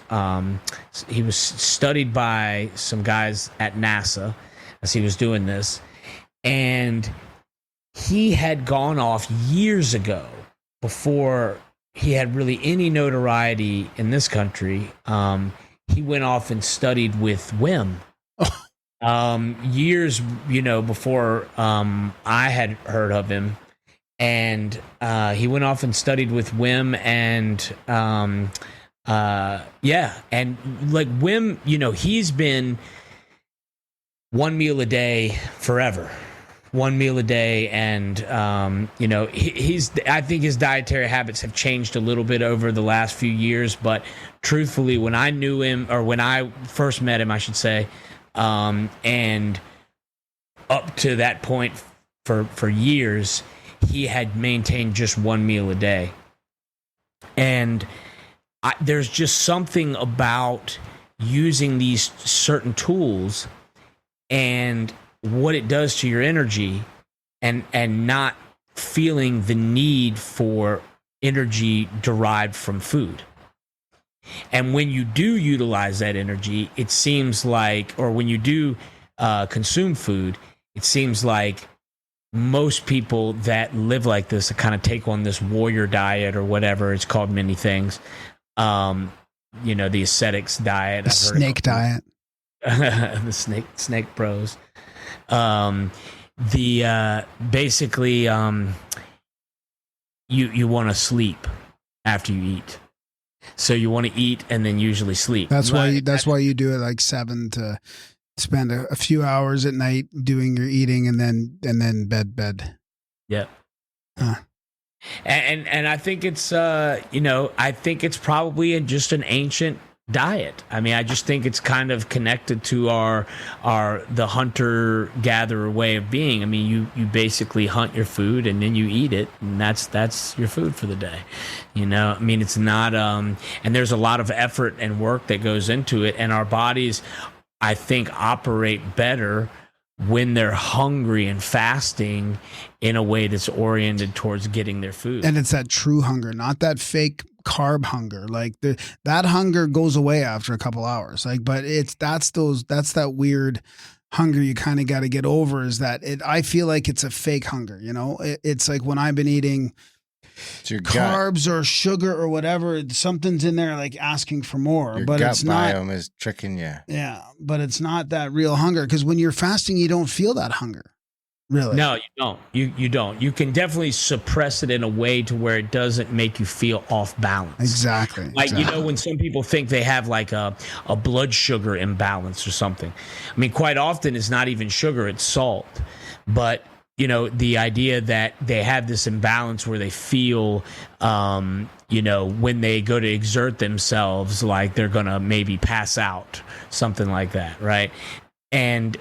D: he was studied by some guys at NASA as he was doing this, and he had gone off years ago, before he had really any notoriety in this country. He went off and studied with Wim. Years, before I had heard of him. And he went off and studied with Wim, and and like Wim, he's been one meal a day forever, and I think his dietary habits have changed a little bit over the last few years. But truthfully, when I knew him, or when I first met him, I should say, and up to that point for years, he had maintained just one meal a day. And there's just something about using these certain tools and what it does to your energy, and not feeling the need for energy derived from food. And when you do utilize that energy, it seems like, or when you do consume food, it seems like most people that live like this kind of take on this warrior diet, or whatever it's called, many things. The ascetics diet,
B: the snake diet,
D: the snake bros. Basically, you want to sleep after you eat, so you want to eat and then usually sleep.
B: That's why you do it like 7 to spend a few hours at night doing your eating, and then bed.
D: Yeah. And I think it's I think it's probably just an ancient diet. I mean, I just think it's kind of connected to the hunter gatherer way of being. I mean, you basically hunt your food and then you eat it, and that's your food for the day. I mean, it's not and there's a lot of effort and work that goes into it, and our bodies, I think, operate better when they're hungry and fasting in a way that's oriented towards getting their food.
B: And it's that true hunger, not that fake carb hunger. Like that hunger goes away after a couple hours. Like, but that's that weird hunger you kind of got to get over is that I feel like it's a fake hunger. You know, it's like when I've been eating
E: It's your
B: carbs or sugar or whatever, something's in there like asking for more,
E: Your
B: but
E: gut
B: it's not.
E: biome is tricking you.
B: Yeah, but it's not that real hunger, because when you're fasting, you don't feel that hunger. Really?
D: No, you don't. You don't. You can definitely suppress it in a way to where it doesn't make you feel off balance.
B: Exactly.
D: Like, you know, when some people think they have like a blood sugar imbalance or something. I mean, quite often it's not even sugar, it's salt. But, you know, the idea that they have this imbalance where they feel, you know, when they go to exert themselves, like they're going to maybe pass out, something like that, right? And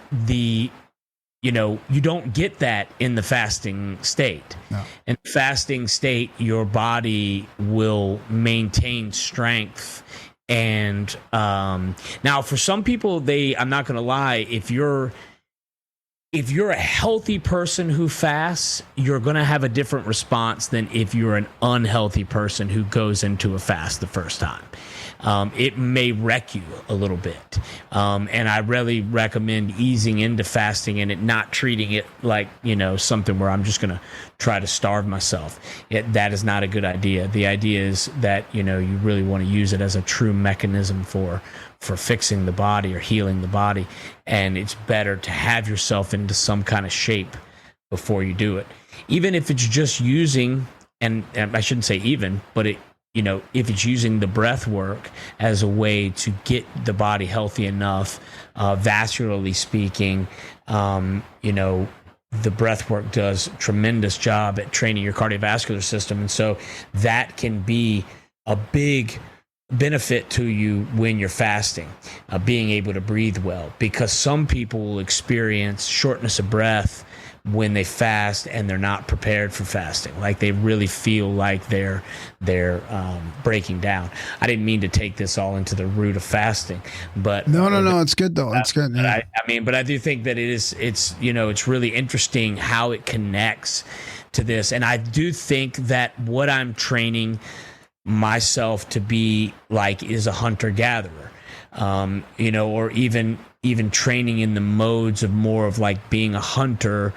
D: you know, you don't get that in the fasting state.
B: No.
D: In the fasting state, your body will maintain strength. And now for some people, I'm not going to lie, if you're a healthy person who fasts, you're going to have a different response than if you're an unhealthy person who goes into a fast the first time. It may wreck you a little bit. And I really recommend easing into fasting and not treating it like, you know, something where I'm just going to try to starve myself. That is not a good idea. The idea is that, you know, you really want to use it as a true mechanism for fixing the body or healing the body. And it's better to have yourself into some kind of shape before you do it. Even if it's just using, and I shouldn't say even, but you know, if it's using the breath work as a way to get the body healthy enough, vascularly speaking, you know, the breath work does a tremendous job at training your cardiovascular system. And so that can be a big benefit to you when you're fasting, being able to breathe well, because some people will experience shortness of breath when they fast and they're not prepared for fasting. Like they really feel like they're breaking down. I didn't mean to take this all into the root of fasting, but
B: No, it's good though. It's good. Yeah.
D: But I do think that it's you know, it's really interesting how it connects to this. And I do think that what I'm training myself to be like is a hunter-gatherer, you know, or even training in the modes of more of like being a hunter,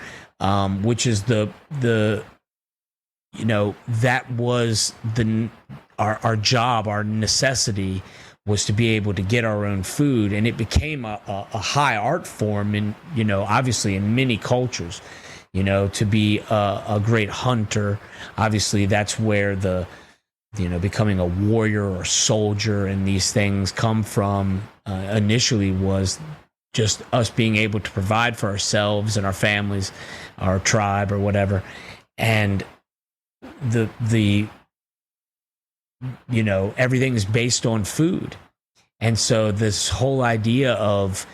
D: which is the you know, that was our job, our necessity was to be able to get our own food. And it became a high art form in, you know, obviously in many cultures, you know, to be a great hunter. Obviously that's where you know, becoming a warrior or soldier and these things come from. Initially was just us being able to provide for ourselves and our families, our tribe or whatever. And the you know, everything is based on food. And so this whole idea of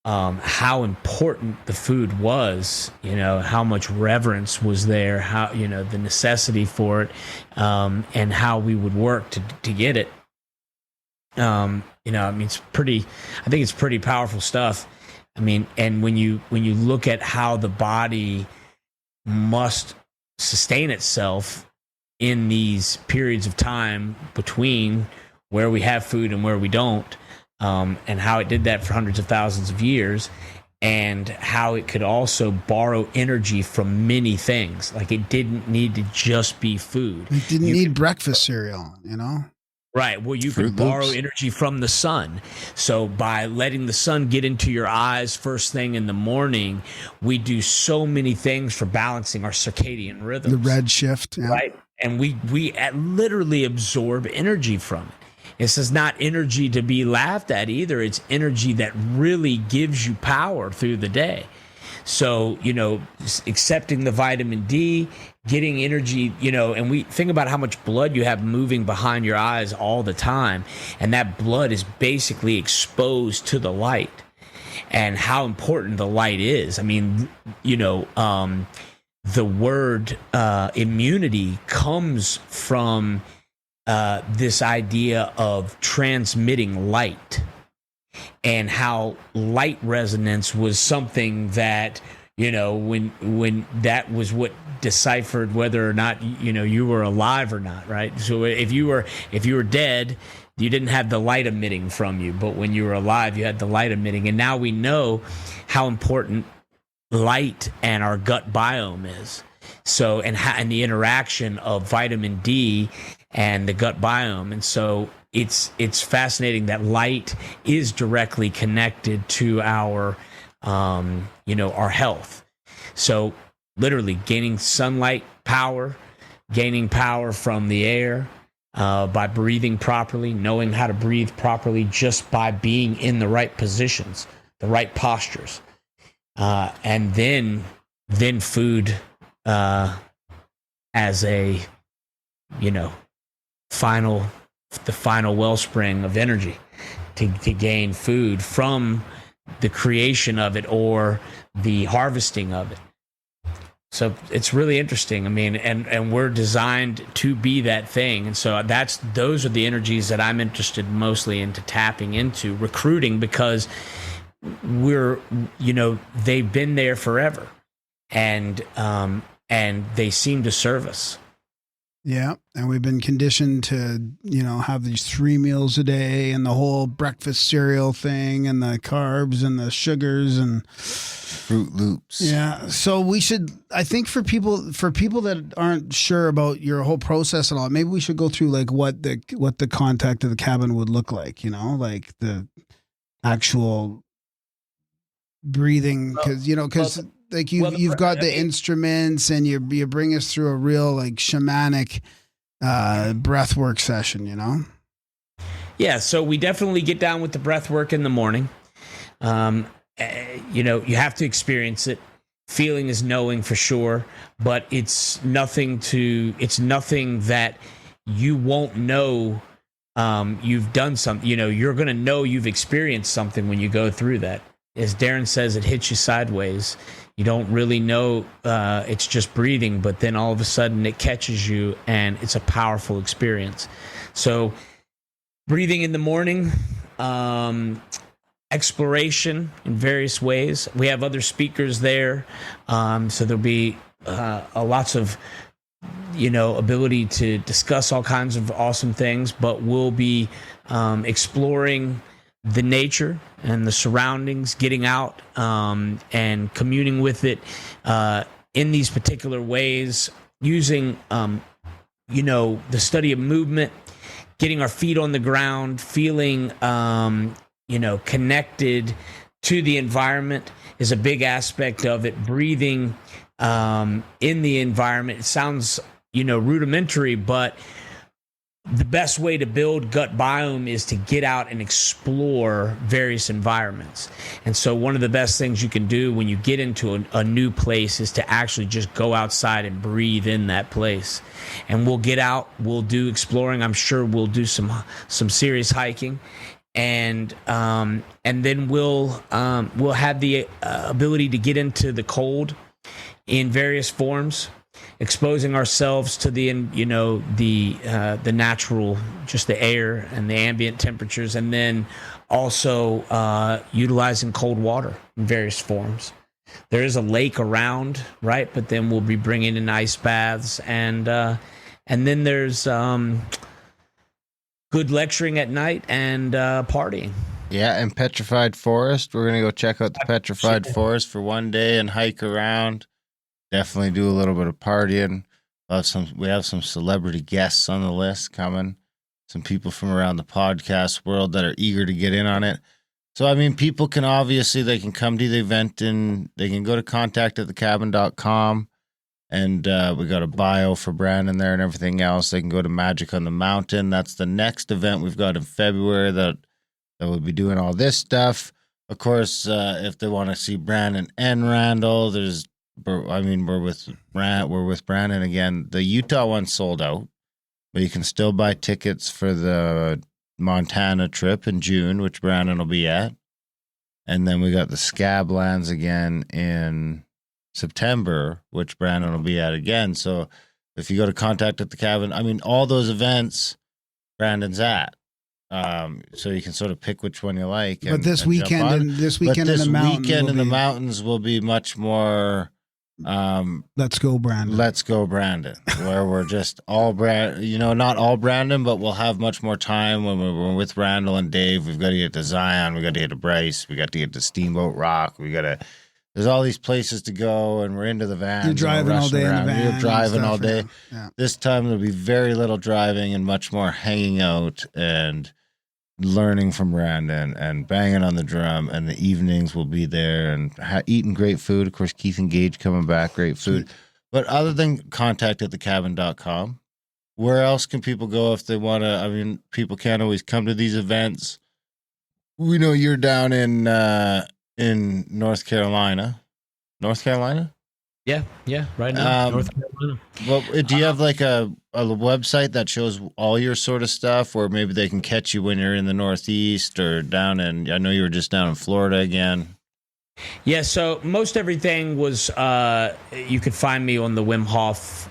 D: how important the food was, you know, how much reverence was there, how, you know, the necessity for it, and how we would work to get it. You know, I mean, I think it's pretty powerful stuff. I mean, and when you look at how the body must sustain itself in these periods of time between where we have food and where we don't, and how it did that for hundreds of thousands of years, and how it could also borrow energy from many things. Like it didn't need to just be food.
B: It didn't need breakfast cereal, you know?
D: Right. Well, you
E: Fruit
D: can borrow
E: Loops.
D: energy from the sun. So by letting the sun get into your eyes first thing in the morning, we do so many things for balancing our circadian rhythms.
B: The red shift. Yeah.
D: Right. And we literally absorb energy from it. This is not energy to be laughed at either. It's energy that really gives you power through the day. So, you know, accepting the vitamin D, getting energy, you know, and we think about how much blood you have moving behind your eyes all the time. And that blood is basically exposed to the light and how important the light is. I mean, you know, the word immunity comes from this idea of transmitting light, and how light resonance was something that, you know, when that was what deciphered whether or not, you know, you were alive or not, right? So if you were dead, you didn't have the light emitting from you, but when you were alive, you had the light emitting. And now we know how important light and our gut biome is. So, and the interaction of vitamin D and the gut biome. And so it's fascinating that light is directly connected to our, our health. So literally gaining sunlight power, gaining power from the air, by breathing properly, knowing how to breathe properly just by being in the right positions, the right postures. And then food as a, the final wellspring of energy to gain food from the creation of it or the harvesting of it. So it's really interesting. I mean, and we're designed to be that thing. And so those are the energies that I'm interested mostly into tapping into, recruiting, because they've been there forever, and they seem to serve us.
B: Yeah, and we've been conditioned to, have these 3 meals a day and the whole breakfast cereal thing and the carbs and the sugars and
E: Fruit Loops.
B: Yeah, so we should, I think for people that aren't sure about your whole process and all, maybe we should go through like what the contact of the cabin would look like, like the actual breathing, because like you've got the instruments and you bring us through a real like shamanic breath work session,
D: Yeah, so we definitely get down with the breath work in the morning. You have to experience it. Feeling is knowing for sure, but it's nothing that you won't know. You've done something, you're going to know you've experienced something when you go through that. As Darren says, it hits you sideways. You don't really know it's just breathing, but then all of a sudden it catches you and it's a powerful experience. So breathing in the morning, exploration in various ways. We have other speakers there. So there'll be lots of, ability to discuss all kinds of awesome things, but we'll be exploring the nature and the surroundings, getting out and communing with it in these particular ways, using, the study of movement, getting our feet on the ground, feeling, connected to the environment is a big aspect of it. Breathing in the environment. It sounds, rudimentary, but the best way to build gut biome is to get out and explore various environments. And so one of the best things you can do when you get into a new place is to actually just go outside and breathe in that place. And we'll get out, we'll do exploring. I'm sure we'll do some serious hiking. And then we'll have the ability to get into the cold in various forms, exposing ourselves to the natural, just the air and the ambient temperatures, and then also utilizing cold water in various forms. There is a lake around, right? But then we'll be bringing in ice baths, and then there's good lecturing at night and partying.
E: Yeah, and Petrified Forest. We're gonna go check out the Petrified Forest for one day and hike around. Definitely do a little bit of partying. We have some celebrity guests on the list coming. Some people from around the podcast world that are eager to get in on it. So, I mean, people can they can come to the event and they can go to contactatthecabin.com, and we got a bio for Brandon there and everything else. They can go to Magic on the Mountain. That's the next event we've got in February that will be doing all this stuff. Of course, if they want to see Brandon and Randall, we're with Brandon again. The Utah one sold out, but you can still buy tickets for the Montana trip in June, which Brandon will be at. And then we got the Scablands again in September, which Brandon will be at again. So if you go to Contact at the Cabin, all those events Brandon's at. So you can sort of pick which one you like.
B: But this weekend in the mountains
E: will be much more
B: Let's go, Brandon.
E: Let's Go Brandon, where we're just all not all Brandon, but we'll have much more time when we're with Randall and Dave. We've got to get to Zion. We got to get to Bryce. We got to get to Steamboat Rock. There's all these places to go, and we're into the van.
B: You're driving all day in the van.
E: You're driving all day.
B: Yeah.
E: This time there'll be very little driving and much more hanging out and learning from Brandon and banging on the drum, and the evenings will be there and eating great food. Of course, Keith and Gage coming back, great food. But other than contact@thecabin.com, where else can people go if they want to? I mean, people can't always come to these events. We know you're down in North Carolina. North Carolina?
D: Yeah, right now, North Carolina.
E: Well, do you have like a website that shows all your sort of stuff, or maybe they can catch you when you're in the Northeast or down in, I know you were just down in Florida again.
D: Yeah, so most everything was, you could find me on the Wim Hoff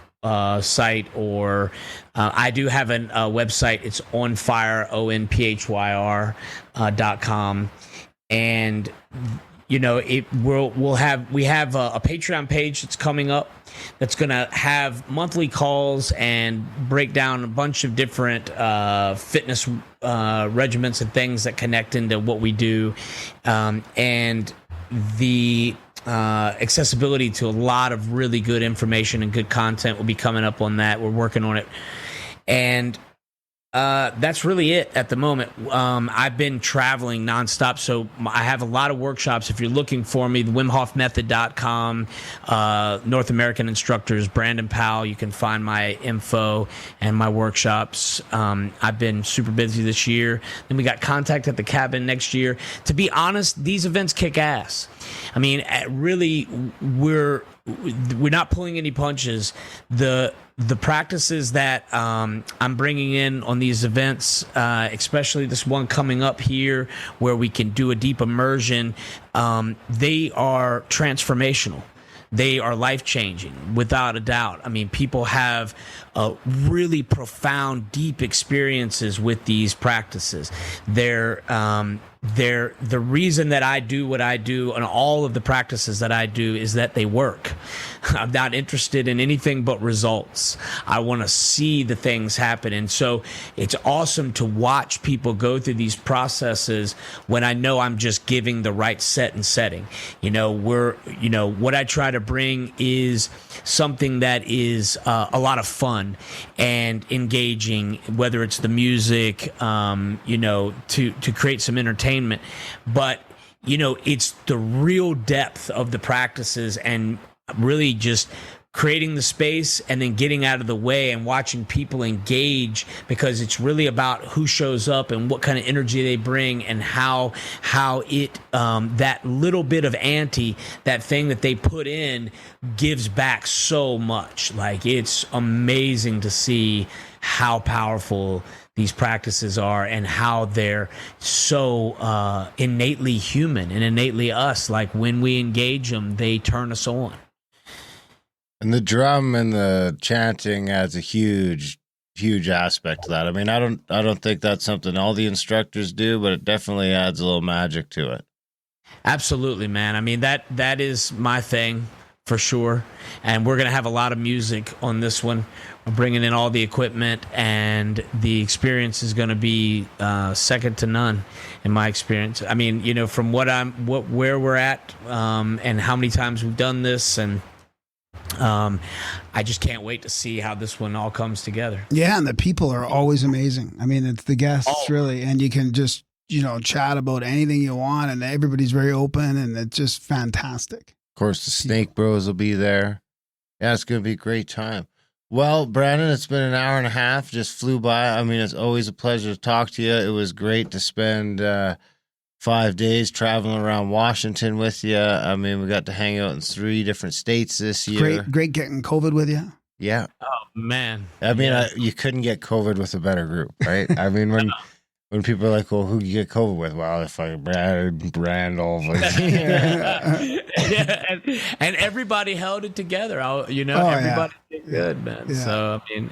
D: site, or I do have a website. It's onfire, onphyr.com. And we have a Patreon page that's coming up that's going to have monthly calls and break down a bunch of different fitness regimens and things that connect into what we do, and the accessibility to a lot of really good information and good content will be coming up on that. We're working on it, and that's really it at the moment. I've been traveling nonstop, so I have a lot of workshops. If you're looking for me, the WimHoffMethod.com, North American instructors, Brandon Powell. You can find my info and my workshops. I've been super busy this year. Then we got Contact at the Cabin next year. To be honest, these events kick ass. I mean, really, we're not pulling any punches. The practices that I'm bringing in on these events, especially this one coming up here where we can do a deep immersion, they are transformational. They are life-changing, without a doubt. I mean, people have really profound, deep experiences with these practices. They're the reason that I do what I do and all of the practices that I do is that they work. I'm not interested in anything but results. I want to see the things happen. And so it's awesome to watch people go through these processes when I know I'm just giving the right set and setting. What I try to bring is something that is a lot of fun and engaging, whether it's the music, to create some entertainment. But, it's the real depth of the practices and really just creating the space and then getting out of the way and watching people engage, because it's really about who shows up and what kind of energy they bring and how it that little bit of ante, that thing that they put in, gives back so much. Like, it's amazing to see how powerful these practices are and how they're so innately human and innately us. Like, when we engage them, they turn us on.
E: And the drum and the chanting adds a huge aspect to that. I mean, I don't think that's something all the instructors do, but it definitely adds a little magic to it.
D: Absolutely, man. I mean, that is my thing for sure. And we're going to have a lot of music on this one. We're bringing in all the equipment, and the experience is going to be second to none in my experience. I mean, from where we're at, and how many times we've done this, and I just can't wait to see how this one all comes together.
B: Yeah, and the people are always amazing. I mean, it's the guests, really, and you can just, chat about anything you want, and everybody's very open, and it's just fantastic.
E: Of course, the Snake Bros will be there. Yeah, it's going to be a great time. Well, Brandon, it's been an hour and a half, just flew by. I mean, it's always a pleasure to talk to you. It was great to spend 5 days traveling around Washington with you. I mean, we got to hang out in 3 different states this year.
B: Great getting COVID with you.
E: Yeah.
D: Oh, man.
E: I mean, you couldn't get COVID with a better group, right? I mean, when people are like, well, who you get COVID with? Well, if I Brandel.
D: And everybody held it together. Everybody did good, man. Yeah. So, I mean,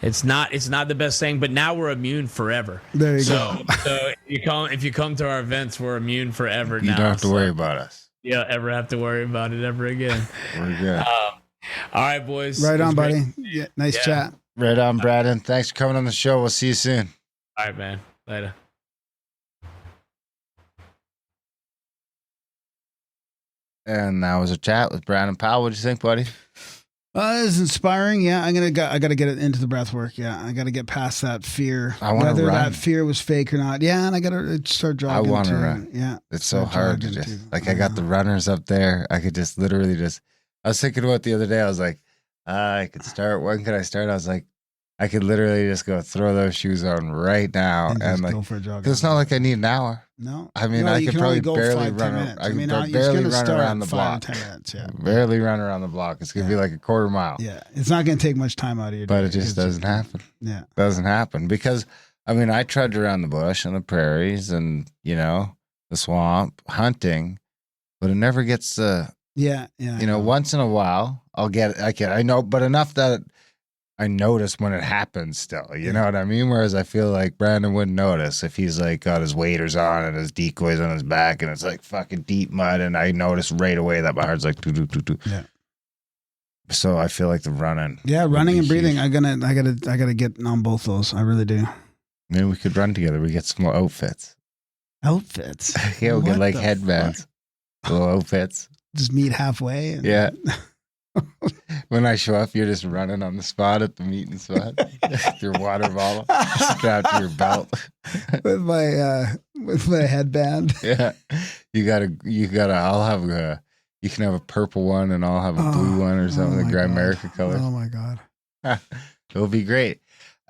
D: it's not the best thing, but now we're immune forever.
B: There you go.
D: So if you come to our events, we're immune forever now.
E: You don't have to worry about us.
D: Yeah, ever have to worry about it ever again.
E: We're good.
D: All right, boys.
B: Right
D: It was
B: on,
D: great.
B: buddy. Yeah, nice chat.
E: Right on, Brandon. Thanks for coming on the show. We'll see you soon.
D: All right, man. Later.
E: And that was a chat with Brandon Powell. What do you think, buddy?
B: It was inspiring. Yeah, I gotta get it into the breath work. Yeah, I gotta get past that fear.
E: I wanna
B: whether
E: run.
B: that fear was fake or not. Yeah, and I gotta start jogging.
E: I want to
B: too.
E: run.
B: Yeah,
E: It's so
B: start
E: hard to
B: jogging
E: just,
B: too.
E: like, I got the runners up there. I could just literally just, I was thinking about the other day. I was like, I could start. When could I start? I was like, I could literally just go throw those shoes on right now.
B: And
E: And
B: just
E: like,
B: go for a jog.
E: 'cause it's not like I need an hour.
B: No,
E: I mean,
B: No,
E: I
B: you
E: could
B: can only
E: probably
B: go
E: barely
B: 5-10
E: run.
B: minutes.
E: I could
B: it's
E: barely
B: gonna
E: run
B: start
E: around the
B: 5
E: block.
B: 10 minutes. Yeah,
E: Barely run around the block. It's going to be like a quarter mile.
B: yeah. It's not gonna take much time out of your day.
E: But it just doesn't happen.
B: Yeah.
E: Doesn't happen because, I mean, I trudge around the bush and the prairies and, you know, the swamp hunting, but it never gets
B: Yeah.
E: you know, once in a while I'll get it. I know, but enough that I notice when it happens still, you know what I mean? Whereas I feel like Brandon wouldn't notice if he's like got his waders on and his decoys on his back and it's like fucking deep mud. And I notice right away that my heart's like, doo, doo, doo, doo.
B: Yeah.
E: So I feel like the running.
B: Yeah,
E: would
B: running
E: be
B: and breathing.
E: huge.
B: I gotta get on both those. I really do.
E: Maybe we could run together. We get some more outfits.
B: Outfits.
E: Yeah, we'll get
B: What
E: like
B: the
E: headbands, little outfits.
B: Just meet halfway. And
E: Yeah. When I show up, you're just running on the spot at the meeting spot. Your water bottle strapped to your belt.
B: with my headband.
E: Yeah. You gotta, I'll have you can have a purple one and I'll have a blue one or something, the
B: my
E: Grimerican
B: God.
E: color.
B: Oh my God.
E: It'll be great.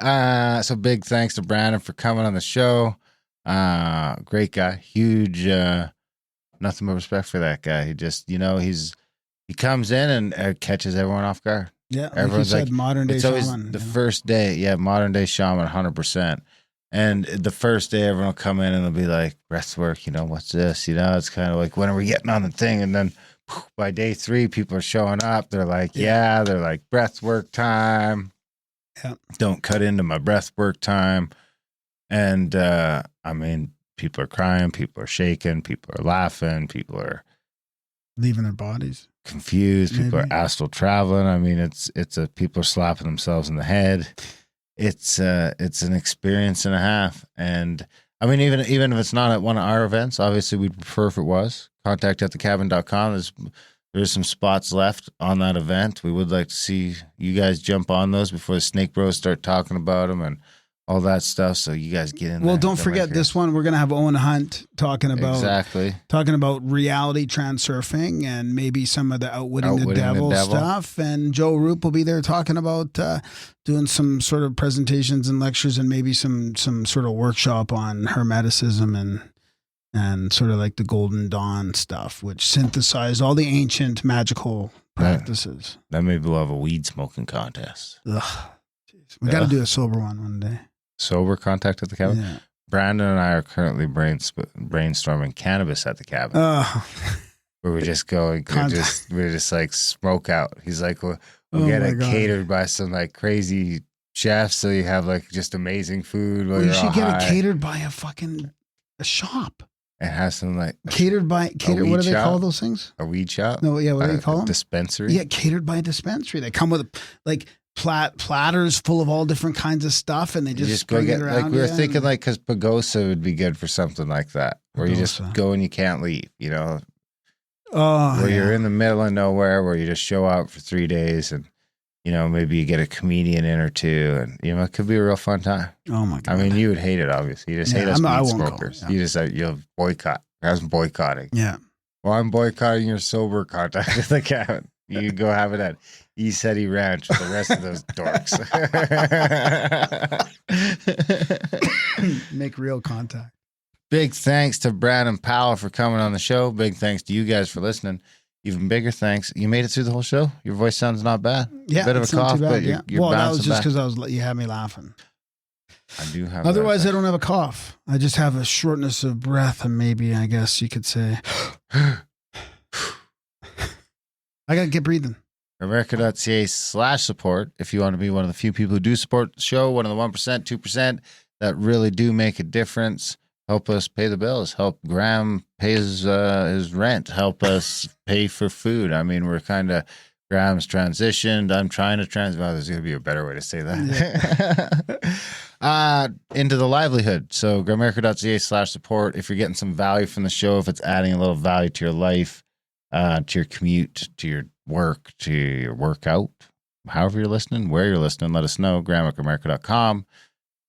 E: So big thanks to Brandon for coming on the show. Great guy. Huge, nothing but respect for that guy. He just, you know, he comes in and catches everyone off guard.
B: Yeah, like
E: Everyone's
B: you said,
E: like,
B: modern day
E: it's always
B: shaman.
E: the
B: you know?
E: first day. Yeah, modern day shaman, 100%. And the first day, everyone will come in and they'll be like, breath work, you know, what's this? You know, it's kind of like, when are we getting on the thing? And then by day 3, people are showing up. They're like, they're like, breath work time.
B: Yeah.
E: Don't cut into my breath work time. And I mean, people are crying, people are shaking, people are laughing, people are
B: Leaving their bodies.
E: confused, people
B: Maybe.
E: are astral traveling. I mean, people are slapping themselves in the head. It's an experience and a half. And I mean, even if it's not at one of our events, obviously we'd prefer if it was. Contact@thecabin.com. There's some spots left on that event. We would like to see you guys jump on those before the Snake Bros start talking about them and all that stuff. So you guys get in.
B: Well,
E: there.
B: don't forget this one. We're gonna have Owen Hunt talking about reality transurfing and maybe some of the outwitting the devil stuff. And Joe Roop will be there talking about doing some sort of presentations and lectures and maybe some sort of workshop on Hermeticism and sort of like the Golden Dawn stuff, which synthesized all the ancient magical practices.
E: Then maybe we'll have a weed smoking contest.
B: Ugh. Jeez. We got to do a sober one day.
E: Sober Contact at the Cabin.
B: Yeah.
E: Brandon and I are currently brainstorming cannabis at the cabin. Where we just go and we just like smoke out. He's like, we'll get it catered by some like crazy chefs, so you have like just amazing food. While
B: You should get it catered by a shop.
E: And have some like
B: catered. What do they call those things?
E: A weed shop?
B: No, yeah. What do they call them?
E: Dispensary.
B: Yeah, catered by a dispensary. They come with like platters full of all different kinds of stuff, and they just
E: go get
B: it around.
E: like we were thinking like because Pagosa would be good for something like that, where you just go and you can't leave. You know, where you're in the middle of nowhere, where you just show up for 3 days, and you know maybe you get a comedian in or two, and you know it could be a real fun time.
B: Oh my God!
E: I mean, you would hate it, obviously. You just hate us weed smokers. You just you'll boycott. Have some boycotting.
B: Yeah.
E: Well, I'm boycotting your sober Contact at the Cabin. You go have it at East Ranch with the rest of those dorks.
B: Make real contact.
E: Big thanks to Brandon Powell for coming on the show. Big thanks to you guys for listening. Even bigger thanks. You made it through the whole show. Your voice sounds not bad.
B: Yeah,
E: bit of a cough, but you're
B: well, that was
E: bouncing
B: just
E: back.
B: because you had me laughing.
E: I do have.
B: Otherwise, I don't have a cough. I just have a shortness of breath, and maybe I guess you could say, I gotta get breathing.
E: America.ca/support if you want to be one of the few people who do support the show, one of the 1%, 2% that really do make a difference. Help us pay the bills. Help Graham pay his rent. Help us pay for food. I mean, we're kind of, Graham's transitioned. I'm trying to well, there's going to be a better way to say that. Yeah. Into the livelihood. So grimerica.ca/support. If you're getting some value from the show, if it's adding a little value to your life, to your commute, to your work, to your workout, however you're listening, where you're listening, let us know. Graham@grimerica.com.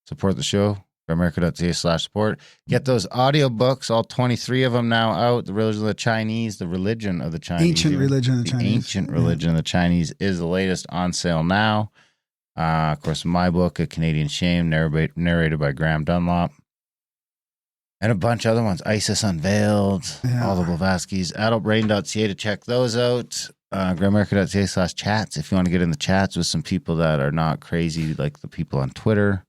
E: Support the show. Grimerica.ca/support. Get those audiobooks, all 23 of them now out. The Religion of the Chinese, The Religion of the Chinese.
B: Ancient Religion of the Chinese.
E: Ancient Religion of the Chinese is the latest, on sale now. Of course, my book, A Canadian Shame, narrated by Graham Dunlop. And a bunch of other ones. ISIS Unveiled, all the Blavatskys. Adultbrain.ca to check those out. Grimerica.ca/chats if you want to get in the chats with some people that are not crazy like the people on Twitter.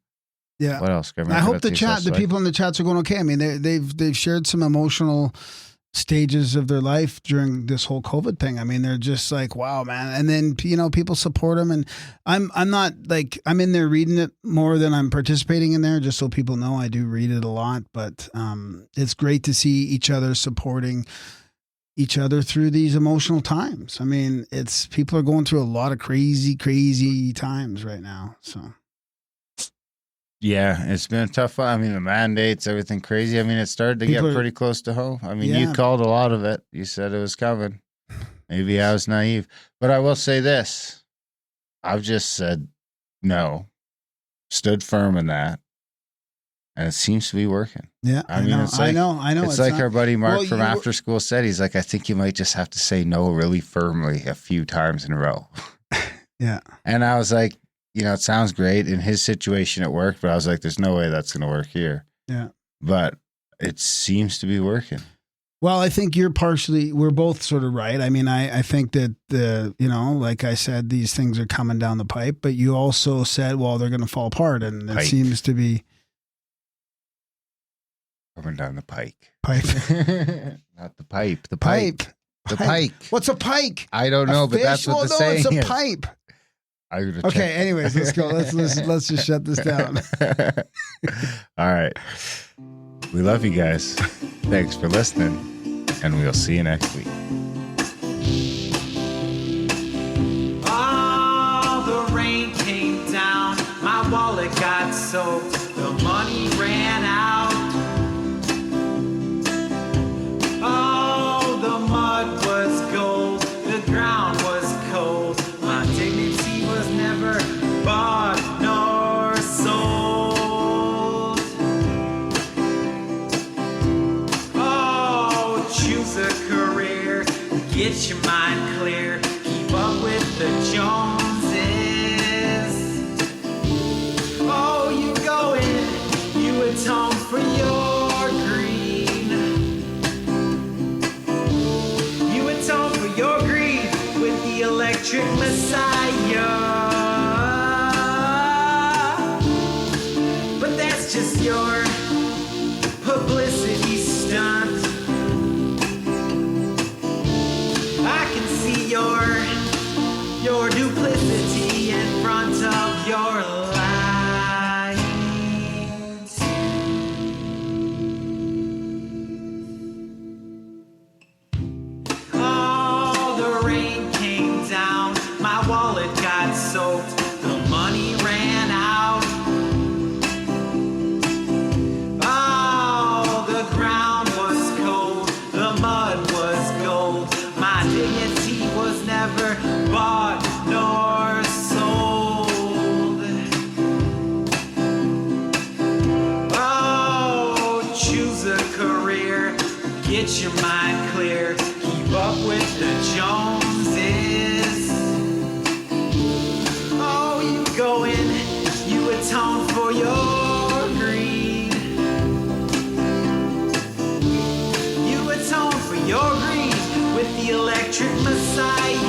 B: Yeah.
E: What else?
B: I hope the people in the chats are going okay. I mean, they've shared some emotional stages of their life during this whole COVID thing. I mean, they're just like, wow, man. And then, people support them. And I'm not like, I'm in there reading it more than I'm participating in there, just so people know I do read it a lot. But it's great to see each other supporting each other through these emotional times. I mean, people are going through a lot of crazy, crazy times right now. So.
E: Yeah, it's been a tough one. I mean, the mandates, everything crazy. I mean, it started to get pretty close to home. I mean, you called a lot of it. You said it was coming. Maybe I was naive. But I will say this. I've just said no, stood firm in that, and it seems to be working.
B: Yeah, I know.
E: It's like,
B: I know.
E: It's like our buddy Mark from After School said. He's like, I think you might just have to say no really firmly a few times in a row.
B: Yeah.
E: And I was like, it sounds great. In his situation, it worked, but I was like, there's no way that's going to work here.
B: Yeah.
E: But it seems to be working.
B: Well, I think we're both sort of right. I mean, I think that like I said, these things are coming down the pipe, but you also said, well, they're going to fall apart. And it seems to be
E: coming down the pike.
B: Pipe.
E: Not the pipe. The
B: pipe.
E: pike. The pike.
B: What's a pike?
E: I don't know, but that's what the saying is.
B: It's a pipe.
E: Okay,
B: anyways, let's go. Let's just shut this down.
E: All right. We love you guys. Thanks for listening, and we'll see you next week.
C: Oh, the rain came down, my wallet got soaked, the money ran out. Oh, the mud was gold, the ground was cold, my dignity was never bought nor sold. Oh, choose a career, get your mind clear, keep up with the Joneses. Oh, you go in, you atone for your greed. You atone for your greed with the electric messiah. But that's just your publicity stunt. I can see your duplicity in front of your lies. Oh, the rain came down, my wallet got soaked, the money ran out. Oh, the ground was cold, the mud was gold, my dignity was never bought nor sold. Oh, choose a career, get your mind clear, keep up with the Joneses. Oh, you go in, you atone for your greed. You atone for your greed with the electric messiah.